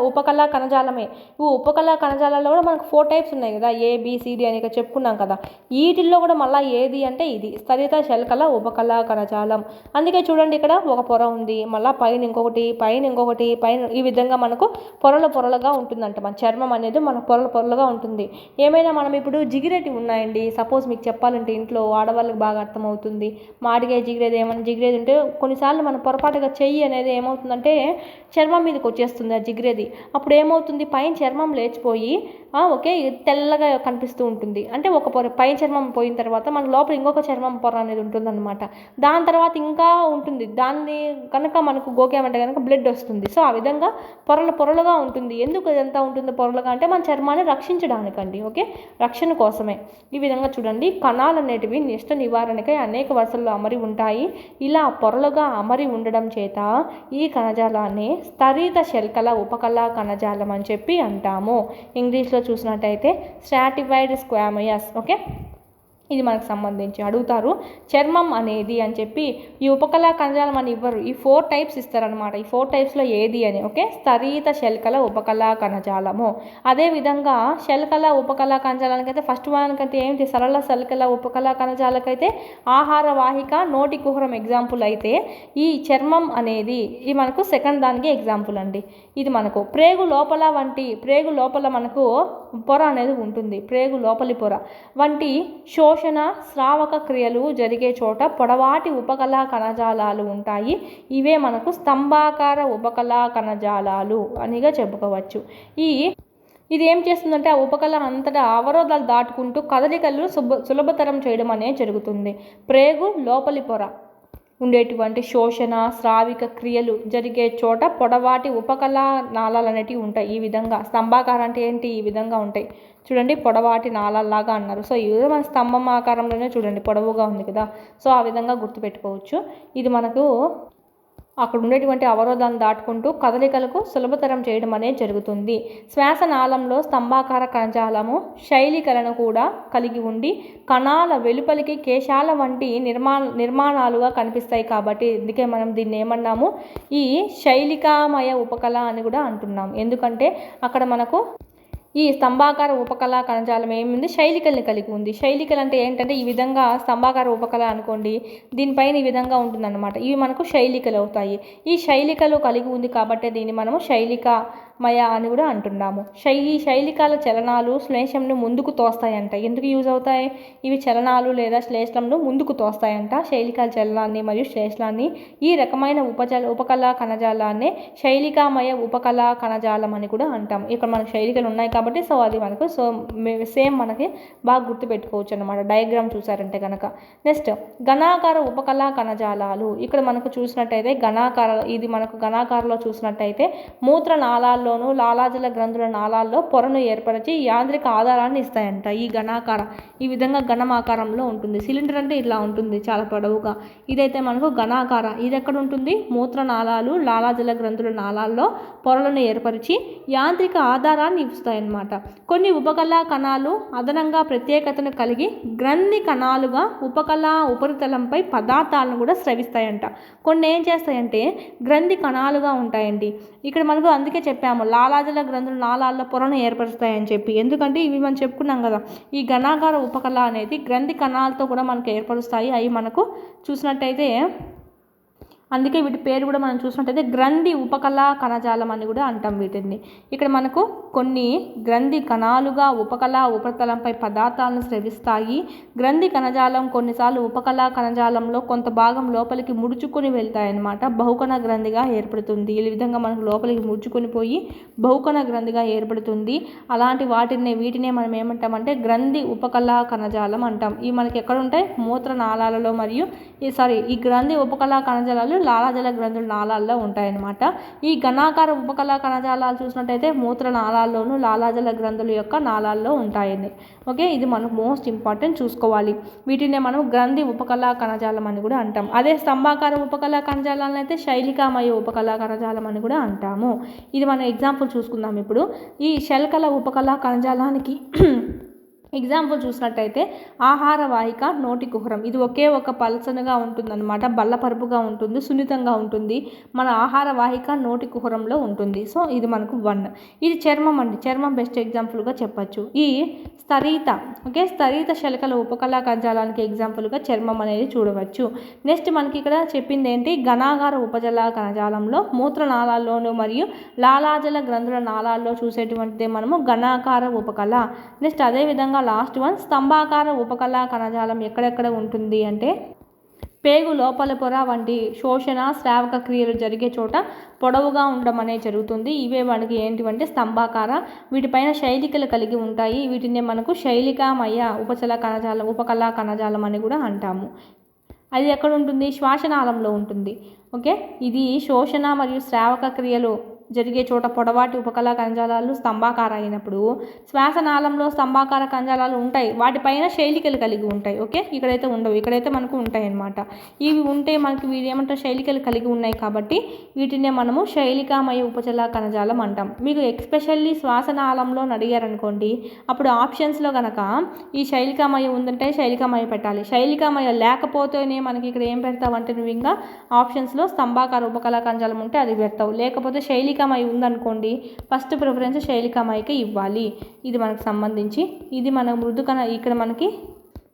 ఉపకళా కణజాలమే. ఈ ఉపకళా కణజాలాల్లో కూడా మనకు 4 టైప్స్ ఉన్నాయి కదా, ABCD అని చెప్పుకున్నాం కదా. వీటిల్లో కూడా మళ్ళీ ఏది అంటే ఇది స్తరిత శల్కల శల్కల ఉపకళా కణజాలం. అందుకే చూడండి ఇక్కడ ఒక పొర ఉంది, మళ్ళీ పైన ఇంకొకటి, పైన ఇంకొకటి, పైన ఈ విధంగా మనకు పొరలుగా ఉంటుందంట. మన చర్మం అనేది మన పొరలుగా ఉంటుంది. ఏమైనా మనం ఇప్పుడు జిగిరేటి ఉన్నాయండి, సపోజ్ మీకు చెప్పాలంటే ఇంట్లో ఆడవాళ్ళకి బాగా అర్థమవుతుంది. మాడికాయ జిగిరేది ఏమైనా జిగిరేది ఉంటే కొన్నిసార్లు మన పొరపాటుగా చెయ్యి అనేది ఏమవుతుందంటే చర్మం మీదకి వచ్చేస్తుంది ఆ జిగిరేది. అప్పుడు ఏమవుతుంది, పైన చర్మం లేచిపోయి ఓకే తెల్లగా కనిపిస్తూ ఉంటుంది. అంటే ఒక పొర పైన చర్మం పోయిన తర్వాత మన లోపల ఇంకొక చర్మం పొర అనేది ఉంటుందన్నమాట. దాని తర్వాత ఇంకా ఉంటుంది, దాన్ని కనుక మనకు గోకామంటే కనుక బ్లడ్ వస్తుంది. సో ఆ విధంగా పొరలుగా ఉంటుంది. ఎందుకు ఇదంతా ఉంటుంది పొరలుగా అంటే మన చర్మాన్ని రక్షించడానికండి. ఓకే, రక్షణ కోసమే. ఈ విధంగా చూడండి, కణాలు అనేటివి నిష్ట నివారణకై అనేక వరుసల్లో అమరి ఉంటాయి. ఇలా పొరలుగా అమరి ఉండడం చేత ఈ కణజాలాన్ని స్తరిత శల్కల ఉపకళా కణజాలం అని చెప్పి అంటాము. ఇంగ్లీష్లో చూసినట్టయితే స్ట్రాటిఫైడ్ స్క్వామయస్. ఓకే, ఇది మనకు సంబంధించి అడుగుతారు. చర్మం అనేది అని చెప్పి ఈ ఉపకళా కణజాలం అని ఇవ్వరు, ఈ 4 టైప్స్ ఇస్తారనమాట. ఈ 4 టైప్స్లో ఏది అని. ఓకే, స్తరిత శల్కల ఉపకళా కణజాలము. అదేవిధంగా శల్కల ఉపకళా కణజాలానికైతే ఫస్ట్ వానికైతే ఏంటి, సరళ శల్కల ఉపకళా కణజాలకైతే ఆహార వాహిక, నోటి కుహరం ఎగ్జాంపుల్ అయితే, ఈ చర్మం అనేది ఇది మనకు సెకండ్ దానికి ఎగ్జాంపుల్ అండి. ఇది మనకు ప్రేగు లోపల మనకు పొర అనేది ఉంటుంది. ప్రేగు లోపలి పొర వంటి శోషణ స్రావక క్రియలు జరిగే చోట పొడవాటి ఉపకళా కణజాలాలు ఉంటాయి. ఇవే మనకు స్తంభాకార ఉపకళా కణజాలాలు అనిగా చెప్పుకోవచ్చు. ఇది ఏం చేస్తుందంటే ఆ ఉపకళ అంతటా అవరోధాలు దాటుకుంటూ కదలికలు సులభతరం చేయడం అనేది జరుగుతుంది. ప్రేగు లోపలి పొర ఉండేటువంటి శోషణ స్రావిక క్రియలు జరిగే చోట పొడవాటి ఉపకళా నాళాలు అనేటివి ఉంటాయి. ఈ విధంగా స్తంభాకారం అంటే ఏంటి, ఈ విధంగా ఉంటాయి చూడండి, పొడవాటి నాళాల్లాగా అన్నారు. సో ఈ విధంగా మన స్తంభం ఆకారంలోనే చూడండి పొడవుగా ఉంది కదా. సో ఆ విధంగా గుర్తుపెట్టుకోవచ్చు. ఇది మనకు అక్కడ ఉండేటువంటి అవరోధాలను దాటుకుంటూ కదలికలకు సులభతరం చేయడం అనేది జరుగుతుంది. శ్వాసనాళంలో స్తంభాకార కణజాలము శైలికలను కూడా కలిగి ఉండి కణాల వెలుపలికి కేశాల వంటి నిర్మాణాలుగా కనిపిస్తాయి. కాబట్టి అందుకే మనం దీన్ని ఏమన్నాము, ఈ శైలికామయ ఉపకళ అని కూడా అంటున్నాము. ఎందుకంటే అక్కడ మనకు ఈ స్తంభాకార ఉపకళా కణజాలం ఏముంది, శైలికల్ని కలిగి ఉంది. శైలికలు అంటే ఏంటంటే ఈ విధంగా స్తంభాకార ఉపకళ అనుకోండి, దీనిపైన ఈ విధంగా ఉంటుందన్నమాట. ఇవి మనకు శైలికలు అవుతాయి. ఈ శైలికలు కలిగి ఉంది కాబట్టి దీన్ని మనము శైలికామయ అని కూడా అంటున్నాము. ఈ శైలికాల చలనాలు శ్లేషంను ముందుకు తోస్తాయంట. ఎందుకు యూజ్ అవుతాయి, ఇవి చలనాలు లేదా శ్లేషంను ముందుకు తోస్తాయంట. శైలికాల చలనాన్ని మరియు శ్లేషాన్ని. ఈ రకమైన ఉపకళా కణజాలాన్ని శైలికామయ ఉపకళా కణజాలం అని కూడా అంటాం. ఇక్కడ మనకు శైలికలు ఉన్నాయి కాబట్టి సో అది మనకు సేమ్ మనకి బాగా గుర్తుపెట్టుకోవచ్చు అన్నమాట, డయాగ్రామ్ చూసారంటే కనుక. నెక్స్ట్ ఘనాకార ఉపకళా కణజాలాలు. ఇక్కడ మనకు చూసినట్టయితే ఇది మనకు ఘనాకారలో చూసినట్టయితే మూత్రనాళాల్లోనూ లాలాజల గ్రంథుల నాళాల్లో పొరను ఏర్పరిచి యాంత్రిక ఆధారాన్ని ఇస్తాయంట. ఈ ఘనాకార ఈ విధంగా ఘనం ఆకారంలో ఉంటుంది. సిలిండర్ అంటే ఇట్లా ఉంటుంది చాలా పొడవుగా. ఇదైతే మనకు ఘనాకార. ఇది ఎక్కడ ఉంటుంది, మూత్రనాళాలు లాలాజల గ్రంథుల నాళాల్లో పొరలను ఏర్పరిచి యాంత్రిక ఆధారాన్ని ఇస్తాయన్నమాట. కొన్ని ఉపకళా కణాలు అదనంగా ప్రత్యేకతను కలిగి గ్రంథి కణాలుగా ఉపకళా ఉపరితలంపై పదార్థాలను కూడా స్రవిస్తాయంట. కొన్ని ఏం చేస్తాయంటే గ్రంథి కణాలుగా ఉంటాయండి. ఇక్కడ మనకు అందుకే చెప్పాము లాలాజల గ్రంథుల నాళాల్లో పొరను ఏర్పరుస్తాయని చెప్పి. ఎందుకంటే ఇవి మనం చెప్పుకున్నాం కదా, ఈ ఘనాకార ఉపకళ అనేది గ్రంథి కణాలతో కూడా మనకు ఏర్పరుస్తాయి. అవి మనకు చూసినట్టయితే అందుకే వీటి పేరు కూడా మనం చూసినట్టయితే గ్రంథి ఉపకళా కణజాలం అని కూడా అంటాం వీటిని. ఇక్కడ మనకు కొన్ని గ్రంథి కణాలుగా ఉపకళా ఉపరితలంపై పదార్థాలను స్రవిస్తాయి. గ్రంథి కణజాలం కొన్నిసార్లు ఉపకళా కణజాలంలో కొంత భాగం లోపలికి ముడుచుకొని వెళ్తాయన్నమాట. బహుకణ గ్రంథిగా ఏర్పడుతుంది. ఈ విధంగా మనకు లోపలికి ముడుచుకొని పోయి బహుకణ గ్రంథిగా ఏర్పడుతుంది. అలాంటి వీటినే మనం ఏమంటామంటే గ్రంథి ఉపకళా కణజాలం అంటాం. ఇవి మనకి ఎక్కడ ఉంటాయి, మూత్రనాళాలలో మరియు ఈ గ్రంథి ఉపకళా కణజాలాలు లాలాజల గ్రంథుల నాళాల్లో ఉంటాయన్నమాట. ఈ ఘనాకార ఉపకళా కణజాలాలు చూసినట్టయితే మూత్రనాళాల్లోనూ లాలాజల గ్రంథుల యొక్క నాళాల్లో ఉంటాయని. ఓకే, ఇది మనకు మోస్ట్ ఇంపార్టెంట్ చూసుకోవాలి. వీటినే మనం గ్రంథి ఉపకళా కణజాలం అని కూడా అంటాం. అదే స్తంభాకార ఉపకళా కణజాలాలను అయితే శైలికామయ ఉపకళా కణజాలం అని కూడా అంటాము. ఇది మనం ఎగ్జాంపుల్ చూసుకుందాం ఇప్పుడు. ఈ శల్కల ఉపకళా కణజాలానికి ఎగ్జాంపుల్ చూసినట్టయితే ఆహార వాహిక నోటి కుహరం, ఇది ఒకే ఒక పల్చనగా ఉంటుందన్నమాట, బల్లపరుపుగా ఉంటుంది, సున్నితంగా ఉంటుంది, మన ఆహార వాహిక నోటి కుహరంలో ఉంటుంది. సో ఇది మనకు 1. ఇది చర్మం అండి, చర్మం బెస్ట్ ఎగ్జాంపుల్గా చెప్పచ్చు. ఈ స్థరీత, ఓకే, స్థరీత శలకల ఉపకళా కణజాలానికి ఎగ్జాంపుల్గా చర్మం అనేది చూడవచ్చు. నెక్స్ట్ మనకి ఇక్కడ చెప్పింది ఏంటి, ఘనాగార ఉపజల కణజాలంలో మూత్రనాళాల్లోనూ మరియు లాలాజల గ్రంథుల నాళాల్లో చూసేటువంటిదే మనము ఘనాకార ఉపకళ. నెక్స్ట్ అదేవిధంగా లాస్ట్ వన్, స్తంభాకార ఉపకళా కణజాలం ఎక్కడెక్కడ ఉంటుంది అంటే పేగు లోపల పొర వంటి శోషణ శ్రావక క్రియలు జరిగే చోట పొడవుగా ఉండడం అనేది జరుగుతుంది. ఇవే మనకి ఏంటివంటే స్తంభాకార, వీటిపైన శైలికలు కలిగి ఉంటాయి. వీటిని మనకు శైలికామయ ఉపకళా కణజాలం అని కూడా అంటాము. అది ఎక్కడ ఉంటుంది, శ్వాసనాళంలో ఉంటుంది. ఓకే, ఇది శోషణ మరియు శ్రావక క్రియలు జరిగే చోట పొడవాటి ఉపకళా కణజాలాలు స్తంభాకార అయినప్పుడు, శ్వాసనాళంలో స్తంభాకార కణజాలాలు ఉంటాయి, వాటిపైన శైలికలు కలిగి ఉంటాయి. ఓకే, ఇక్కడైతే ఉండవు, ఇక్కడైతే మనకు ఉంటాయి అన్నమాట. ఇవి ఉంటే మనకి వీటి ఏమంటారు, శైలికలు కలిగి ఉన్నాయి కాబట్టి వీటినే మనము శైలికామయ ఉపజల కణజాలం అంటాం. మీకు ఎక్స్పెషల్లీ శ్వాసనాళంలో అడిగారనుకోండి, అప్పుడు ఆప్షన్స్లో కనుక ఈ శైలికామయ ఉందంటే శైలికామయ పెట్టాలి, శైలికామయ లేకపోతేనే మనకి ఇక్కడ ఏం పెడతావు అంటే నువ్వు ఇంకా ఆప్షన్స్లో స్తంభాకార ఉపకళా కణజాలం ఉంటే అది పెడతావు, లేకపోతే శైలికామయ ఉందనుకోండి ఫస్ట్ ప్రిఫరెన్స్ శైలికామయకి ఇవ్వాలి. ఇది మనకు సంబంధించి, ఇది మన మృదుకణ, ఇక్కడ మనకి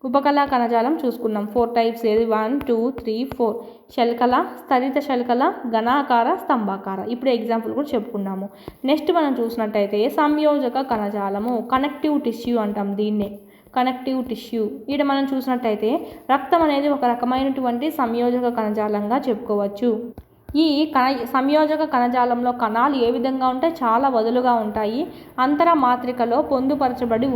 ఉపకళా కణజాలం చూసుకున్నాం 4 టైప్స్. ఏది 1 2 3 4 శల్కల, స్థరిత శల్కల, ఘనాకార, స్తంభాకార. ఇప్పుడు ఎగ్జాంపుల్ కూడా చెప్పుకున్నాము. నెక్స్ట్ మనం చూసినట్టయితే సంయోజక కణజాలము, కనెక్టివ్ టిష్యూ అంటాం దీన్నే, కనెక్టివ్ టిష్యూ. ఇక్కడ మనం చూసినట్టయితే రక్తం అనేది ఒక రకమైనటువంటి సంయోజక కణజాలంగా చెప్పుకోవచ్చు. ఈ సంయోజక కణజాలంలో కణాలు ఏ విధంగా ఉంటాయి, చాలా వదులుగా ఉంటాయి. అంతర మాత్రికలో పొందుపరచబడి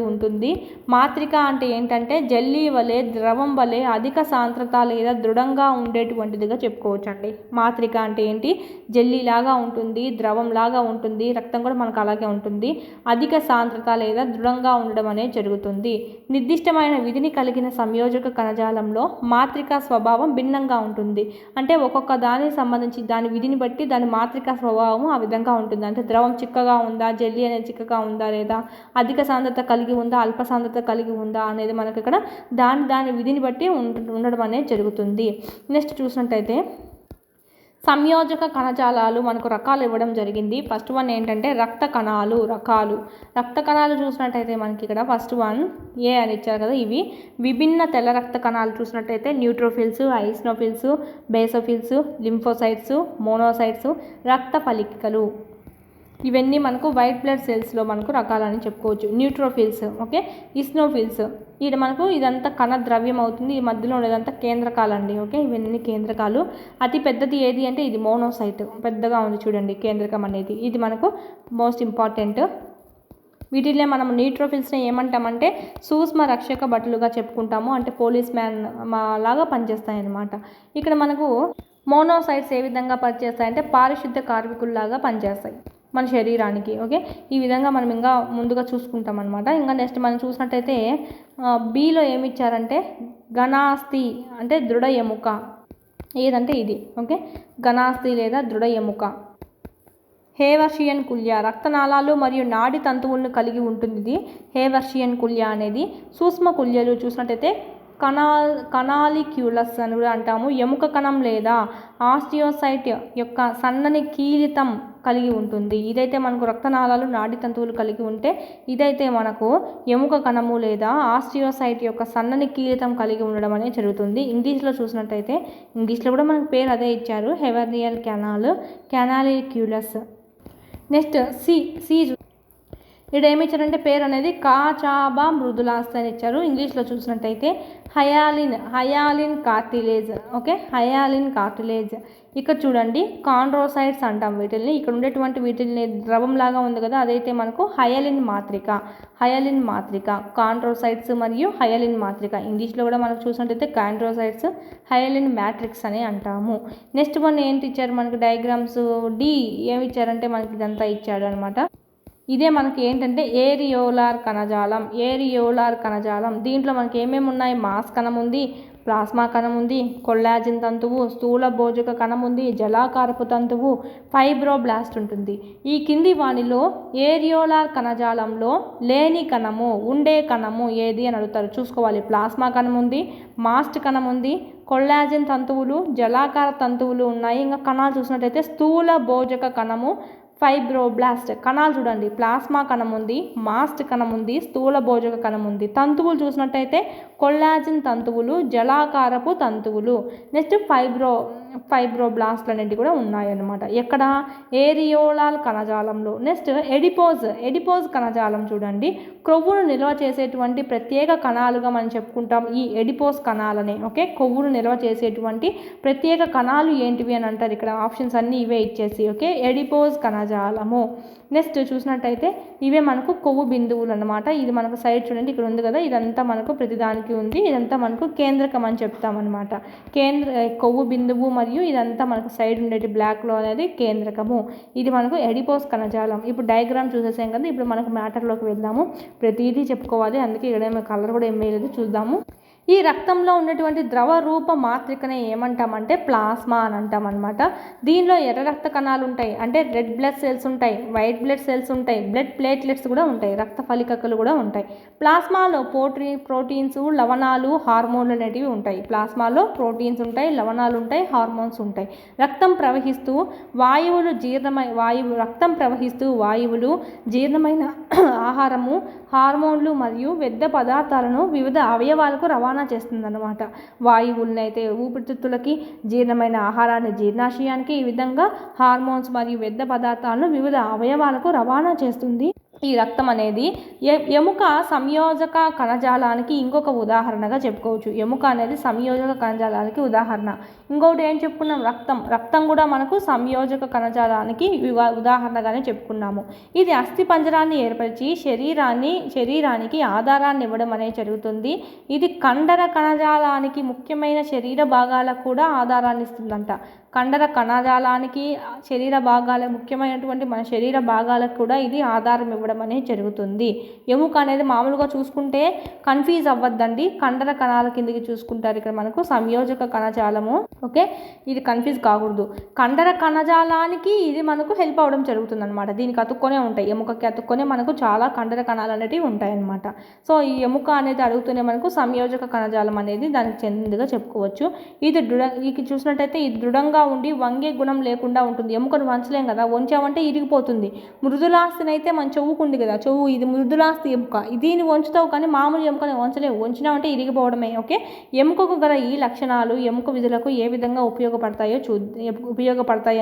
ఉంటుంది. మాత్రిక అంటే ఏంటంటే జెల్లీ వలె, ద్రవం వలె అధిక సాంద్రత లేదా దృఢంగా ఉండేటువంటిదిగా చెప్పుకోవచ్చండి. మాత్రిక అంటే ఏంటి, జెల్లీలాగా ఉంటుంది, ద్రవంలాగా ఉంటుంది, రక్తం కూడా మనకు అలాగే ఉంటుంది, అధిక సాంద్రత లేదా దృఢంగా ఉండడం అనేది జరుగుతుంది. నిర్దిష్టమైన విధిని కలిగిన సంయోజక కణజాలంలో మాత్రిక స్వభావం భిన్నంగా ఉంటుంది. అంటే ఒక్కొక్క దానికి సంబంధించి దాని విధిని బట్టి దాని మాత్రిక స్వభావం ఆ విధంగా ఉంటుంది. అంటే ద్రవం చిక్కగా ఉందా, జెల్లీ అనేది చిక్కగా ఉందా, లేదా అధిక సాంద్రత కలిగి ఉందా, అల్ప సాంద్రత కలిగి ఉందా అనేది మనకి ఇక్కడ దాని విధిని బట్టి ఉండడం అనేది జరుగుతుంది. నెక్స్ట్ చూసినట్టయితే సంయోజక కణజాలాలు మనకు రకాలు ఇవ్వడం జరిగింది. ఫస్ట్ వన్ ఏంటంటే రక్త కణాలు రకాలు. రక్త కణాలు చూసినట్టయితే మనకి ఇక్కడ ఫస్ట్ వన్ ఏ అని ఇచ్చారు కదా, ఇవి విభిన్న తెల్ల రక్త కణాలు చూసినట్టయితే న్యూట్రోఫిల్స్, ఐస్నోఫిల్స్, బేసోఫిల్స్, లింఫోసైట్స్, మోనోసైట్స్, రక్త ఫలికలు. ఇవన్నీ మనకు వైట్ బ్లడ్ సెల్స్లో మనకు రకాలని చెప్పుకోవచ్చు. న్యూట్రోఫిల్స్, ఓకే, ఇస్నోఫిల్స్, ఇది మనకు ఇదంతా కణ ద్రవ్యం అవుతుంది, ఈ మధ్యలో ఉండేదంతా కేంద్రకాలు అండి. ఓకే, ఇవన్నీ కేంద్రకాలు. అతి పెద్దది ఏది అంటే ఇది మోనోసైట్, పెద్దగా ఉంది చూడండి కేంద్రకం అనేది, ఇది మనకు మోస్ట్ ఇంపార్టెంట్. వీటిలో మనం న్యూట్రోఫిల్స్ని ఏమంటామంటే సూక్ష్మ రక్షక భటులుగా చెప్పుకుంటాము, అంటే పోలీస్ మ్యాన్ లాగా పనిచేస్తాయి అన్నమాట. ఇక్కడ మనకు మోనోసైట్స్ ఏ విధంగా పనిచేస్తాయంటే పారిశుద్ధ కార్మికుల్లాగా పనిచేస్తాయి మన శరీరానికి. ఓకే, ఈ విధంగా మనం ఇంకా ముందుగా చూసుకుంటాం అనమాట. ఇంకా నెక్స్ట్ మనం చూసినట్టయితే బిలో ఏమి ఇచ్చారంటే ఘనాస్థి అంటే దృఢ ఎముక, ఏదంటే ఇది. ఓకే, ఘనాస్థి లేదా దృఢ ఎముక. హేవర్షియన్ కుల్య రక్తనాళాలు మరియు నాడి తంతువులను కలిగి ఉంటుంది. ఇది హేవర్షియన్ కుల్య అనేది. సూక్ష్మ కుల్యలు చూసినట్టయితే కనాలిక్యులస్ అని కూడా అంటాము. ఎముక కణం లేదా ఆస్టియోసైట్ యొక్క సన్నని కీలితం కలిగి ఉంటుంది. ఇదైతే మనకు రక్తనాళాలు నాడి తంతువులు కలిగి ఉంటే, ఇదైతే మనకు ఎముక కణము లేదా ఆస్టియోసైట్ యొక్క సన్నని కీలితం కలిగి ఉండడం అనేది జరుగుతుంది. ఇంగ్లీష్లో చూసినట్టయితే ఇంగ్లీష్లో కూడా మనకు పేరు అదే ఇచ్చారు, హెవర్నియల్ కెనాలిక్యులస్. నెక్స్ట్ సి ఇక్కడ ఏమి ఇచ్చారంటే పేరు అనేది కాచాబా మృదులాస్థ అని ఇచ్చారు. ఇంగ్లీష్లో చూసినట్టయితే hyaline cartilage. Okay, hyaline cartilage. ఇక్కడ చూడండి కాండ్రోసైట్స్ అంటాం వీటిల్ని. ఇక్కడ ఉండేటువంటి వీటిని ద్రవంలాగా ఉంది కదా, అదైతే మనకు హయలిన్ మాత్రిక. కాండ్రోసైట్స్ మరియు హయలిన్ మాత్రిక. ఇంగ్లీష్లో కూడా మనకు చూసినట్టయితే కాండ్రోసైట్స్, హయలిన్ మ్యాట్రిక్స్ అని అంటాము. నెక్స్ట్ వన్ ఏంటి ఇచ్చారు మనకు డయాగ్రామ్స్. డి ఏమి ఇచ్చారంటే మనకి ఇదంతా ఇచ్చాడు అనమాట. ఇదే మనకి ఏంటంటే ఏరియోలార్ కణజాలం. దీంట్లో మనకి ఏమేమి ఉన్నాయి, మాస్ కణం ఉంది, ప్లాస్మా కణం ఉంది, కొల్లాజిన్ తంతువు, స్థూల భోజక కణం ఉంది, జలాకారపు తంతువు, ఫైబ్రోబ్లాస్ట్ ఉంటుంది. ఈ కింది వానిలో ఏరియోలార్ కణజాలంలో లేని కణము, ఉండే కణము ఏది అని అడుగుతారు. చూసుకోవాలి. ప్లాస్మా కణం ఉంది, మాస్ట్ కణం ఉంది, కొల్లాజిన్ తంతువులు, జలాకార తంతువులు ఉన్నాయి. ఇంకా కణాలు చూసినట్టయితే స్థూల భోజక కణము, ఫైబ్రోబ్లాస్ట్. కణాలు చూడండి, ప్లాస్మా కణం ఉంది, మాస్ట్ కణం ఉంది, స్థూల భోజక కణం ఉంది. తంతువులు చూసినట్టయితే కొల్లాజిన్ తంతువులు, జలాకారపు తంతువులు. నెక్స్ట్ ఫైబ్రోబ్లాస్ట్లు అనేవి కూడా ఉన్నాయన్నమాట. ఎక్కడ? ఏరియోలాల్ కణజాలంలో. నెక్స్ట్ ఎడిపోజ్ కణజాలం చూడండి. కొవ్వును నిల్వ చేసేటువంటి ప్రత్యేక కణాలుగా మనం చెప్పుకుంటాం ఈ ఎడిపోజ్ కణాలనే. ఓకే, కొవ్వును నిల్వ చేసేటువంటి ప్రత్యేక కణాలు ఏంటివి అని అంటారు. ఇక్కడ ఆప్షన్స్ అన్నీ ఇవే ఇచ్చేసి. Okay, adipose కణజాలము. నెక్స్ట్ చూసినట్టయితే ఇవే మనకు కొవ్వు బిందువులు అన్నమాట. ఇది మనకు సైడ్ చూడండి, ఇక్కడ ఉంది కదా, ఇదంతా మనకు ప్రతిదానికి ఉంది. ఇదంతా మనకు కేంద్రకం అని చెప్తామన్నమాట. కొవ్వు బిందువు మరియు ఇదంతా మనకు సైడ్ ఉండేది బ్లాక్లో అనేది కేంద్రకము. ఇది మనకు ఎడిపోస్ కణజాలం. ఇప్పుడు డయాగ్రామ్ చూసేసాం కదా, ఇప్పుడు మనకు మ్యాటర్లోకి వెళ్దాము. ప్రతిదీ చెప్పుకోవాలి, అందుకే ఇక్కడ కలర్ కూడా ఏం వేయలేదు, చూద్దాము. ఈ రక్తంలో ఉన్నటువంటి ద్రవ రూప మాత్రికనే ఏమంటామంటే ప్లాస్మా అని అంటాం అనమాట. దీనిలో ఎర్ర రక్త కణాలు ఉంటాయి, అంటే రెడ్ బ్లడ్ సెల్స్ ఉంటాయి, వైట్ బ్లడ్ సెల్స్ ఉంటాయి, బ్లడ్ ప్లేట్లెట్స్ కూడా ఉంటాయి, రక్త ఫలికలు కూడా ఉంటాయి. ప్లాస్మాలో ప్రోటీన్స్, లవణాలు, హార్మోన్లు అనేటివి ఉంటాయి. ప్లాస్మాలో ప్రోటీన్స్ ఉంటాయి, లవణాలు ఉంటాయి, హార్మోన్స్ ఉంటాయి. రక్తం ప్రవహిస్తూ వాయువులు జీర్ణమైన ఆహారము, హార్మోన్లు మరియు వ్యర్థ పదార్థాలను వివిధ అవయవాలకు రవాణా చేస్తుందన్నమాట. వాయువులనైతే ఊపిరితిత్తులకి, జీర్ణమైన ఆహారాన్ని జీర్ణాశయానికి, ఈ విధంగా హార్మోన్స్ మరియు వ్యర్థ పదార్థాలను వివిధ అవయవాలకు రవాణా చేస్తుంది. ఈ రక్తం అనేది ఎముక సంయోజక కణజాలానికి ఇంకొక ఉదాహరణగా చెప్పుకోవచ్చు. ఎముక అనేది సంయోజక కణజాలానికి ఉదాహరణ. ఇంకొకటి ఏం చెప్పుకున్నాం? రక్తం కూడా మనకు సంయోజక కణజాలానికి ఉదాహరణగానే చెప్పుకున్నాము. ఇది అస్థిపంజరాన్ని ఏర్పరిచి శరీరానికి ఆధారాన్ని ఇవ్వడం అనేది జరుగుతుంది. ఇది కండర కణజాలానికి ముఖ్యమైన శరీర భాగాలకు కూడా ఆధారాన్ని ఇస్తుందంట. కండర కణజాలానికి ముఖ్యమైనటువంటి మన శరీర భాగాలకు కూడా ఇది ఆధారం ఇవ్వడం అనేది జరుగుతుంది. ఎముక అనేది మామూలుగా చూసుకుంటే కన్ఫ్యూజ్ అవ్వద్దండి, కండర కణాల కిందకి చూసుకుంటారు ఇక్కడ మనకు సంయోజక కణజాలము. ఓకే, ఇది కన్ఫ్యూజ్ కాకూడదు. కండర కణజాలానికి ఇది మనకు హెల్ప్ అవ్వడం జరుగుతుంది అనమాట. దీనికి అతుక్కొనే ఉంటాయి, ఎముకకి అతుక్కొనే మనకు చాలా కండర కణాలు అనేవి ఉంటాయి అన్నమాట. సో ఈ ఎముక అనేది అడుగుతూనే మనకు సంయోజక కణజాలం అనేది దానికి చెందిందిగా చెప్పుకోవచ్చు. ఇది చూసినట్టయితే ఇది దృఢంగా ఉండి వంగే గుణం లేకుండా ఉంటుంది. ఎముకను వంచలేం కదా, వంచామంటే ఇరిగిపోతుంది. మృదులాస్తిని అయితే మన చెవుకుంది కదా, చెవు ఇది మృదులాస్తి ఎముక. దీన్ని వంచుతావు కానీ మామూలు ఎముకని వంచలేవు, వంచినామంటే ఇరిగిపోవడమే. ఓకే, ఎముకకు గల ఈ లక్షణాలు ఎముక విధులకు ఏ విధంగా ఉపయోగపడతాయి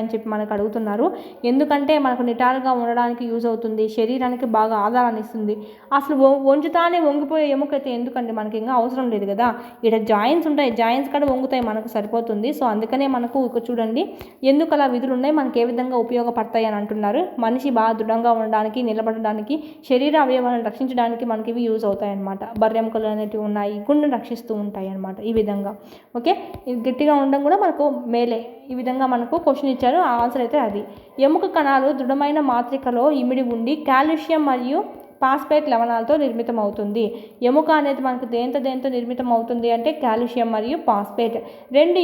అని చెప్పి మనకు అడుగుతున్నారు. ఎందుకంటే మనకు నిటారుగా ఉండడానికి యూజ్ అవుతుంది, శరీరానికి బాగా ఆధారాన్ని ఇస్తుంది. అసలు వంచుతానే వంగిపోయే ఎముక అయితే ఎందుకండి, మనకి ఇంకా అవసరం లేదు కదా. ఇక్కడ జాయింట్స్ ఉంటాయి, జాయింట్స్ కూడా వంగుతాయి, మనకు సరిపోతుంది. సో అందుకనే మనకు చూడండి ఎందుకు అలా విధులు ఉన్నాయి, మనకి ఏ విధంగా ఉపయోగపడతాయి అని అంటున్నారు. మనిషి బాగా దృఢంగా ఉండడానికి, నిలబడడానికి, శరీర అవయవాలను రక్షించడానికి మనకి ఇవి యూజ్ అవుతాయి అన్నమాట. బర్రెముకలు అనేటివి ఉన్నాయి, గుండెను రక్షిస్తూ ఉంటాయి అన్నమాట ఈ విధంగా. ఓకే, ఇది గట్టిగా ఉండడం కూడా మనకు మేలే. ఈ విధంగా మనకు క్వశ్చన్ ఇచ్చారు, ఆన్సర్ అయితే అది. ఎముక కణాలు దృఢమైన మాత్రికలో ఇమిడి ఉండి కాల్షియం మరియు ఫాస్ఫేట్ లవణాలతో నిర్మితం అవుతుంది. ఎముక అనేది మనకు దేంతో నిర్మితం అవుతుంది అంటే కాల్షియం మరియు ఫాస్ఫేట్. రెండు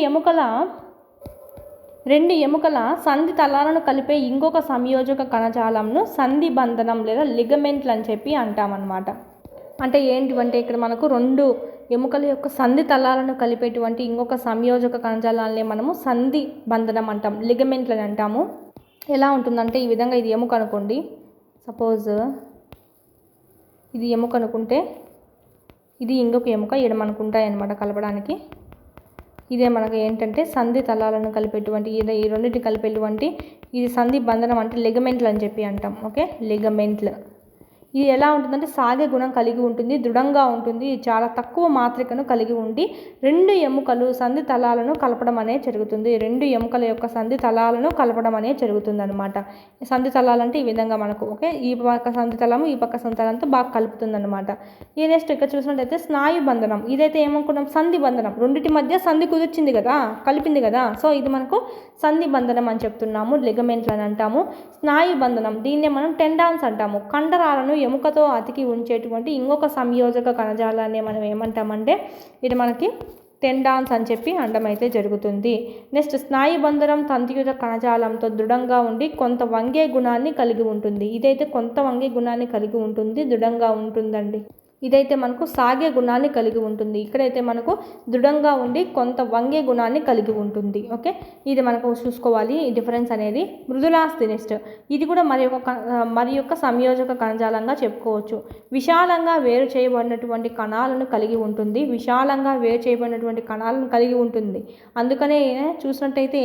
ఎముకల సంధి తలాలను కలిపే ఇంకొక సంయోజక కణజాలంను సంధి బంధనం లేదా లిగమెంట్లు అని చెప్పి అంటామన్నమాట. అంటే ఏంటివంటే ఇక్కడ మనకు రెండు ఎముకల యొక్క సంధి తలాలను కలిపేటువంటి ఇంకొక సంయోజక కణజాలాలనే మనము సంధి బంధనం అంటాం, లిగమెంట్లు అని అంటాము. ఎలా ఉంటుందంటే ఈ విధంగా, ఇది ఎముక అనుకోండి, సపోజ్ ఇది ఎముక అనుకుంటే ఇది ఇంకొక ఎముక ఎడమనుకుంటాయి అన్నమాట కలపడానికి. ఇదే మనకు ఏంటంటే సంధి తలాలను కలిపేటువంటి ఈ రెండింటి కలిపేటువంటి ఇది సంధి బంధనం అంటే లిగమెంట్లు అని చెప్పి అంటాం. ఓకే, లిగమెంట్లు. ఇది ఎలా ఉంటుందంటే సాగే గుణం కలిగి ఉంటుంది, దృఢంగా ఉంటుంది, చాలా తక్కువ మాత్రికను కలిగి ఉండి రెండు ఎముకలు సంధి తలాలను కలపడం అనేది జరుగుతుంది. రెండు ఎముకల యొక్క సంధి తలాలను కలపడం అనేది జరుగుతుంది అనమాట. సంధి తలాలంటే ఈ విధంగా మనకు ఓకే, ఈ పక్క సంధి తలము ఈ పక్క సంధి తలంతో బాగా కలుపుతుంది అనమాట. ఈ నెక్స్ట్ ఇక్కడ చూసినట్టయితే స్నాయు బంధనం. ఇదైతే ఏమనుకున్నాం, సంధి బంధనం, రెండింటి మధ్య సంధి కుదిర్చింది కదా, కలిపింది కదా. సో ఇది మనకు సంధి బంధనం అని చెప్తున్నాము, లిగమెంట్లు అని అంటాము. స్నాయు బంధనం, దీన్నే మనం టెండాన్స్ అంటాము. కండరాలను ఎముకతో అతికి ఉంచేటువంటి ఇంకొక సంయోజక కణజాలాన్ని మనం ఏమంటామంటే ఇది మనకి టెండాన్స్ అని చెప్పి అనడం అయితే జరుగుతుంది. నెక్స్ట్ స్నాయుబంధనం తంతుయుత కణజాలంతో దృఢంగా ఉండి కొంత వంగే గుణాన్ని కలిగి ఉంటుంది. ఇదైతే కొంత వంగే గుణాన్ని కలిగి ఉంటుంది, దృఢంగా ఉంటుందండి. ఇదైతే మనకు సాగే గుణాన్ని కలిగి ఉంటుంది. ఇక్కడైతే మనకు దృఢంగా ఉండి కొంత వంగే గుణాన్ని కలిగి ఉంటుంది. ఓకే, ఇది మనకు చూసుకోవాలి ఈ డిఫరెన్స్ అనేది. మృదులాస్థి నెక్స్ట్, ఇది కూడా మరి యొక్క సంయోజక కణజాలంగా చెప్పుకోవచ్చు. విశాలంగా వేరు చేయబడినటువంటి కణాలను కలిగి ఉంటుంది. విశాలంగా వేరు చేయబడినటువంటి కణాలను కలిగి ఉంటుంది. అందుకనే చూసినట్టయితే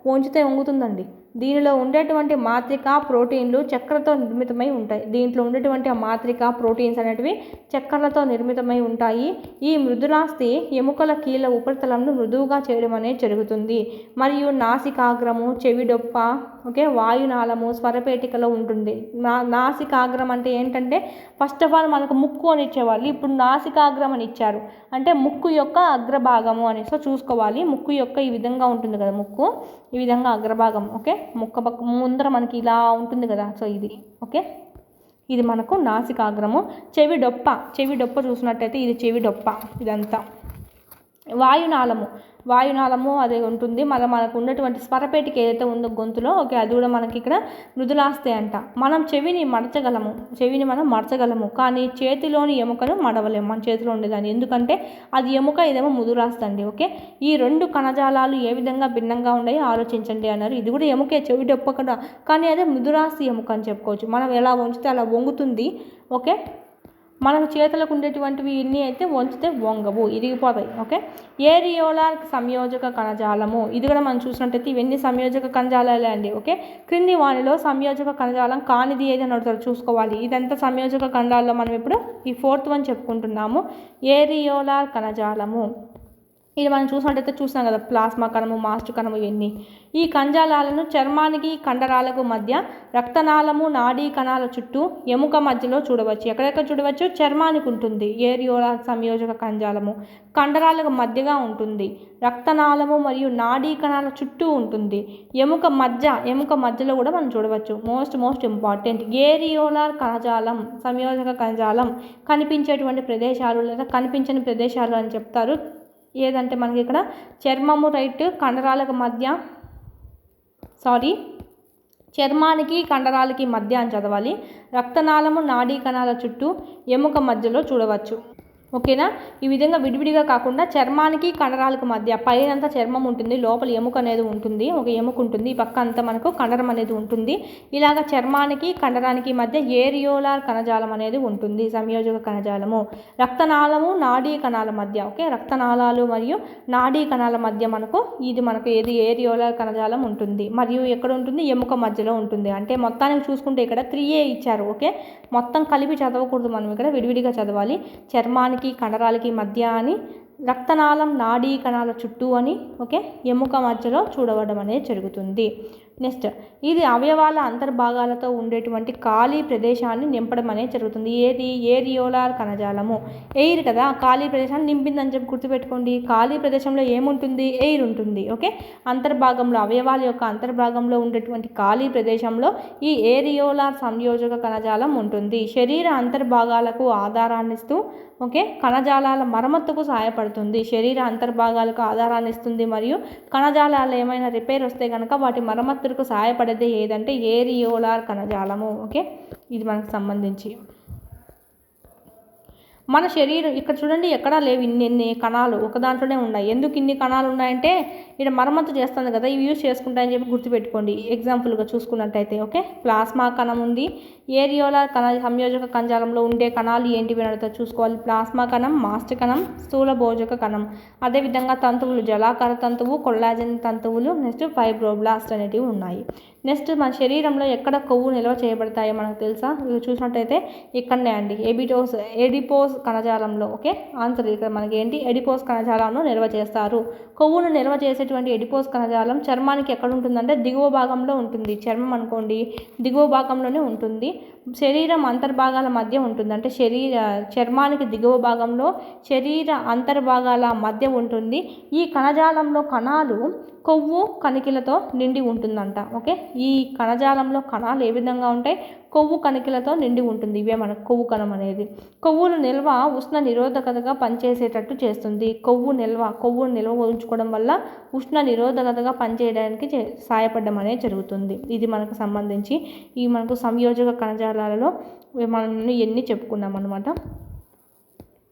వంచితే వంగుతుందండి. దీనిలో ఉండేటువంటి మాత్రిక ప్రోటీన్లు చక్కెరతో నిర్మితమై ఉంటాయి. దీంట్లో ఉండేటువంటి ఆ మాత్రిక ప్రోటీన్స్ అనేటివి చక్కెరలతో నిర్మితమై ఉంటాయి. ఈ మృదులాస్థి ఎముకల కీళ్ళ ఉపరితలంను మృదువుగా చేయడం అనేది జరుగుతుంది. మరియు నాసికాగ్రము, చెవిడొప్ప, ఓకే, వాయునాళము, స్వరపేటికలో ఉంటుంది. నాసికాగ్రం అంటే ఏంటంటే ఫస్ట్ ఆఫ్ ఆల్ మనకు ముక్కు అని ఇచ్చేవాళ్ళు, ఇప్పుడు నాసికాగ్రం అని ఇచ్చారు. అంటే ముక్కు యొక్క అగ్రభాగము అని సో చూసుకోవాలి. ముక్కు యొక్క ఈ విధంగా ఉంటుంది కదా, ముక్కు ఈ విధంగా అగ్రభాగం. ఓకే, ముక్క ముందర మనకి ఇలా ఉంటుంది కదా, సో ఇది ఓకే, ఇది మనకు నాసికాగ్రము. చెవిడొప్ప చూసినట్టయితే ఇది చెవిడొప్ప. ఇదంతా వాయునాళము అదే ఉంటుంది. మనకు ఉన్నటువంటి స్వరపేటిక ఏదైతే ఉందో గొంతులో, ఓకే, అది కూడా మనకి ఇక్కడ మృదులాస్థి అంట. మనం చెవిని మనం మడచగలము, కానీ చేతిలోని ఎముకను మడవలేము. మన చేతిలో ఉండేదాన్ని, ఎందుకంటే అది ఎముక, ఇదేమో మృదులాస్థి అండి. ఓకే, ఈ రెండు కణజాలాలు ఏ విధంగా భిన్నంగా ఉన్నాయో ఆలోచించండి అన్నారు. ఇది కూడా ఎముకే, చెవిడొప్ప కూడా, కానీ అదే మృదులాస్థి ఎముక అని చెప్పుకోవచ్చు. మనం ఎలా వంచితే అలా వంగుతుంది. ఓకే, మనకు చేతులకు ఉండేటువంటివి ఇన్ని అయితే వంచితే వంగవు, ఇరిగిపోతాయి. ఓకే, ఏరియోలార్ సంయోజక కణజాలము, ఇది కూడా మనం చూసినట్టయితే ఇవన్నీ సంయోజక కణజాలాలే అండి. ఓకే, క్రింది వానిలో సంయోజక కణజాలం కానిది ఏదైనా అడుగుతారు, చూసుకోవాలి. ఇదంతా సంయోజక కణజాలంలో మనం ఇప్పుడు ఈ 4th వన్ చెప్పుకుంటున్నాము, ఏరియోలార్ కణజాలము. ఇది మనం చూసినట్టయితే చూసాం కదా, ప్లాస్మా కణము, మాస్ట్ కణము, ఇవన్నీ. ఈ కణజాలాలను చర్మానికి కండరాలకు మధ్య, రక్తనాళము, నాడీ కణాల చుట్టూ, ఎముక మధ్యలో చూడవచ్చు. ఎక్కడెక్కడ చూడవచ్చు? చర్మానికి ఉంటుంది ఏరియోలార్ సంయోజక కణజాలము, కండరాలకు మధ్యగా ఉంటుంది, రక్తనాళము మరియు నాడీ కణాల చుట్టూ ఉంటుంది, ఎముక మధ్యలో కూడా మనం చూడవచ్చు. మోస్ట్ ఇంపార్టెంట్, ఏరియోలార్ కణజాలం, సంయోజక కణజాలం కనిపించేటువంటి ప్రదేశాలు లేదా కనిపించని ప్రదేశాలు అని చెప్తారు. ఏదంటే మనకి ఇక్కడ చర్మము రైట్, కండరాలకు మధ్య, చర్మానికి కండరాలకి మధ్య అని చదవాలి. రక్తనాళము, నాడీ కణాల చుట్టూ, ఎముక మధ్యలో చూడవచ్చు. ఓకేనా, ఈ విధంగా విడివిడిగా కాకుండా చర్మానికి కండరాలకు మధ్య, పైనంతా చర్మం ఉంటుంది, లోపల ఎముక అనేది ఉంటుంది, ఒక ఎముక ఉంటుంది, ఈ పక్క అంతా మనకు కండరం అనేది ఉంటుంది. ఇలాగ చర్మానికి కండరానికి మధ్య ఏరియోలార్ కణజాలం అనేది ఉంటుంది, సంయోజక కణజాలము. రక్తనాళము, నాడీ కణాల మధ్య, ఓకే, రక్తనాళాలు మరియు నాడీ కణాల మధ్య మనకు ఏది ఏరియోలార్ కణజాలం ఉంటుంది. మరియు ఎక్కడ ఉంటుంది? ఎముక మధ్యలో ఉంటుంది. అంటే మొత్తానికి చూసుకుంటే ఇక్కడ 3A ఇచ్చారు. ఓకే, మొత్తం కలిపి చదవకూడదు, మనం ఇక్కడ విడివిడిగా చదవాలి. చర్మానికి కండరాలకి మధ్య అని, రక్తనాళం, నాడీ కణాల చుట్టూ అని, ఓకే, ఎముక మధ్యలో చూడవడం అనేది జరుగుతుంది. నెక్స్ట్, ఇది అవయవాల అంతర్భాగాలతో ఉండేటువంటి ఖాళీ ప్రదేశాన్ని నింపడం అనేది జరుగుతుంది. ఏది? ఏరియోలార్ కణజాలము. ఎయిర్ కదా, ఖాళీ ప్రదేశాన్ని నింపిందని చెప్పి గుర్తుపెట్టుకోండి. ఖాళీ ప్రదేశంలో ఏముంటుంది? ఎయిర్ ఉంటుంది. ఓకే, అంతర్భాగంలో, అవయవాల యొక్క అంతర్భాగంలో ఉండేటువంటి ఖాళీ ప్రదేశంలో ఈ ఏరియోలార్ సంయోజక కణజాలం ఉంటుంది. శరీర అంతర్భాగాలకు ఆధారాన్నిస్తూ, ఓకే, కణజాలాల మరమ్మతుకు సహాయపడుతుంది. శరీర అంతర్భాగాలకు ఆధారాన్ని ఇస్తుంది మరియు కణజాలాలు ఏమైనా రిపేర్ వస్తే కనుక వాటి మరమ్మతులకు సహాయపడేది ఏదంటే ఏరియోలార్ కణజాలము. ఓకే, ఇది మనకు సంబంధించి మన శరీరం ఇక్కడ చూడండి, ఎక్కడా లేవు ఇన్ని కణాలు, ఒక దాంట్లోనే ఉన్నాయి. ఎందుకు ఇన్ని కణాలు ఉన్నాయంటే ఇక్కడ మరమ్మతు చేస్తుంది కదా, ఇవి యూజ్ చేసుకుంటాయని చెప్పి గుర్తుపెట్టుకోండి. ఎగ్జాంపుల్గా చూసుకున్నట్టయితే, ఓకే, ప్లాస్మా కణం ఉంది. ఏరియోలార్ సంయోజక కణజాలంలో ఉండే కణాలు ఏంటివి అని చూసుకోవాలి. ప్లాస్మా కణం, మాస్ట్ కణం, స్థూల భోజక కణం. అదేవిధంగా తంతువులు, జలాకార తంతువు, కొల్లాజెన్ తంతువులు, నెక్స్ట్ ఫైబ్రోబ్లాస్ట్ అనేటివి ఉన్నాయి. నెక్స్ట్, మన శరీరంలో ఎక్కడ కొవ్వు నిల్వ చేయబడతాయో మనకు తెలుసా? ఇవి చూసినట్టయితే ఇక్కడనే అండి, ఎడిపోస్ కణజాలంలో. ఓకే, ఆన్సర్ ఇక్కడ మనకి ఏంటి? ఎడిపోస్ కణజాలంలో నిల్వ చేస్తారు. కొవ్వును నిల్వ చేసేటువంటి ఎడిపోస్ కణజాలం చర్మానికి ఎక్కడ ఉంటుందంటే దిగువ భాగంలో ఉంటుంది. చర్మం అనుకోండి, దిగువ భాగంలోనే ఉంటుంది. శరీరం అంతర్భాగాల మధ్య ఉంటుంది. అంటే చర్మానికి దిగువ భాగంలో, శరీర అంతర్భాగాల మధ్య ఉంటుంది. ఈ కణజాలంలో కణాలు కొవ్వు కణికలతో నిండి ఉంటుందంట. ఓకే, ఈ కణజాలంలో కణాలు ఏ విధంగా ఉంటాయి? కొవ్వు కణికలతో నిండి ఉంటుంది. ఇవే మనకు కొవ్వు కణం అనేది. కొవ్వులు నిల్వ ఉష్ణ నిరోధకతగా పనిచేసేటట్టు చేస్తుంది. కొవ్వును నిల్వ ఉంచుకోవడం వల్ల ఉష్ణ నిరోధకతగా పనిచేయడానికి సహాయపడడం అనేది జరుగుతుంది. ఇది మనకు సంబంధించి ఈ మనకు సంయోజక కణజాలాలలో మనం ఎన్ని చెప్పుకున్నాం అనమాట.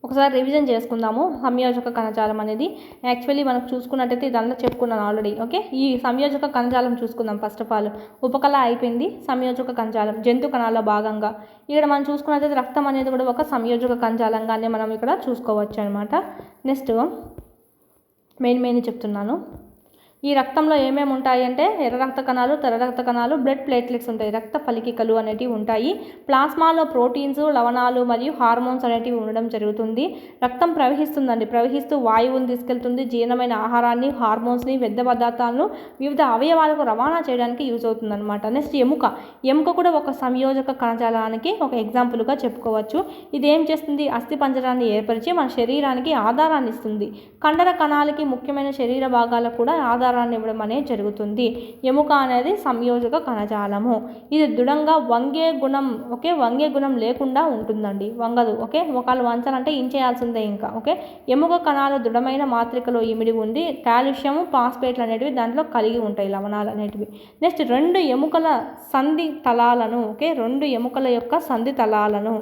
ఒకసారి రివిజన్ చేసుకుందాము. సంయోజక కణజాలం అనేది యాక్చువల్లీ మనకు చూసుకున్నట్టయితే ఇదంతా చెప్పుకున్నాను ఆల్రెడీ. ఓకే, ఈ సంయోజక కణజాలం చూసుకుందాం. ఫస్ట్ ఆఫ్ ఆల్ ఉపకళ అయిపోయింది. సంయోజక కణజాలం జంతు కణాల్లో భాగంగా ఇక్కడ మనం చూసుకున్నట్టయితే రక్తం అనేది కూడా ఒక సంయోజక కణజాలంగానే మనం ఇక్కడ చూసుకోవచ్చు అనమాట. నెక్స్ట్ మెయిన్ చెప్తున్నాను. ఈ రక్తంలో ఏమేమి ఉంటాయి అంటే ఎర్ర రక్త కణాలు, తెల్ల రక్త కణాలు, బ్లడ్ ప్లేట్లెట్స్ ఉంటాయి, రక్త ఫలికికలు అనేటివి ఉంటాయి. ప్లాస్మాలో ప్రోటీన్స్, లవణాలు మరియు హార్మోన్స్ అనేటివి ఉండడం జరుగుతుంది. రక్తం ప్రవహిస్తూ వాయువుని తీసుకెళ్తుంది. జీర్ణమైన ఆహారాన్ని, హార్మోన్స్ని, వ్యర్థ పదార్థాలను వివిధ అవయవాలకు రవాణా చేయడానికి యూజ్ అవుతుంది అనమాట. నెక్స్ట్ ఎముక కూడా ఒక సంయోజక కణజాలానికి ఒక ఎగ్జాంపుల్గా చెప్పుకోవచ్చు. ఇది ఏం చేస్తుంది? అస్థి పంజరాన్ని ఏర్పరిచి మన శరీరానికి ఆధారాన్ని ఇస్తుంది. కండర కణాలకి ముఖ్యమైన శరీర భాగాలకు కూడా ఆధారాన్ని ఇవ్వడం అనేది జరుగుతుంది. ఎముక అనేది సంయోజక కణజాలము. ఇది దృఢంగా వంగే గుణం లేకుండా ఉంటుందండి. వంగదు. ఓకే, ఒకళ్ళు వంచాలంటే ఇంచేయాల్సిందే ఇంకా. ఓకే, ఎముక కణాలు దృఢమైన మాత్రికలో ఇమిడి ఉండి కాల్షియం, ఫాస్ఫేట్లు అనేటివి దాంట్లో కలిగి ఉంటాయి, లవణాలు అనేటివి. నెక్స్ట్ రెండు ఎముకల యొక్క సంధి తలాలను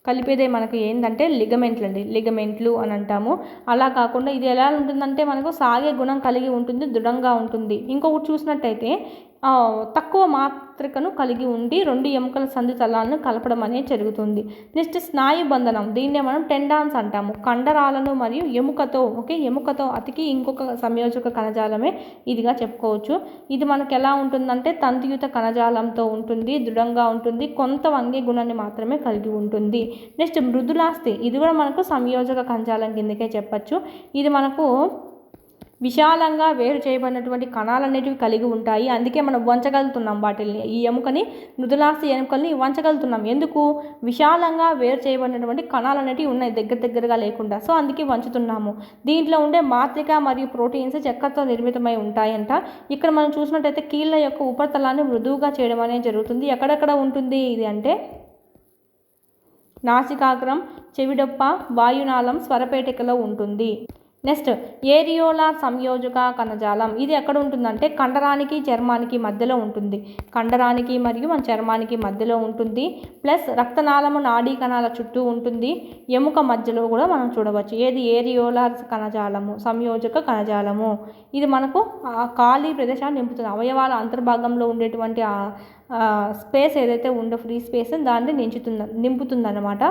కలిపేదే మనకు ఏంటంటే లిగమెంట్లు అని అంటాము. అలా కాకుండా ఇది ఎలా ఉంటుందంటే మనకు సాగే గుణం కలిగి ఉంటుంది, దృఢంగా ఉంటుంది. ఇంకొకటి చూసినట్టయితే తక్కువ మాత్రికను కలిగి ఉండి రెండు ఎముకల సంధి తలాలను కలపడం అనేది జరుగుతుంది. నెక్స్ట్ స్నాయు బంధనం, దీన్నే మనం టెండాన్స్ అంటాము. కండరాలను మరియు ఎముకతో అతికి ఇంకొక సంయోజక కణజాలమే ఇదిగా చెప్పుకోవచ్చు. ఇది మనకు ఎలా ఉంటుందంటే తంతుయుత కణజాలంతో ఉంటుంది, దృఢంగా ఉంటుంది, కొంత వంగే గుణాన్ని మాత్రమే కలిగి ఉంటుంది. నెక్స్ట్ మృదులాస్థి, ఇది కూడా మనకు సంయోజక కణజాలం కిందకే చెప్పచ్చు. ఇది మనకు విశాలంగా వేరు చేయబడినటువంటి కణాలు అనేటివి కలిగి ఉంటాయి. అందుకే మనం వంచగలుగుతున్నాం వాటిల్ని. ఈ ఎముకని, మృదులాస్థి ఎముకల్ని వంచగలుగుతున్నాం. ఎందుకు? విశాలంగా వేరు చేయబడినటువంటి కణాలు అనేటివి ఉన్నాయి, దగ్గరగా లేకుండా. సో అందుకే వంచుతున్నాము. దీంట్లో ఉండే మాత్రిక మరియు ప్రోటీన్స్ చక్కెరతో నిర్మితమై ఉంటాయంట. ఇక్కడ మనం చూసినట్టయితే కీళ్ళ యొక్క ఉపరితలాన్ని మృదువుగా చేయడం అనేది జరుగుతుంది. ఎక్కడెక్కడ ఉంటుంది ఇది అంటే నాసికాగ్రం, చెవిడొప్ప, వాయునాళం, స్వరపేటికలో ఉంటుంది. నెక్స్ట్ ఏరియోలార్ సంయోజక కణజాలం, ఇది ఎక్కడ ఉంటుందంటే కండరానికి చర్మానికి మధ్యలో ఉంటుంది. కండరానికి మరియు మన చర్మానికి మధ్యలో ఉంటుంది. ప్లస్ రక్తనాళము నాడీ కణాల చుట్టూ ఉంటుంది. ఎముక మధ్యలో కూడా మనం చూడవచ్చు. ఏది? ఏరియోలార్ కణజాలము, సంయోజక కణజాలము. ఇది మనకు ఖాళీ ప్రదేశాన్ని నింపుతుంది. అవయవాల అంతర్భాగంలో ఉండేటువంటి స్పేస్ ఏదైతే ఉందో, ఫ్రీ స్పేస్, దాన్ని నింపుతుందన్నమాట.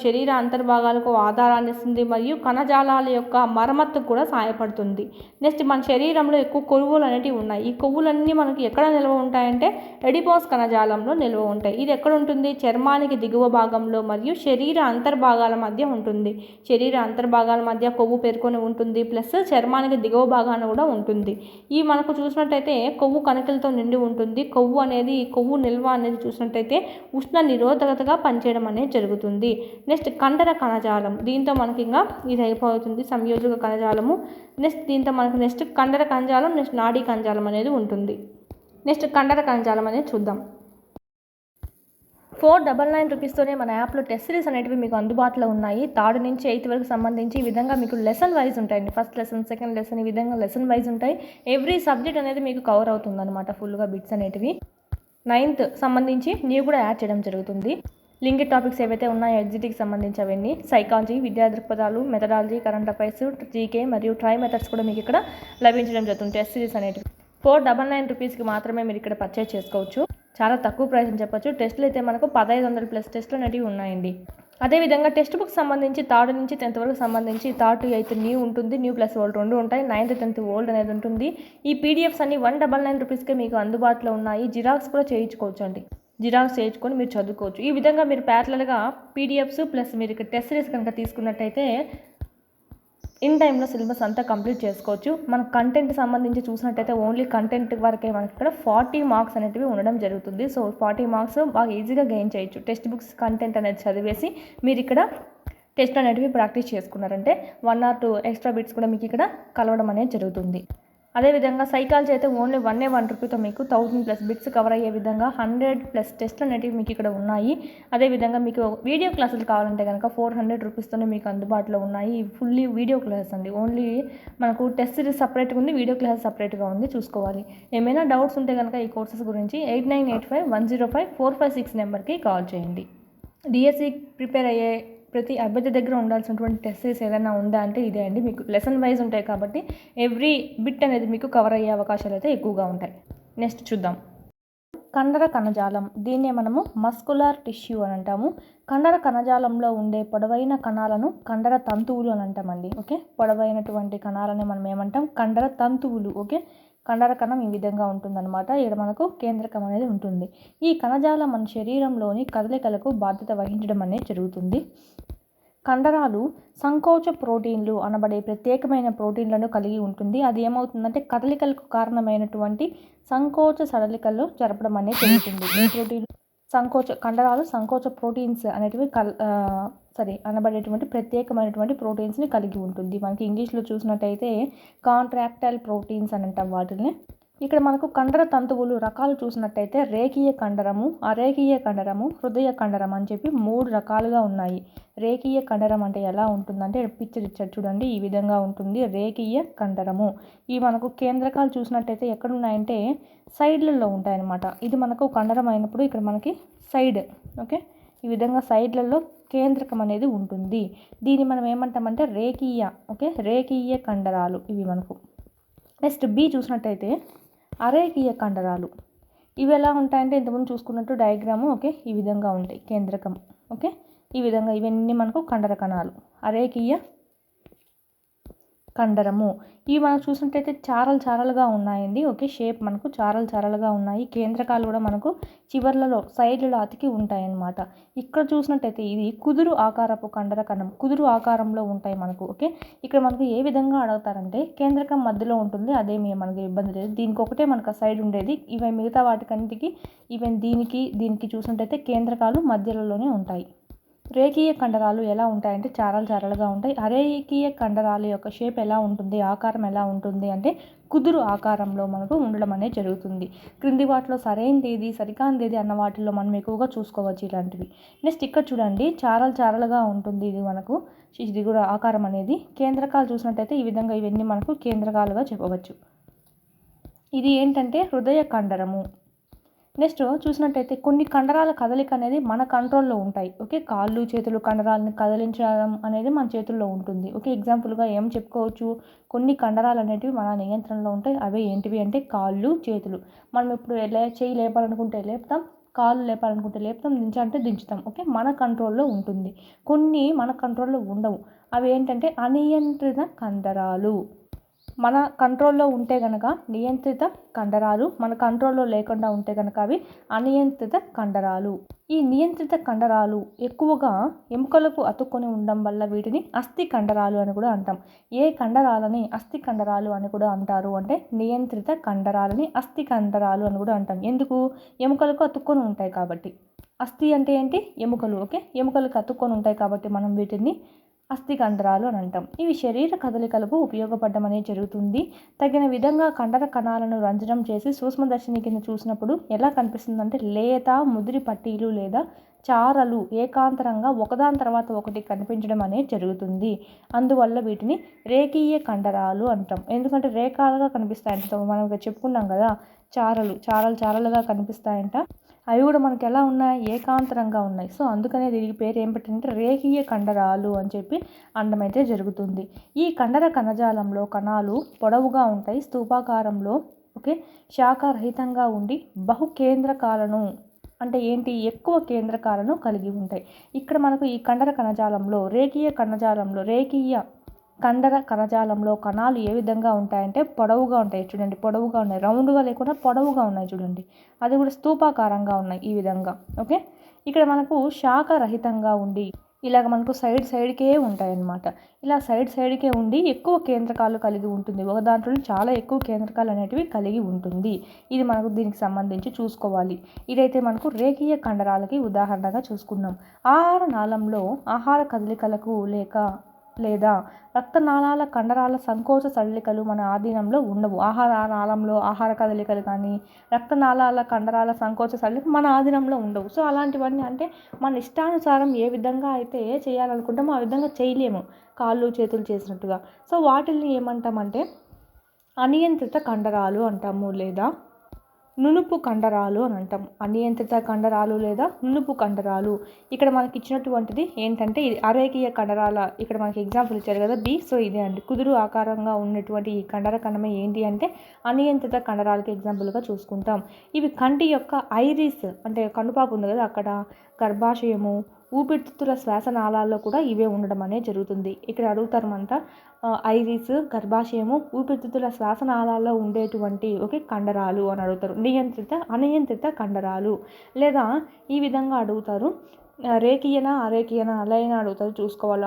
శరీర అంతర్భాగాలకు ఆధారాన్ని ఇస్తుంది మరియు కణజాలాల యొక్క మరమ్మతుకు కూడా సహాయపడుతుంది. నెక్స్ట్ మన శరీరంలో ఎక్కువ కొవ్వులు అనేటివి ఉన్నాయి. ఈ కొవ్వులన్నీ మనకి ఎక్కడ నిల్వ ఉంటాయంటే ఎడిపోస్ కణజాలంలో నిల్వ ఉంటాయి. ఇది ఎక్కడ ఉంటుంది? చర్మానికి దిగువ భాగంలో మరియు శరీర అంతర్భాగాల మధ్య ఉంటుంది. శరీర అంతర్భాగాల మధ్య కొవ్వు పేర్కొని ఉంటుంది. ప్లస్ చర్మానికి దిగువ భాగాన కూడా ఉంటుంది. ఈ మనకు చూసినట్టయితే కొవ్వు కణికలతో నిండి ఉంటుంది. కొవ్వు నిల్వ అనేది చూసినట్టయితే ఉష్ణ నిరోధకతగా పనిచేయడం అనేది జరుగుతుంది. నెక్స్ట్ కండర కణజాలం, దీంతో మనకి ఇంకా ఇది అయిపోతుంది సంయోజక కణజాలము. దీంతో మనకి నెక్స్ట్ కండర కణజాలం, నెక్స్ట్ నాడీ కణజాలం అనేది ఉంటుంది. నెక్స్ట్ కండర కణజాలం అనేది చూద్దాం. 499 రూపీస్తోనే మన యాప్లో టెస్ట్ సిరీస్ అనేటివి మీకు అందుబాటులో ఉన్నాయి. 3rd నుంచి 8th వరకు సంబంధించి ఈ విధంగా మీకు లెసన్ వైజ్ ఉంటాయండి. ఫస్ట్ లెసన్, సెకండ్ లెసన్, ఈ విధంగా లెసన్ వైజ్ ఉంటాయి. ఎవ్రీ సబ్జెక్ట్ అనేది మీకు కవర్ అవుతుంది అనమాట ఫుల్గా బిట్స్ అనేటివి. 9th సంబంధించి నీవు కూడా యాడ్ చేయడం జరుగుతుంది. లింక్ టాపిక్స్ ఏవైతే ఉన్నాయో ఎగ్జిట్కి సంబంధించి అవన్నీ, సైకాలజీ, విద్యా దృక్పథాలు, మెథడాలజీ, కరెంట్ అఫైర్స్, జీకే మరియు ట్రై మెథడ్స్ కూడా మీకు ఇక్కడ లభించడం జరుగుతుంది. టెస్ట్ సిరీస్ అనేటివి 499 రూపీస్కి మాత్రమే మీరు ఇక్కడ పర్చేజ్ చేసుకోవచ్చు. చాలా తక్కువ ప్రైస్ అని చెప్పొచ్చు. టెస్టులు అయితే మనకు 1500+ టెస్టులు అనేవి ఉన్నాయండి. అదేవిధంగా టెక్స్ట్ బుక్ సంబంధించి 3rd నుంచి 10th వరకు సంబంధించి 3rd to 8th న్యూ ఉంటుంది, న్యూ ప్లస్ ఓల్డ్ రెండు ఉంటాయి. 9th 10th ఓల్డ్ అనేది ఉంటుంది. ఈ పీడిఎఫ్స్ అన్ని 199 రూపీస్కే మీకు అందుబాటులో ఉన్నాయి. జిరాక్స్ కూడా చేయించుకోవచ్చు అండి. జిరాక్స్ చేయించుకొని మీరు చదువుకోవచ్చు. ఈ విధంగా మీరు ప్యారలల్గా పీడిఎఫ్స్ ప్లస్ మీరు ఇక్కడ టెస్ట్ సిరీస్ కనుక తీసుకున్నట్టయితే ఇన్ టైంలో సిలబస్ అంతా కంప్లీట్ చేసుకోవచ్చు. మన కంటెంట్ సంబంధించి చూసినట్టయితే ఓన్లీ కంటెంట్ వరకే మనకి ఇక్కడ 40 మార్క్స్ అనేటివి ఉండడం జరుగుతుంది. సో 40 మార్క్స్ బాగా ఈజీగా గెయిన్ చేయొచ్చు. టెక్స్ట్ బుక్స్ కంటెంట్ అనేది చదివేసి మీరు ఇక్కడ టెస్ట్ అనేటివి ప్రాక్టీస్ చేసుకున్నారంటే 1 or 2 ఎక్స్ట్రా బిట్స్ కూడా మీకు ఇక్కడ కలవడం అనేది జరుగుతుంది. అదేవిధంగా సైకాలజీ అయితే ఓన్లీ 1 రూపీతో మీకు 1000+ బిట్స్ కవర్ అయ్యే విధంగా 100+ టెస్ట్లు అనేటివి మీకు ఇక్కడ ఉన్నాయి. అదేవిధంగా మీకు వీడియో క్లాసులు కావాలంటే కనుక 400 రూపీస్తోనే మీకు అందుబాటులో ఉన్నాయి. ఫుల్లీ వీడియో క్లాసెస్ అండి. ఓన్లీ మనకు టెస్ట్ సిరీస్ సపరేట్గా ఉంది, వీడియో క్లాస్ సపరేట్గా ఉంది, చూసుకోవాలి. ఏమైనా డౌట్స్ ఉంటే కనుక ఈ కోర్సెస్ గురించి 8985105456 నెంబర్కి కాల్ చేయండి. డిఎస్సి ప్రిపేర్ అయ్యే ప్రతి అభ్యర్థి దగ్గర ఉండాల్సినటువంటి టెస్ట్ సిరీస్ ఏదైనా ఉందా అంటే ఇదే అండి. మీకు లెసన్ వైజ్ ఉంటాయి కాబట్టి ఎవ్రీ బిట్ అనేది మీకు కవర్ అయ్యే అవకాశాలు అయితే ఎక్కువగా ఉంటాయి. నెక్స్ట్ చూద్దాం. కండర కణజాలం, దీన్నే మనము మస్కులర్ టిష్యూ అని అంటాము. కండర కణజాలంలో ఉండే పొడవైన కణాలను కండర తంతువులు అని అంటామండి. ఓకే, పొడవైనటువంటి కణాలని మనం ఏమంటాం? కండర తంతువులు. ఓకే, కండర కణం ఈ విధంగా ఉంటుందన్నమాట. ఇక్కడ మనకు కేంద్రకం అనేది ఉంటుంది. ఈ కణజాలం మన శరీరంలోని కదలికలకు బాధ్యత వహించడం అనేది జరుగుతుంది. కండరాలు సంకోచ ప్రోటీన్లు అనబడే ప్రత్యేకమైన ప్రోటీన్లను కలిగి ఉంటుంది. అది ఏమవుతుందంటే కదలికలకు కారణమైనటువంటి సంకోచ సడలికలు జరపడం అనేది జరుగుతుంది. ఈ ప్రోటీన్ కండరాలు సంకోచ ప్రోటీన్స్ అనేటివి అనబడేటువంటి ప్రత్యేకమైనటువంటి ప్రోటీన్స్ని కలిగి ఉంటుంది. మనకి ఇంగ్లీష్లో చూసినట్టయితే కాంట్రాక్టైల్ ప్రోటీన్స్ అని అంటాం వాటిని. ఇక్కడ మనకు కండర తంతువులు రకాలు చూసినట్టయితే రేఖీయ కండరము, అరేఖీయ కండరము, హృదయ కండరం అని చెప్పి 3 రకాలుగా ఉన్నాయి. రేఖీయ కండరం అంటే ఎలా ఉంటుందంటే పిక్చర్ ఇచ్చారు చూడండి, ఈ విధంగా ఉంటుంది రేఖీయ కండరము. ఈ మనకు కేంద్రకాలు చూసినట్టయితే ఎక్కడున్నాయంటే సైడ్లలో ఉంటాయన్నమాట. ఇది మనకు కండరం అయినప్పుడు ఇక్కడ మనకి సైడ్. ఓకే, ఈ విధంగా సైడ్లలో కేంద్రకం అనేది ఉంటుంది. దీన్ని మనం ఏమంటామంటే రేఖీయ. ఓకే, రేఖీయ కండరాలు ఇవి మనకు. నెక్స్ట్ బి చూసినట్టయితే అరేఖీయ కండరాలు. ఇవి ఎలా ఉంటాయంటే ఇంతకుముందు చూసుకున్నట్టు డయాగ్రాము. ఓకే, ఈ విధంగా ఉంటాయి కేంద్రకం. ఓకే, ఈ విధంగా ఇవన్నీ మనకు కండర కణాలు. అరేఖీయ కండరము. ఇవి మనం చూసినట్టయితే చారలుగా ఉన్నాయండి. ఓకే, షేప్ మనకు చారలుగా ఉన్నాయి. కేంద్రకాలు కూడా మనకు చివర్లలో సైడ్లలో అతికి ఉంటాయన్నమాట. ఇక్కడ చూసినట్టయితే ఇది కుదురు ఆకారపు కండర కణం. కుదురు ఆకారంలో ఉంటాయి మనకు. ఓకే, ఇక్కడ మనకు ఏ విధంగా అడుగుతారంటే కేంద్రకం మధ్యలో ఉంటుంది, అదేమీ మనకి ఇబ్బంది లేదు. దీనికి ఒకటే మనకు సైడ్ ఉండేది. ఇవి మిగతా వాటికన్నిటికీ ఈవెన్ దీనికి చూసినట్టయితే కేంద్రకాలు మధ్యలోనే ఉంటాయి. రేఖీయ కండరాలు ఎలా ఉంటాయంటే చారలుగా ఉంటాయి. అరేఖీయ కండరాల యొక్క షేప్ ఎలా ఉంటుంది, ఆకారం ఎలా ఉంటుంది అంటే కుదురు ఆకారంలో మనకు ఉండడం అనేది జరుగుతుంది. క్రింది వాటిలో సరైనది సరికానిది అన్న వాటిల్లో మనం ఎక్కువగా చూసుకోవచ్చు ఇలాంటివి. నెక్స్ట్ ఇక్కడ చూడండి, చారలుగా ఉంటుంది ఇది మనకు. ఇది కూడా ఆకారం అనేది. కేంద్రకాలు చూసినట్టయితే ఈ విధంగా ఇవన్నీ మనకు కేంద్రకాలుగా చెప్పవచ్చు. ఇది ఏంటంటే హృదయ కండరము. నెక్స్ట్ చూసినట్టయితే కొన్ని కండరాల కదలిక అనేది మన కంట్రోల్లో ఉంటాయి. ఓకే, కాళ్ళు చేతులు కండరాలను కదిలించడం అనేది మన చేతుల్లో ఉంటుంది. ఓకే, ఎగ్జాంపుల్గా ఏం చెప్పుకోవచ్చు, కొన్ని కండరాలు అనేటివి మన నియంత్రణలో ఉంటాయి. అవే ఏంటివి అంటే కాళ్ళు చేతులు. మనం ఇప్పుడు చేయి లేపాలనుకుంటే లేపుతాం, కాళ్ళు లేపాలనుకుంటే లేపుతాం, దించాలంటే దించుతాం. ఓకే, మన కంట్రోల్లో ఉంటుంది. కొన్ని మన కంట్రోల్లో ఉండవు. అవి ఏంటంటే అనియంత్రిత కండరాలు. మన కంట్రోల్లో ఉంటే కనుక నియంత్రిత కండరాలు, మన కంట్రోల్లో లేకుండా ఉంటే కనుక అవి అనియంత్రిత కండరాలు. ఈ నియంత్రిత కండరాలు ఎక్కువగా ఎముకలకు అతుక్కొని ఉండడం వల్ల వీటిని అస్థి కండరాలు అని కూడా అంటాం. ఏ కండరాలని అస్థి కండరాలు అని కూడా అంటారు అంటే నియంత్రిత కండరాలని అస్థి కండరాలు అని కూడా అంటాం. ఎందుకు? ఎముకలకు అతుక్కొని ఉంటాయి కాబట్టి. అస్థి అంటే ఏంటి? ఎముకలు. ఓకే, ఎముకలకు అతుక్కొని ఉంటాయి కాబట్టి మనం వీటిని అస్థి కండరాలు అని అంటాం. ఇవి శరీర కదలికలకు ఉపయోగపడడం అనేది జరుగుతుంది. తగిన విధంగా కండర కణాలను రంజనం చేసి సూక్ష్మదర్శిని కింద చూసినప్పుడు ఎలా కనిపిస్తుందంటే లేత ముదిరి పట్టీలు లేదా చారలు ఏకాంతరంగా ఒకదాని తర్వాత ఒకటి కనిపించడం అనేది జరుగుతుంది. అందువల్ల వీటిని రేఖీయ కండరాలు అంటాం. ఎందుకంటే రేఖాలుగా కనిపిస్తాయంట. మనం చెప్పుకున్నాం కదా, చారలుగా కనిపిస్తాయంట. అవి కూడా మనకి ఎలా ఉన్నాయి? ఏకాంతరంగా ఉన్నాయి. సో అందుకనే దీనికి పేరు ఏం పెట్టిందంటే రేఖీయ కండరాలు అని చెప్పి అనడం అయితే జరుగుతుంది. ఈ కండర కణజాలంలో కణాలు పొడవుగా ఉంటాయి, స్తూపాకారంలో. ఓకే, శాఖారహితంగా ఉండి బహుకేంద్రకాలను అంటే ఏంటి? ఎక్కువ కేంద్రకాలను కలిగి ఉంటాయి. ఇక్కడ మనకు ఈ కండర కణజాలంలో రేఖీయ కండర కణజాలంలో కణాలు ఏ విధంగా ఉంటాయంటే పొడవుగా ఉంటాయి. చూడండి, పొడవుగా ఉన్నాయి, రౌండ్గా లేకుండా పొడవుగా ఉన్నాయి చూడండి. అది కూడా స్తూపాకారంగా ఉన్నాయి ఈ విధంగా. ఓకే, ఇక్కడ మనకు శాఖరహితంగా ఉండి ఇలాగ మనకు సైడ్కే ఉంటాయన్నమాట. ఇలా సైడ్కే ఉండి ఎక్కువ కేంద్రకాలు కలిగి ఉంటుంది. ఒక దాంట్లో చాలా ఎక్కువ కేంద్రకాలు అనేటివి కలిగి ఉంటుంది. ఇది మనకు దీనికి సంబంధించి చూసుకోవాలి. ఇదైతే మనకు రేఖీయ కండరాలకి ఉదాహరణగా చూసుకున్నాం. ఆహార నాళంలో ఆహార కదలికలకు లేదా రక్తనాళాల కండరాల సంకోచ సడలికలు మన ఆధీనంలో ఉండవు. ఆహార నాళంలో ఆహార కదలికలు కానీ రక్తనాళాల కండరాల సంకోచ సడలికలు మన ఆధీనంలో ఉండవు. సో అలాంటివన్నీ అంటే మన ఇష్టానుసారం ఏ విధంగా అయితే చేయాలనుకుంటామో ఆ విధంగా చేయలేము, కాళ్ళు చేతులు చేసినట్టుగా. సో వాటిల్ని ఏమంటామంటే అనియంత్రిత కండరాలు అంటాము, లేదా నునుపు కండరాలు అని అంటాం. అనియంత్రిత కండరాలు లేదా నునుపు కండరాలు. ఇక్కడ మనకి ఇచ్చినటువంటిది ఏంటంటే ఇది అరేఖీయ కండరాల, ఇక్కడ మనకి ఎగ్జాంపుల్ ఇచ్చారు కదా బి. సో ఇదే అండి, కుదురు ఆకారంగా ఉన్నటువంటి ఈ కండర కణమే ఏంటి అంటే అనియంత్రిత కండరాలకి ఎగ్జాంపుల్గా చూసుకుంటాం. ఇవి కంటి యొక్క ఐరిస్ అంటే కనుపాపు ఉంది కదా అక్కడ, గర్భాశయము, ఊపిరితిత్తుల శ్వాసనాళాల్లో కూడా ఇవే ఉండడం అనేది జరుగుతుంది. ఇక్కడ అడుగుతారమంట ఐరిస్, గర్భాశయము, ఊపిరితిత్తుల శ్వాసనాళాల్లో ఉండేటువంటి కండరాలు అని అడుగుతారు. అనియంత్రిత కండరాలు. లేదా ఈ విధంగా అడుగుతారు, రేఖీయనా అరేఖీయనా అలా అయినా అడుగుతారు, చూసుకోవాలి.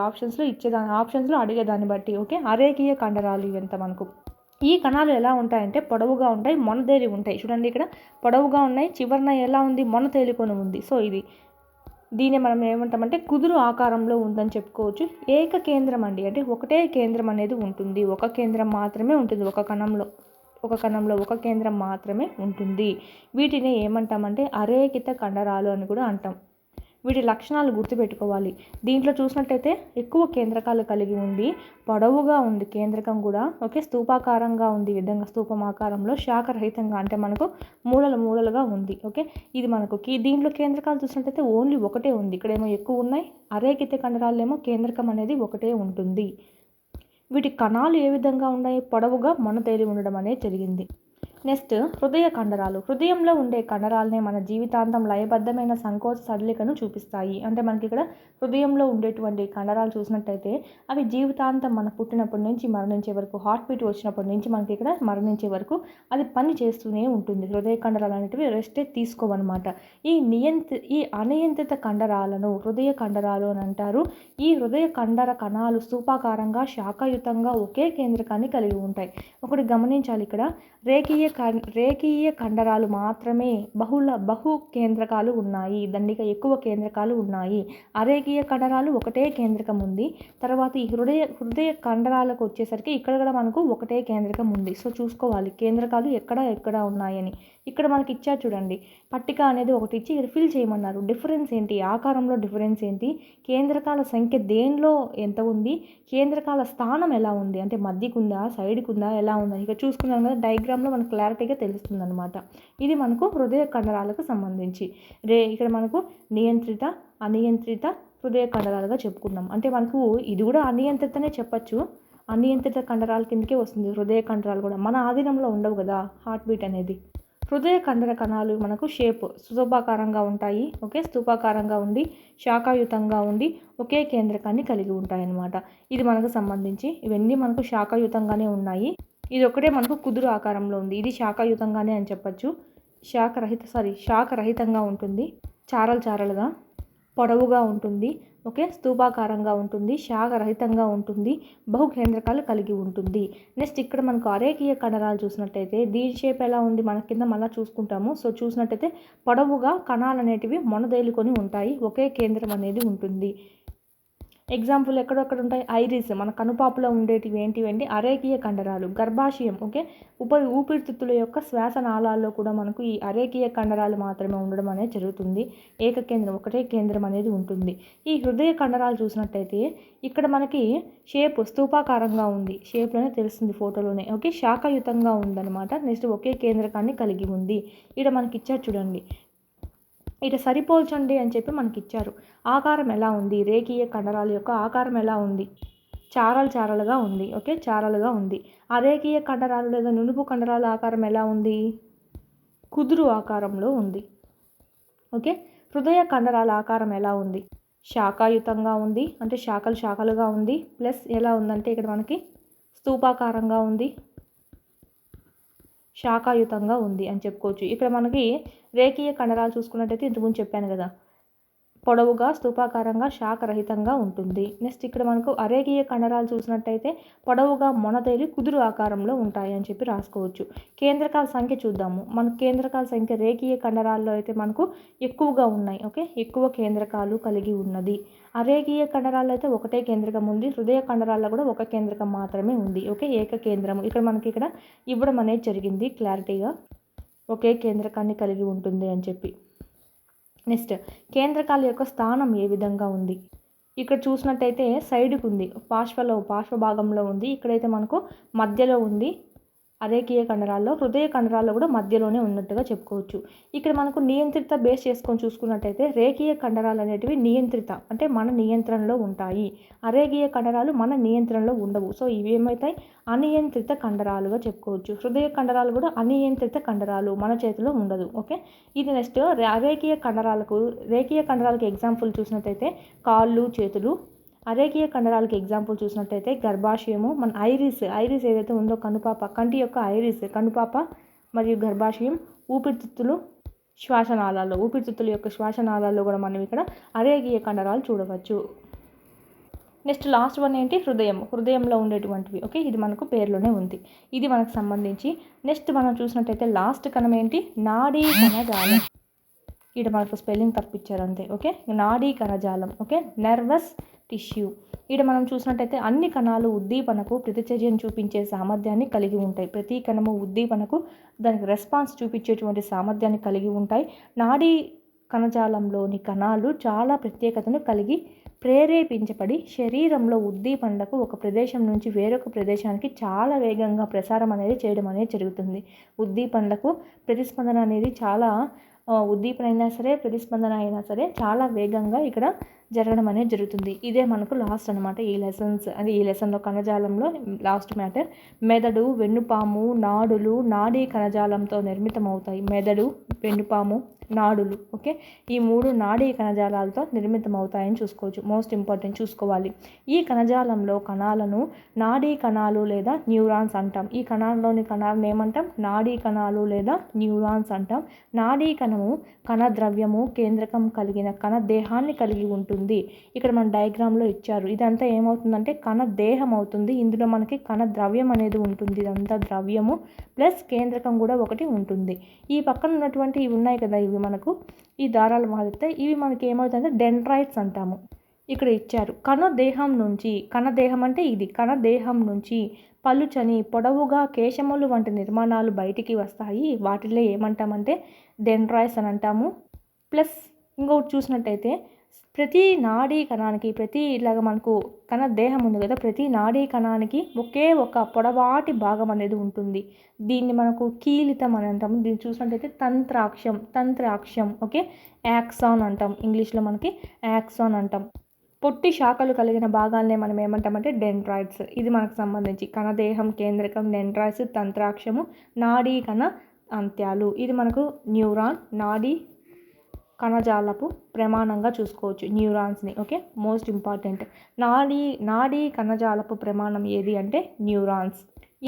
ఆప్షన్స్లో అడిగేదాన్ని బట్టి. అరేఖీయ కండరాలు ఇవంతా మనకు. ఈ కణాలు ఎలా ఉంటాయంటే పొడవుగా ఉంటాయి, మొనతేలి ఉంటాయి. చూడండి ఇక్కడ పొడవుగా ఉన్నాయి, చివరన ఎలా ఉంది, మొన తేలికొని ఉంది. సో దీన్ని మనం ఏమంటామంటే కుదురు ఆకారంలో ఉందని చెప్పుకోవచ్చు. ఏకకేంద్రం అండి, అంటే ఒకటే కేంద్రం అనేది ఉంటుంది. ఒక కేంద్రం మాత్రమే ఉంటుంది ఒక కణంలో ఒక కేంద్రం మాత్రమే ఉంటుంది. వీటిని ఏమంటామంటే అరేఖిత కండరాలు అని కూడా అంటాం. వీటి లక్షణాలు గుర్తుపెట్టుకోవాలి. దీంట్లో చూసినట్టయితే ఎక్కువ కేంద్రకాలు కలిగి ఉంది, పొడవుగా ఉంది కేంద్రకం కూడా. స్తూపాకారంగా ఉంది, ఈ విధంగా స్తూపం ఆకారంలో, శాఖరహితంగా అంటే మనకు మూలలుగా ఉంది. ఇది మనకు దీంట్లో కేంద్రకాలు చూసినట్టయితే ఓన్లీ ఒకటే ఉంది. ఇక్కడేమో ఎక్కువ ఉన్నాయి, అరేఖిత కండరాలేమో కేంద్రకం అనేది ఒకటే ఉంటుంది. వీటి కణాలు ఏ విధంగా ఉన్నాయి, పొడవుగా మొనతేలి ఉండడం అనేది జరిగింది. నెక్స్ట్ హృదయ కండరాలు. హృదయంలో ఉండే కండరాలనే మన జీవితాంతం లయబద్ధమైన సంకోచ సడలికను చూపిస్తాయి. అంటే మనకి ఇక్కడ హృదయంలో ఉండేటువంటి కండరాలు చూసినట్టయితే అవి జీవితాంతం మన పుట్టినప్పటి నుంచి మరణించే వరకు, హార్ట్ బీట్ వచ్చినప్పటి నుంచి మనకి ఇక్కడ మరణించే వరకు అది పని చేస్తూనే ఉంటుంది. హృదయ కండరాలు అనేటివి రెస్టే తీసుకోవన్నమాట. ఈ అనియంత్రిత కండరాలను హృదయ కండరాలు అని అంటారు. ఈ హృదయ కండర కణాలు స్థూపాకారంగా శాఖాయుతంగా ఒకే కేంద్రకాన్ని కలిగి ఉంటాయి. ఒకటి గమనించాలి, ఇక్కడ రేఖీయ కండరాలు మాత్రమే బహు కేంద్రకాలు ఉన్నాయి, దండిక ఎక్కువ కేంద్రకాలు ఉన్నాయి. అరేఖీయ కండరాలు ఒకటే కేంద్రకం ఉంది. తర్వాత ఈ హృదయ కండరాలకు వచ్చేసరికి ఇక్కడ కూడా మనకు ఒకటే కేంద్రకం ఉంది. సో చూసుకోవాలి కేంద్రకాలు ఎక్కడ ఉన్నాయని. ఇక్కడ మనకి ఇచ్చారు చూడండి, పట్టిక అనేది ఒకటి ఇచ్చి ఇక్కడ ఫిల్ చేయమన్నారు. డిఫరెన్స్ ఏంటి, ఆకారంలో డిఫరెన్స్ ఏంటి, కేంద్రకాల సంఖ్య దేనిలో ఎంత ఉంది, కేంద్రకాల స్థానం ఎలా ఉంది, అంటే మధ్యకుందా సైడ్కుందా ఎలా ఉందని ఇక్కడ చూసుకున్నాం కదా డయాగ్రామ్లో మనకు క్లారిటీగా తెలుస్తుంది అనమాట. ఇది మనకు హృదయ కండరాలకు సంబంధించి. ఇక్కడ మనకు నియంత్రిత అనియంత్రిత హృదయ కండరాలుగా చెప్పుకున్నాం. అంటే మనకు ఇది కూడా అనియంత్రితనే చెప్పచ్చు, అనియంత్రిత కండరాల కిందకే వస్తుంది. హృదయ కండరాలు కూడా మన ఆధీనంలో ఉండవు కదా హార్ట్ బీట్ అనేది. హృదయ కండర కణాలు మనకు షేప్ స్థూపాకారంగా ఉంటాయి. స్థూపాకారంగా ఉండి శాఖాయుతంగా ఉండి ఒకే కేంద్రకాన్ని కలిగి ఉంటాయి అన్నమాట. ఇది మనకు సంబంధించి ఇవన్నీ మనకు శాఖాయుతంగానే ఉన్నాయి. ఇది ఒకటే మనకు కుదురు ఆకారంలో ఉంది, ఇది శాఖాయుతంగానే అని చెప్పచ్చు. శాఖరహితంగా ఉంటుంది, చారలుగా పొడవుగా ఉంటుంది. స్థూపాకారంగా ఉంటుంది, శాఖరహితంగా ఉంటుంది, బహుకేంద్రకాలు కలిగి ఉంటుంది. నెక్స్ట్ ఇక్కడ మనకు అరేఖీయ కండరాలు చూసినట్టయితే దీని షేప్ ఎలా ఉంది మన కింద మళ్ళీ చూసుకుంటాము. సో చూసినట్టయితే పొడవుగా కణాలు అనేటివి మొనదేలుకొని ఉంటాయి, ఒకే కేంద్రం అనేది ఉంటుంది. ఎగ్జాంపుల్ ఎక్కడెక్కడ ఉంటాయి, ఐరిస్ మన కనుపాపులో ఉండేటివి ఏంటివండి అరేఖీయ కండరాలు. గర్భాశయం ఊపిరితిత్తుల యొక్క శ్వాసనాళాల్లో కూడా మనకు ఈ అరేఖీయ కండరాలు మాత్రమే ఉండడం అనేది జరుగుతుంది. ఒకటే కేంద్రం అనేది ఉంటుంది. ఈ హృదయ కండరాలు చూసినట్టయితే ఇక్కడ మనకి షేప్ స్థూపాకారంగా ఉంది, షేప్లోనే తెలుస్తుంది ఫోటోలోనే. శాఖాయుతంగా ఉందన్నమాట. నెక్స్ట్ ఒకే కేంద్రకాన్ని కలిగి ఉంది. ఇక్కడ మనకి ఇచ్చారు చూడండి, ఇటు సరిపోల్చండి అని చెప్పి మనకి ఇచ్చారు. ఆకారం ఎలా ఉంది, రేఖీయ కండరాల యొక్క ఆకారం ఎలా ఉంది, చారలుగా ఉంది. చారలుగా ఉంది. అరేఖీయ కండరాలు లేదా నునుపు కండరాల ఆకారం ఎలా ఉంది, కుదురు ఆకారంలో ఉంది. హృదయ కండరాల ఆకారం ఎలా ఉంది, శాఖాయుతంగా ఉంది, అంటే శాఖలుగా ఉంది. ప్లస్ ఎలా ఉందంటే ఇక్కడ మనకి స్థూపాకారంగా ఉంది, శాఖాయుతంగా ఉంది అని చెప్పుకోవచ్చు. ఇక్కడ మనకి రేఖీయ కండరాలు చూసుకున్నట్టయితే ఇంతకుముందు చెప్పాను కదా, పొడవుగా స్తూపాకారంగా శాఖరహితంగా ఉంటుంది. నెక్స్ట్ ఇక్కడ మనకు అరేఖీయ కండరాలు చూసినట్టయితే పొడవుగా మొనతేలి కుదురు ఆకారంలో ఉంటాయి అని చెప్పి రాసుకోవచ్చు. కేంద్రకాల సంఖ్య చూద్దాము. మన కేంద్రకాల సంఖ్య రేఖీయ కండరాల్లో అయితే మనకు ఎక్కువగా ఉన్నాయి. ఓకే, ఎక్కువ కేంద్రకాలు కలిగి ఉన్నది. అరేఖీయ కండరాల్లో అయితే ఒకటే కేంద్రకం ఉంది. హృదయ కండరాల్లో కూడా ఒక కేంద్రకం మాత్రమే ఉంది. ఓకే, ఏకకేంద్రము ఇక్కడ మనకి ఇక్కడ ఇవ్వడం అనేది జరిగింది క్లారిటీగా, ఒకే కేంద్రకాన్ని కలిగి ఉంటుంది అని చెప్పి. నెక్స్ట్ కేంద్రకాల యొక్క స్థానం ఏ విధంగా ఉంది? ఇక్కడ చూసినట్టయితే సైడ్కి ఉంది, పార్శ్వ భాగంలో ఉంది. ఇక్కడైతే మనకు మధ్యలో ఉంది. అరేఖీయ కండరాల్లో, హృదయ కండరాల్లో కూడా మధ్యలోనే ఉన్నట్టుగా చెప్పుకోవచ్చు. ఇక్కడ మనకు నియంత్రిత బేస్ చేసుకొని చూసుకున్నట్టయితే రేఖీయ కండరాలు అనేటివి నియంత్రిత అంటే మన నియంత్రణలో ఉంటాయి. అరేఖీయ కండరాలు మన నియంత్రణలో ఉండవు. సో ఇవి ఏమవుతాయి? అనియంత్రిత కండరాలుగా చెప్పుకోవచ్చు. హృదయ కండరాలు కూడా అనియంత్రిత కండరాలు, మన చేతిలో ఉండదు. ఓకే, ఇది నెక్స్ట్ రేఖీయ కండరాలకు ఎగ్జాంపుల్ చూసినట్టయితే కాళ్ళు, చేతులు. అరేఖీయ కండరాలకి ఎగ్జాంపుల్ చూసినట్టయితే గర్భాశయము, మన ఐరిస్ ఏదైతే ఉందో కనుపాప, కంటి యొక్క ఐరిస్ కనుపాప మరియు గర్భాశయం, ఊపిరితిత్తుల యొక్క శ్వాసనాళాల్లో కూడా మనం ఇక్కడ అరేఖీయ కండరాలు చూడవచ్చు. నెక్స్ట్ లాస్ట్ వన్ ఏంటి? హృదయంలో ఉండేటువంటివి. ఓకే, ఇది మనకు పేరులోనే ఉంది. ఇది మనకు సంబంధించి. నెక్స్ట్ మనం చూసినట్టయితే లాస్ట్ కణం ఏంటి? నాడీ కణజాలం. ఇక్కడ మనకు స్పెల్లింగ్ తప్పించారు అంతే. ఓకే, నాడీ కణజాలం. Okay, nervous tissue. ఇక్కడ మనం చూసినట్టయితే అన్ని కణాలు ఉద్దీపనకు ప్రతిచర్యను చూపించే సామర్థ్యాన్ని కలిగి ఉంటాయి. ప్రతి కణము ఉద్దీపనకు దానికి రెస్పాన్స్ చూపించేటువంటి సామర్థ్యాన్ని కలిగి ఉంటాయి. నాడీ కణజాలంలోని కణాలు చాలా ప్రత్యేకతను కలిగి ప్రేరేపించబడి శరీరంలో ఉద్దీపనలకు ఒక ప్రదేశం నుంచి వేరొక ప్రదేశానికి చాలా వేగంగా ప్రసారం అనేది చేయడం అనేది జరుగుతుంది. ఉద్దీపనలకు ప్రతిస్పందన అనేది చాలా ఉద్దీపన అయినా సరే, ప్రతిస్పందన అయినా సరే చాలా వేగంగా ఇక్కడ జరగడం అనేది జరుగుతుంది. ఇదే మనకు లాస్ట్ అనమాట ఈ లెసన్స్. అంటే ఈ లెసన్లో కణజాలంలో లాస్ట్ మ్యాటర్. మెదడు, వెన్నుపాము, నాడులు నాడీ కణజాలంతో నిర్మితమవుతాయి. మెదడు, వెన్నుపాము, నాడులు. ఓకే, ఈ 3 నాడీ కణజాలాలతో నిర్మితమవుతాయని చూసుకోవచ్చు. మోస్ట్ ఇంపార్టెంట్ చూసుకోవాలి. ఈ కణజాలంలో కణాలను నాడీ కణాలు లేదా న్యూరాన్స్ అంటాం. ఈ కణాల్లోని కణాలను ఏమంటాం? నాడీ కణాలు లేదా న్యూరాన్స్ అంటాం. నాడీ కణము కణ ద్రవ్యము, కేంద్రకం కలిగిన కణ దేహాన్ని కలిగి ఉంటుంది. ఇక్కడ మన డయాగ్రామ్లో ఇచ్చారు. ఇదంతా ఏమవుతుందంటే కణ దేహం అవుతుంది. ఇందులో మనకి కణ ద్రవ్యం అనేది ఉంటుంది. ఇదంతా ద్రవ్యము ప్లస్ కేంద్రకం కూడా ఒకటి ఉంటుంది. ఈ పక్కన ఉన్నటువంటి ఇవి ఉన్నాయి కదా, ఇవి మనకు ఈ దారాలు మారితే ఇవి మనకి ఏమవుతుందంటే డెండ్రైట్స్ అంటాము. ఇక్కడ ఇచ్చారు కణదేహం అంటే ఇది కణదేహం నుంచి పలుచని పొడవుగా కేశములు వంటి నిర్మాణాలు బయటికి వస్తాయి. వాటిల్లో ఏమంటామంటే డెండ్రైట్స్ అని అంటాము. ప్లస్ ఇంకొకటి చూసినట్టయితే ప్రతి నాడీ కణానికి ఇలాగ మనకు కణదేహం ఉంది కదా, ప్రతి నాడీ కణానికి ఒకే ఒక పొడవాటి భాగం అనేది ఉంటుంది. దీన్ని మనకు కీలితం అని అంటాము. దీన్ని చూసినట్టయితే తంత్రాక్షం. ఓకే, యాక్సాన్ అంటాం. ఇంగ్లీష్లో మనకి యాక్సాన్ అంటాం. పొట్టి శాఖలు కలిగిన భాగాలనే మనం ఏమంటామంటే డెండ్రైట్స్. ఇది మనకు సంబంధించి కణదేహం, కేంద్రకం, డెండ్రైట్స్, తంత్రాక్షము, నాడీ కణ అంత్యాలు. ఇది మనకు న్యూరాన్, నాడీ కణజాలపు ప్రమాణంగా చూసుకోవచ్చు న్యూరాన్స్ని. Okay, most important. నాడీ కణజాలపు ప్రమాణం ఏది అంటే న్యూరాన్స్.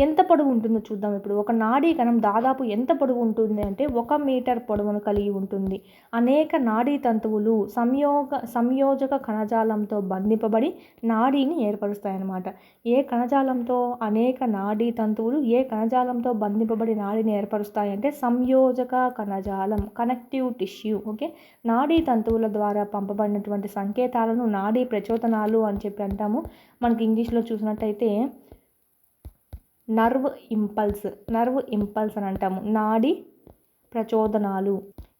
ఎంత పొడవు ఉంటుందో చూద్దాం ఇప్పుడు. ఒక నాడీ కణం దాదాపు ఎంత పొడవు ఉంటుంది అంటే 1 మీటర్ పొడవును కలిగి ఉంటుంది. అనేక నాడీ తంతువులు సంయోజక కణజాలంతో బంధింపబడి నాడీని ఏర్పరుస్తాయన్నమాట. ఏ కణజాలంతో అనేక నాడీ తంతువులు ఏ కణజాలంతో బంధింపబడి నాడీని ఏర్పరుస్తాయంటే సంయోజక కణజాలం, కనెక్టివ్ టిష్యూ. ఓకే, నాడీ తంతువుల ద్వారా పంపబడినటువంటి సంకేతాలను నాడీ ప్రచోదనాలు అని చెప్పి అంటాము. మనకి ఇంగ్లీష్లో చూసినట్టయితే నర్వ్ ఇంపల్స్ అని అంటాము. నాడీ ప్రచోదనాలు.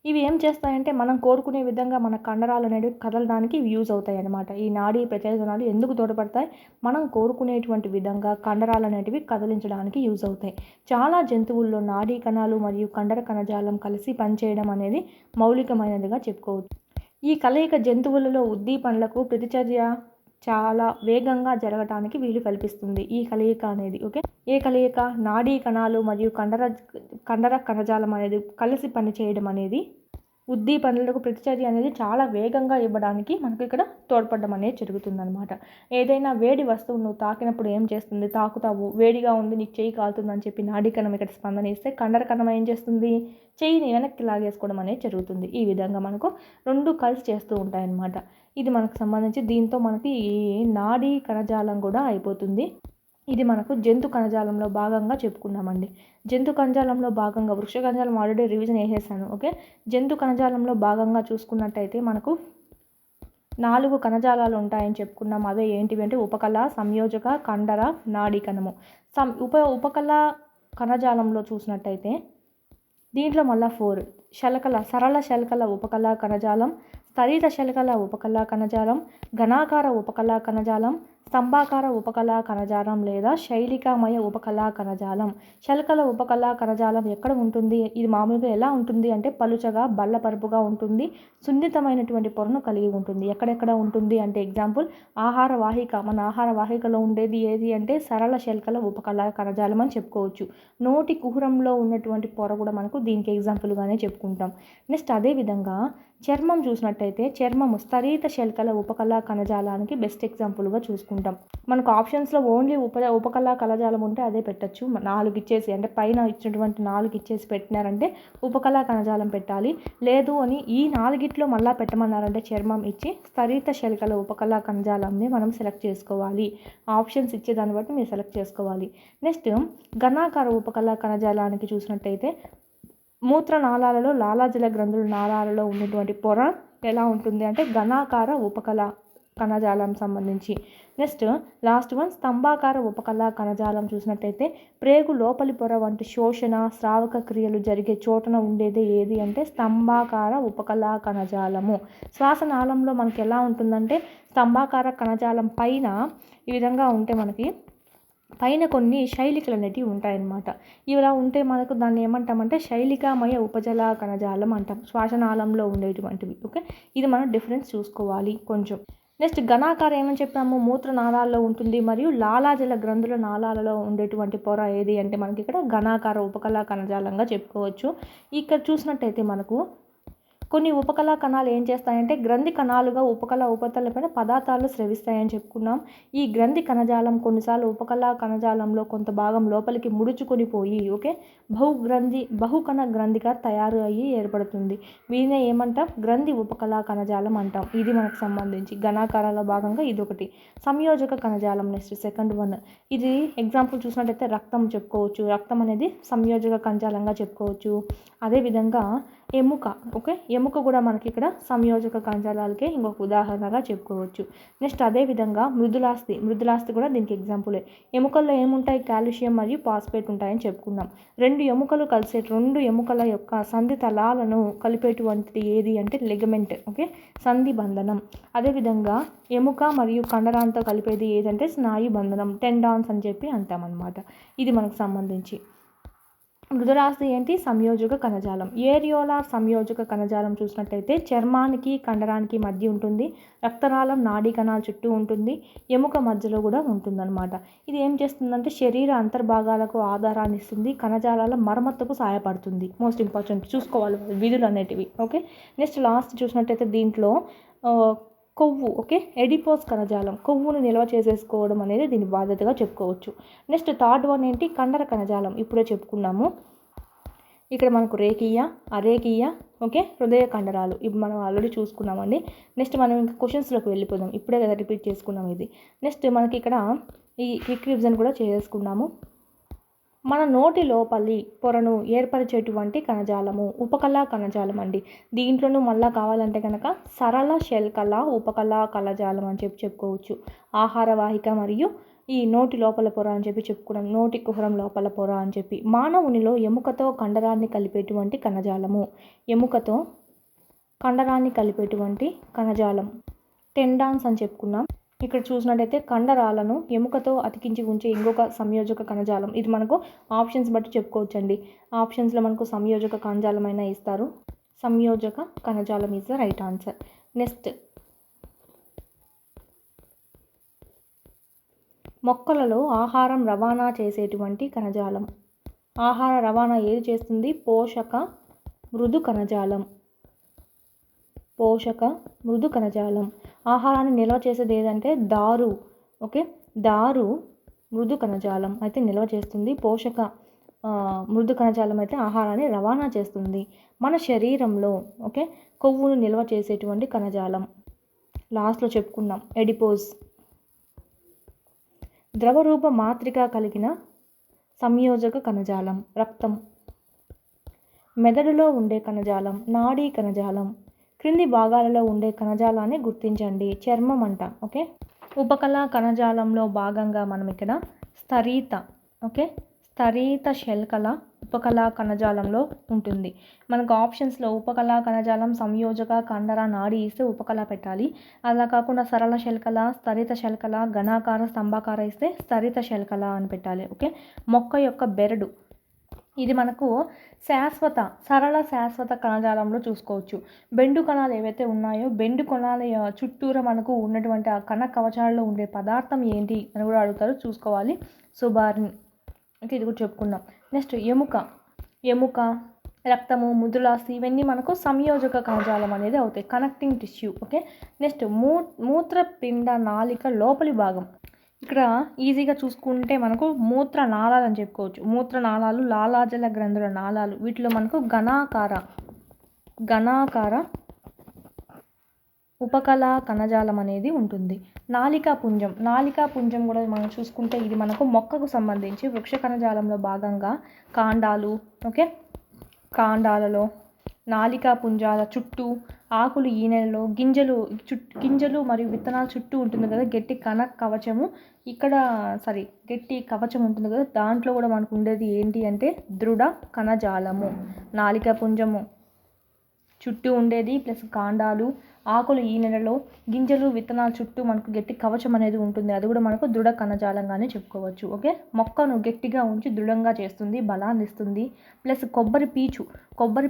ఇవి ఏం చేస్తాయంటే మనం కోరుకునే విధంగా మన కండరాలు అనేవి కదలడానికి యూజ్ అవుతాయి అన్నమాట. ఈ నాడీ ప్రచోదనాలు ఎందుకు తోడ్పడతాయి? మనం కోరుకునేటువంటి విధంగా కండరాలు అనేటివి కదిలించడానికి యూజ్ అవుతాయి. చాలా జంతువుల్లో నాడీ కణాలు మరియు కండర కణజాలం కలిసి పనిచేయడం అనేది మౌలికమైనదిగా చెప్పుకోవచ్చు. ఈ కలయిక జంతువులలో ఉద్దీపనలకు ప్రతిచర్య చాలా వేగంగా జరగటానికి వీలు కల్పిస్తుంది ఈ కలయిక అనేది. ఓకే, ఏ కలయిక? నాడీ కణాలు మరియు కండర కణజాలం అనేది కలిసి పనిచేయడం అనేది ఉద్దీపనలకు ప్రతిచర్య అనేది చాలా వేగంగా ఇవ్వడానికి మనకు ఇక్కడ తోడ్పడడం అనేది జరుగుతుందన్నమాట. ఏదైనా వేడి వస్తువు నువ్వు తాకినప్పుడు ఏం చేస్తుంది, తాకుతావు, వేడిగా ఉంది నీకు చెయ్యి కాలుతుందని చెప్పి నాడీకణం ఇక్కడ స్పందన ఇస్తే కండర కణం ఏం చేస్తుంది, చెయ్యిని వెనక్కి లాగేసుకోవడం అనేది జరుగుతుంది. ఈ విధంగా మనకు రెండు కలిసి చేస్తూ ఉంటాయన్నమాట. ఇది మనకు సంబంధించి దీంతో మనకి ఈ నాడీ కణజాలం కూడా అయిపోతుంది. ఇది మనకు జంతు కణజాలంలో భాగంగా చెప్పుకున్నామండి. జంతు కణజాలంలో భాగంగా వృక్ష కణజాలం ఆల్రెడీ రివిజన్ వేసేసాను. ఓకే, జంతు కణజాలంలో భాగంగా చూసుకున్నట్టయితే మనకు 4 కణజాలాలు ఉంటాయని చెప్పుకున్నాం. అవే ఏంటివి అంటే ఉపకళ, సంయోజక, కండర, నాడీకణము. ఉపకళ కణజాలంలో చూసినట్టయితే దీంట్లో మళ్ళీ 4 శలకల, సరళ శలకల ఉపకళా కణజాలం, స్థరిత శలకల ఉపకళా కణజాలం, ఘనాకార ఉపకళా కణజాలం, స్తంభాకార ఉపకళా కణజాలం లేదా శైలికామయ ఉపకళా కణజాలం. శలకల ఉపకళా కణజాలం ఎక్కడ ఉంటుంది, ఇది మామూలుగా ఎలా ఉంటుంది అంటే పలుచగా బల్లపరుపుగా ఉంటుంది, సున్నితమైనటువంటి పొరను కలిగి ఉంటుంది. ఎక్కడెక్కడ ఉంటుంది అంటే ఎగ్జాంపుల్ ఆహార వాహిక, మన ఆహార వాహికలో ఉండేది ఏది అంటే సరళ శలకల ఉపకళా కణజాలం అని చెప్పుకోవచ్చు. నోటి కుహరంలో ఉన్నటువంటి పొర కూడా మనకు దీనికి ఎగ్జాంపుల్గానే చెప్పుకుంటాం. నెక్స్ట్ అదేవిధంగా చర్మం చూసినట్టయితే చర్మము స్థరిత శలకల ఉపకళా కణజాలానికి బెస్ట్ ఎగ్జాంపుల్గా చూసుకుంటాం. మనకు ఆప్షన్స్లో ఓన్లీ ఉపకళా కణజాలం ఉంటే అదే పెట్టచ్చు. 4 ఇచ్చేసి అంటే పైన ఇచ్చినటువంటి 4 ఇచ్చేసి పెట్టినారంటే ఉపకళా కణజాలం పెట్టాలి. లేదు అని ఈ 4 మళ్ళీ పెట్టమన్నారంటే చర్మం ఇచ్చి స్థరిత శలకల ఉపకళా కణజాలంని మనం సెలెక్ట్ చేసుకోవాలి. ఆప్షన్స్ ఇచ్చేదాన్ని బట్టి మీరు సెలెక్ట్ చేసుకోవాలి. నెక్స్ట్ ఘనాకార ఉపకళా కణజాలానికి చూసినట్టయితే మూత్రనాళాలలో లాలాజల గ్రంథుల నాళాలలో ఉన్నటువంటి పొర ఎలా ఉంటుంది అంటే ఘనాకార ఉపకళా కణజాలం సంబంధించి. నెక్స్ట్ లాస్ట్ వన్ స్తంభాకార ఉపకళా కణజాలం చూసినట్టయితే ప్రేగు లోపలి పొర వంటి శోషణ స్రావక క్రియలు జరిగే చోటన ఉండేది ఏది అంటే స్తంభాకార ఉపకళా కణజాలము. శ్వాసనాళంలో మనకి ఎలా ఉంటుందంటే స్తంభాకార కణజాలం పైన ఈ విధంగా ఉంటే మనకి పైన కొన్ని శైలికలు అనేటివి ఉంటాయన్నమాట. ఇలా ఉంటే మనకు దాన్ని ఏమంటామంటే శైలికామయ ఉపజలా కణజాలం అంటాం, శ్వాసనాళంలో ఉండేటువంటివి. ఓకే, ఇది మనం డిఫరెన్స్ చూసుకోవాలి కొంచెం. నెక్స్ట్ ఘనాకార ఏమని చెప్పాము, మూత్రనాళాల్లో ఉంటుంది మరియు లాలాజల గ్రంథుల నాళాలలో ఉండేటువంటి పొర ఏది అంటే మనకి ఇక్కడ ఘనాకార ఉపకళా కణజాలంగా చెప్పుకోవచ్చు. ఇక్కడ చూసినట్టయితే మనకు కొన్ని ఉపకళా కణాలు ఏం చేస్తాయంటే గ్రంథి కణాలుగా ఉపకళా ఉపరితలపైన పదార్థాలు స్రవిస్తాయని చెప్పుకున్నాం. ఈ గ్రంథి కణజాలం కొన్నిసార్లు ఉపకళా కణజాలంలో కొంత భాగం లోపలికి ముడుచుకొని పోయి ఓకే బహుకణ గ్రంథిగా తయారు అయ్యి ఏర్పడుతుంది. వీటినే ఏమంటాం, గ్రంథి ఉపకళా కణజాలం అంటాం. ఇది మనకు సంబంధించి ఘనాకారాల భాగంగా ఇదొకటి. సంయోజక కణజాలం నెక్స్ట్ సెకండ్ వన్. ఇది ఎగ్జాంపుల్ చూసినట్టయితే రక్తం చెప్పుకోవచ్చు. రక్తం అనేది సంయోజక కణజాలంగా చెప్పుకోవచ్చు. అదేవిధంగా ఎముక, ఓకే, ఎముక కూడా మనకి ఇక్కడ సంయోజక కణజాలాలకే ఇంకొక ఉదాహరణగా చెప్పుకోవచ్చు. నెక్స్ట్ అదేవిధంగా మృదులాస్థి కూడా దీనికి ఎగ్జాంపులే. ఎముకల్లో ఏముంటాయి, కాల్షియం మరియు ఫాస్ఫేట్ ఉంటాయని చెప్పుకున్నాం. 2 ఎముకలు కలిసే 2 ఎముకల యొక్క సంధి తలాలను కలిపేటువంటిది ఏది అంటే లిగమెంట్, ఓకే, సంధి బంధనం. అదేవిధంగా ఎముక మరియు కండరాంతో కలిపేది ఏదంటే స్నాయు బంధనం, టెండాన్స్ అని చెప్పి అంటామన్నమాట. ఇది మనకు సంబంధించి. మృదులాస్థి ఏంటి, సంయోజక కణజాలం. ఏరియోలార్ సంయోజక కణజాలం చూసినట్టయితే చర్మానికి కండరానికి మధ్య ఉంటుంది. రక్తనాళం నాడీ కణాల చుట్టూ ఉంటుంది. ఎముక మధ్యలో కూడా ఉంటుందన్నమాట. ఇది ఏం చేస్తుందంటే శరీర అంతర్భాగాలకు ఆధారాన్ని ఇస్తుంది. కణజాలాల మరమ్మతుకు సహాయపడుతుంది. మోస్ట్ ఇంపార్టెంట్ చూసుకోవాలి విధులు అనేటివి. ఓకే, నెక్స్ట్ లాస్ట్ చూసినట్టయితే దీంట్లో కొవ్వు, ఓకే, ఎడిపోస్ కణజాలం, కొవ్వును నిల్వ చేసేసుకోవడం అనేది దీని బాధ్యతగా చెప్పుకోవచ్చు. నెక్స్ట్ థర్డ్ వన్ ఏంటి, కండర కణజాలం. ఇప్పుడే చెప్పుకున్నాము. ఇక్కడ మనకు రేఖీయ, అరేఖీయ, ఓకే, హృదయ కండరాలు ఇవి మనం ఆల్రెడీ చూసుకున్నామండి. నెక్స్ట్ మనం ఇంకా క్వశ్చన్స్లోకి వెళ్ళిపోదాం. ఇప్పుడే కదా రిపీట్ చేసుకున్నాం ఇది. నెక్స్ట్ మనకి ఇక్కడ ఈ క్విక్ రివిజన్ కూడా చేసుకున్నాము. మన నోటి లోపలి పొరను ఏర్పరిచేటువంటి కణజాలము ఉపకళా కణజాలం అండి. దీంట్లోనూ మళ్ళీ కావాలంటే కనుక సరళ శల్కల ఉపకళా కణజాలం అని చెప్పుకోవచ్చు. ఆహార వాహిక మరియు ఈ నోటి లోపల పొర అని చెప్పి చెప్పుకున్నాం. నోటి కుహరం లోపల పొర అని చెప్పి. మానవునిలో ఎముకతో కండరాన్ని కలిపేటువంటి కణజాలము, ఎముకతో కండరాన్ని కలిపేటువంటి కణజాలం టెండాన్స్ అని చెప్పుకున్నాం. ఇక్కడ చూసినట్టయితే కండరాలను ఎముకతో అతికించి ఉంచే ఇంకొక సంయోజక కణజాలం. ఇది మనకు ఆప్షన్స్ బట్టి చెప్పుకోవచ్చండి. ఆప్షన్స్లో మనకు సంయోజక కణజాలం అయినా ఇస్తారు. సంయోజక కణజాలం is the right answer. Next మొక్కలలో ఆహారం రవాణా చేసేటువంటి కణజాలం. ఆహార రవాణా ఏది చేస్తుంది, పోషక మృదు కణజాలం. పోషక, మృదు కణజాలం. ఆహారాన్ని నిల్వ చేసేది ఏదంటే దారు. ఓకే, దారు మృదు కణజాలం అయితే నిల్వ చేస్తుంది. పోషక మృదు కణజాలం అయితే ఆహారాన్ని రవాణా చేస్తుంది. మన శరీరంలో ఓకే కొవ్వును నిల్వ చేసేటువంటి కణజాలం లాస్ట్లో చెప్పుకున్నాం ఎడిపోజ్. ద్రవరూప మాత్రిక కలిగిన సంయోజక కణజాలం రక్తం. మెదడులో ఉండే కణజాలం నాడీ కణజాలం. క్రింది భాగాలలో ఉండే కణజాలాన్ని గుర్తించండి. చర్మం అంట. ఓకే, ఉపకళా కణజాలంలో భాగంగా మనం ఇక్కడ స్థరీత ఓకే స్థరీత శల్కల ఉపకళా కణజాలంలో ఉంటుంది. మనకు ఆప్షన్స్లో ఉపకళా కణజాలం, సంయోజక, కండర, నాడి ఇస్తే ఉపకళ పెట్టాలి. అలా కాకుండా సరళ శల్కల, స్థరిత శల్కల, ఘనాకార, స్తంభాకార ఇస్తే స్థరిత శల్కల అని పెట్టాలి. ఓకే, మొక్క యొక్క బెరడు ఇది మనకు సరళ శాశ్వత కణజాలంలో చూసుకోవచ్చు. బెండు కణాలు ఏవైతే ఉన్నాయో బెండు కణాల చుట్టూరా మనకు ఉన్నటువంటి ఆ కణ కవచాలలో ఉండే పదార్థం ఏంటి అని కూడా అడుగుతారు, చూసుకోవాలి. సుబారిన్. ఓకే, ఇది కూడా చెప్పుకున్నాం. నెక్స్ట్ ఎముక, రక్తము, ముదులాస్తి ఇవన్నీ మనకు సంయోజక కణజాలం అనేది అవుతాయి, కనెక్టింగ్ టిష్యూ. ఓకే, నెక్స్ట్ మూత్రపిండ నాళిక లోపలి భాగం. ఇక్కడ ఈజీగా చూసుకుంటే మనకు మూత్ర నాళాలు అని చెప్పుకోవచ్చు. మూత్ర నాళాలు, లాలాజల గ్రంథుల నాళాలు, వీటిలో మనకు ఘనాకార ఉపకళా కణజాలం అనేది ఉంటుంది. నాళికా పుంజం కూడా మనం చూసుకుంటే ఇది మనకు మొక్కకు సంబంధించి వృక్ష కణజాలంలో భాగంగా కాండాలు. ఓకే, కాండాలలో నాళికా పుంజాల చుట్టూ, ఆకులు ఈనెలలో గింజలు మరియు విత్తనాల చుట్టూ ఉంటుంది కదా గట్టి కవచము. గట్టి కవచం ఉంటుంది కదా, దాంట్లో కూడా మనకు ఉండేది ఏంటి అంటే దృఢ కణజాలము. నాళికా పుంజము చుట్టూ ఉండేది ప్లస్ కాండాలు, ఆకులు ఈనెలలో, గింజలు విత్తనాల చుట్టూ మనకు గట్టి కవచం అనేది ఉంటుంది. అది కూడా మనకు దృఢ కణజాలంగానే చెప్పుకోవచ్చు. ఓకే, మొక్కను గట్టిగా ఉంచి దృఢంగా చేస్తుంది, బలాన్ని ఇస్తుంది. ప్లస్ కొబ్బరి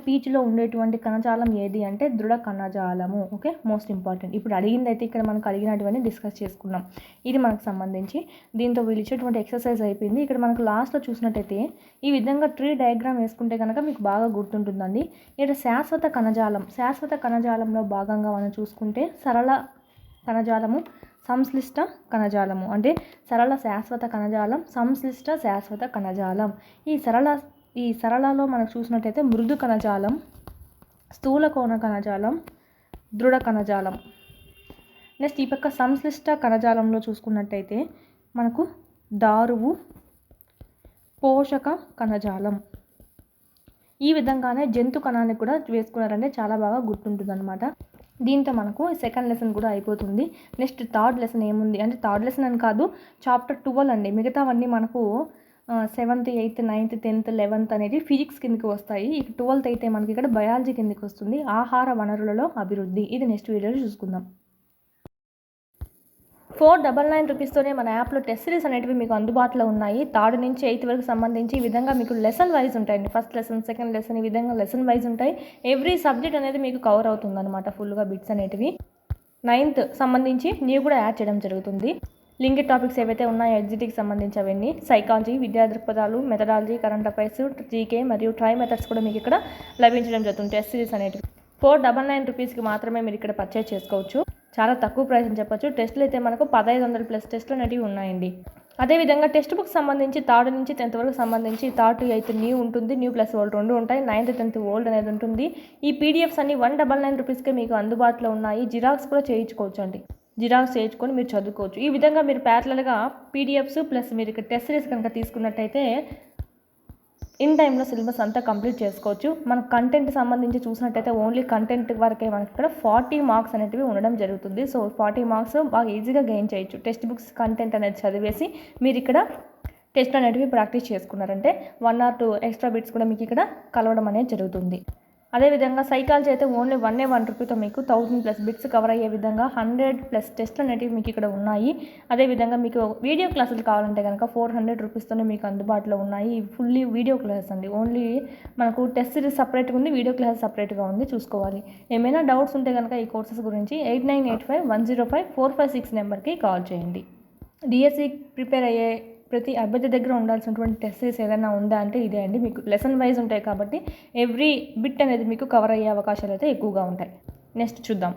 పీచులో ఉండేటువంటి కణజాలం ఏది అంటే దృఢ కణజాలము. Okay, most important. ఇప్పుడు అడిగింది అయితే ఇక్కడ మనకు అడిగినటువంటి డిస్కస్ చేసుకున్నాం. ఇది మనకు సంబంధించి దీంతో వీళ్ళు ఇచ్చేటువంటి ఎక్సర్సైజ్ అయిపోయింది. ఇక్కడ మనకు లాస్ట్లో చూసినట్టయితే ఈ విధంగా ట్రీ డయాగ్రామ్ వేసుకుంటే కనుక మీకు బాగా గుర్తుంటుందండి. ఇక్కడ శాశ్వత కణజాలంలో భాగంగా మనం చూసుకుంటే సరళ కణజాలము, సంశ్లిష్ట కణజాలము. అంటే సరళ శాశ్వత కణజాలం, సంశ్లిష్ట శాశ్వత కణజాలం. ఈ సరళలో మనకు చూసినట్టయితే మృదు కణజాలం, స్థూల కోణ కణజాలం, దృఢ కణజాలం. నెక్స్ట్ ఈ పక్క సంశ్లిష్ట కణజాలంలో చూసుకున్నట్టయితే మనకు దారువు, పోషక కణజాలం. ఈ విధంగానే జంతు కణాన్ని కూడా వేసుకున్నారంటే చాలా బాగా గుర్తుంటుంది. దీంతో మనకు సెకండ్ లెసన్ కూడా అయిపోతుంది. నెక్స్ట్ థర్డ్ లెసన్ ఏముంది అంటే థర్డ్ లెసన్ అని కాదు, చాప్టర్ 12 అండి. మిగతావన్నీ మనకు 7th, 8th, 9th, 10th, 11th అనేది ఫిజిక్స్ కిందకి వస్తాయి. ఇక 12th అయితే మనకి ఇక్కడ బయాలజీ కిందకి వస్తుంది. ఆహార వనరులలో అభివృద్ధి. ఇది నెక్స్ట్ వీడియోలో చూసుకుందాం. 499 రూపీస్తోనే మన యాప్లో టెస్ట్ సిరీస్ అనేటివి మీకు అందుబాటులో ఉన్నాయి. 3rd నుంచి 8th వరకు సంబంధించి ఈ విధంగా మీకు లెసన్ వైజ్ ఉంటాయండి. ఫస్ట్ లెసన్, సెకండ్ లెసన్, ఈ విధంగా లెసన్ వైజ్ ఉంటాయి. ఎవ్రీ సబ్జెక్ట్ అనేది మీకు కవర్ అవుతుంది అనమాట ఫుల్గా బిట్స్ అనేటివి. 9th సంబంధించి నీవు కూడా యాడ్ చేయడం జరుగుతుంది. లింక్డ్ టాపిక్స్ ఏవైతే ఉన్నాయో ఎగ్జిట్కి సంబంధించి అవన్నీ, సైకాలజీ, విద్యా దృక్పథాలు, మెథడాలజీ, కరెంట్ అఫైర్స్, జీకే మరియు ట్రై మెథడ్స్ కూడా మీకు ఇక్కడ లభించడం జరుగుతుంది. టెస్ట్ సిరీస్ అనేటివి 499 రూపీస్కి మాత్రమే మీరు ఇక్కడ పర్చేజ్ చేసుకోవచ్చు. చాలా తక్కువ ప్రైస్ అని చెప్పొచ్చు. టెస్టులు అయితే మనకు 1500+ టెస్టులు అనేవి ఉన్నాయండి. అదేవిధంగా టెక్స్ట్ బుక్ సంబంధించి 3rd నుంచి 10th వరకు సంబంధించి 3rd to 8th న్యూ ఉంటుంది, న్యూ ప్లస్ ఓల్డ్ 2 ఉంటాయి. 9th 10th ఓల్డ్ అనేది ఉంటుంది. ఈ పీడిఎఫ్స్ అన్ని 199 రూపీస్కే మీకు అందుబాటులో ఉన్నాయి. జిరాక్స్ కూడా చేయించుకోవచ్చు అండి. జిరాక్స్ చేయించుకొని మీరు చదువుకోవచ్చు. ఈ విధంగా మీరు ప్యారలల్గా పీడిఎఫ్స్ ప్లస్ మీరు ఇక్కడ టెస్ట్ సిరీస్ కనుక తీసుకున్నట్టయితే ఇన్ టైంలో సిలబస్ అంతా కంప్లీట్ చేసుకోవచ్చు. మన కంటెంట్ సంబంధించి చూసినట్టయితే ఓన్లీ కంటెంట్ వరకే మనకి ఇక్కడ 40 మార్క్స్ అనేటివి ఉండడం జరుగుతుంది. సో 40 మార్క్స్ బాగా ఈజీగా గెయిన్ చేయొచ్చు. టెక్స్ట్ బుక్స్ కంటెంట్ అనేది చదివేసి మీరు ఇక్కడ టెస్ట్ అనేటివి ప్రాక్టీస్ చేసుకున్నారంటే 1 or 2 ఎక్స్ట్రా బిట్స్ కూడా మీకు ఇక్కడ కలవడం అనేది జరుగుతుంది. అదేవిధంగా సైకాలజీ అయితే ఓన్లీ 1 రూపీతో మీకు 1000+ బిట్స్ కవర్ అయ్యే విధంగా 100+ టెస్ట్లు అనేటివి మీకు ఇక్కడ ఉన్నాయి. అదేవిధంగా మీకు వీడియో క్లాసులు కావాలంటే కనుక 400 రూపీస్తోనే మీకు అందుబాటులో ఉన్నాయి. ఫుల్లీ వీడియో క్లాసెస్ అండి. ఓన్లీ మనకు టెస్ట్ సిరీస్ సపరేట్గా ఉంది, వీడియో క్లాస్ సపరేట్గా ఉంది, చూసుకోవాలి. ఏమైనా డౌట్స్ ఉంటే కనుక ఈ కోర్సెస్ గురించి 8985105456 నెంబర్కి కాల్ చేయండి. డిఎస్సి ప్రిపేర్ అయ్యే ప్రతి అభ్యర్థి దగ్గర ఉండాల్సినటువంటి టెస్ట్ సిరీస్ ఏదైనా ఉందా అంటే ఇదే అండి. మీకు లెసన్ వైజ్ ఉంటాయి కాబట్టి ఎవ్రీ బిట్ అనేది మీకు కవర్ అయ్యే అవకాశాలు అయితే ఎక్కువగా ఉంటాయి. నెక్స్ట్ చూద్దాం.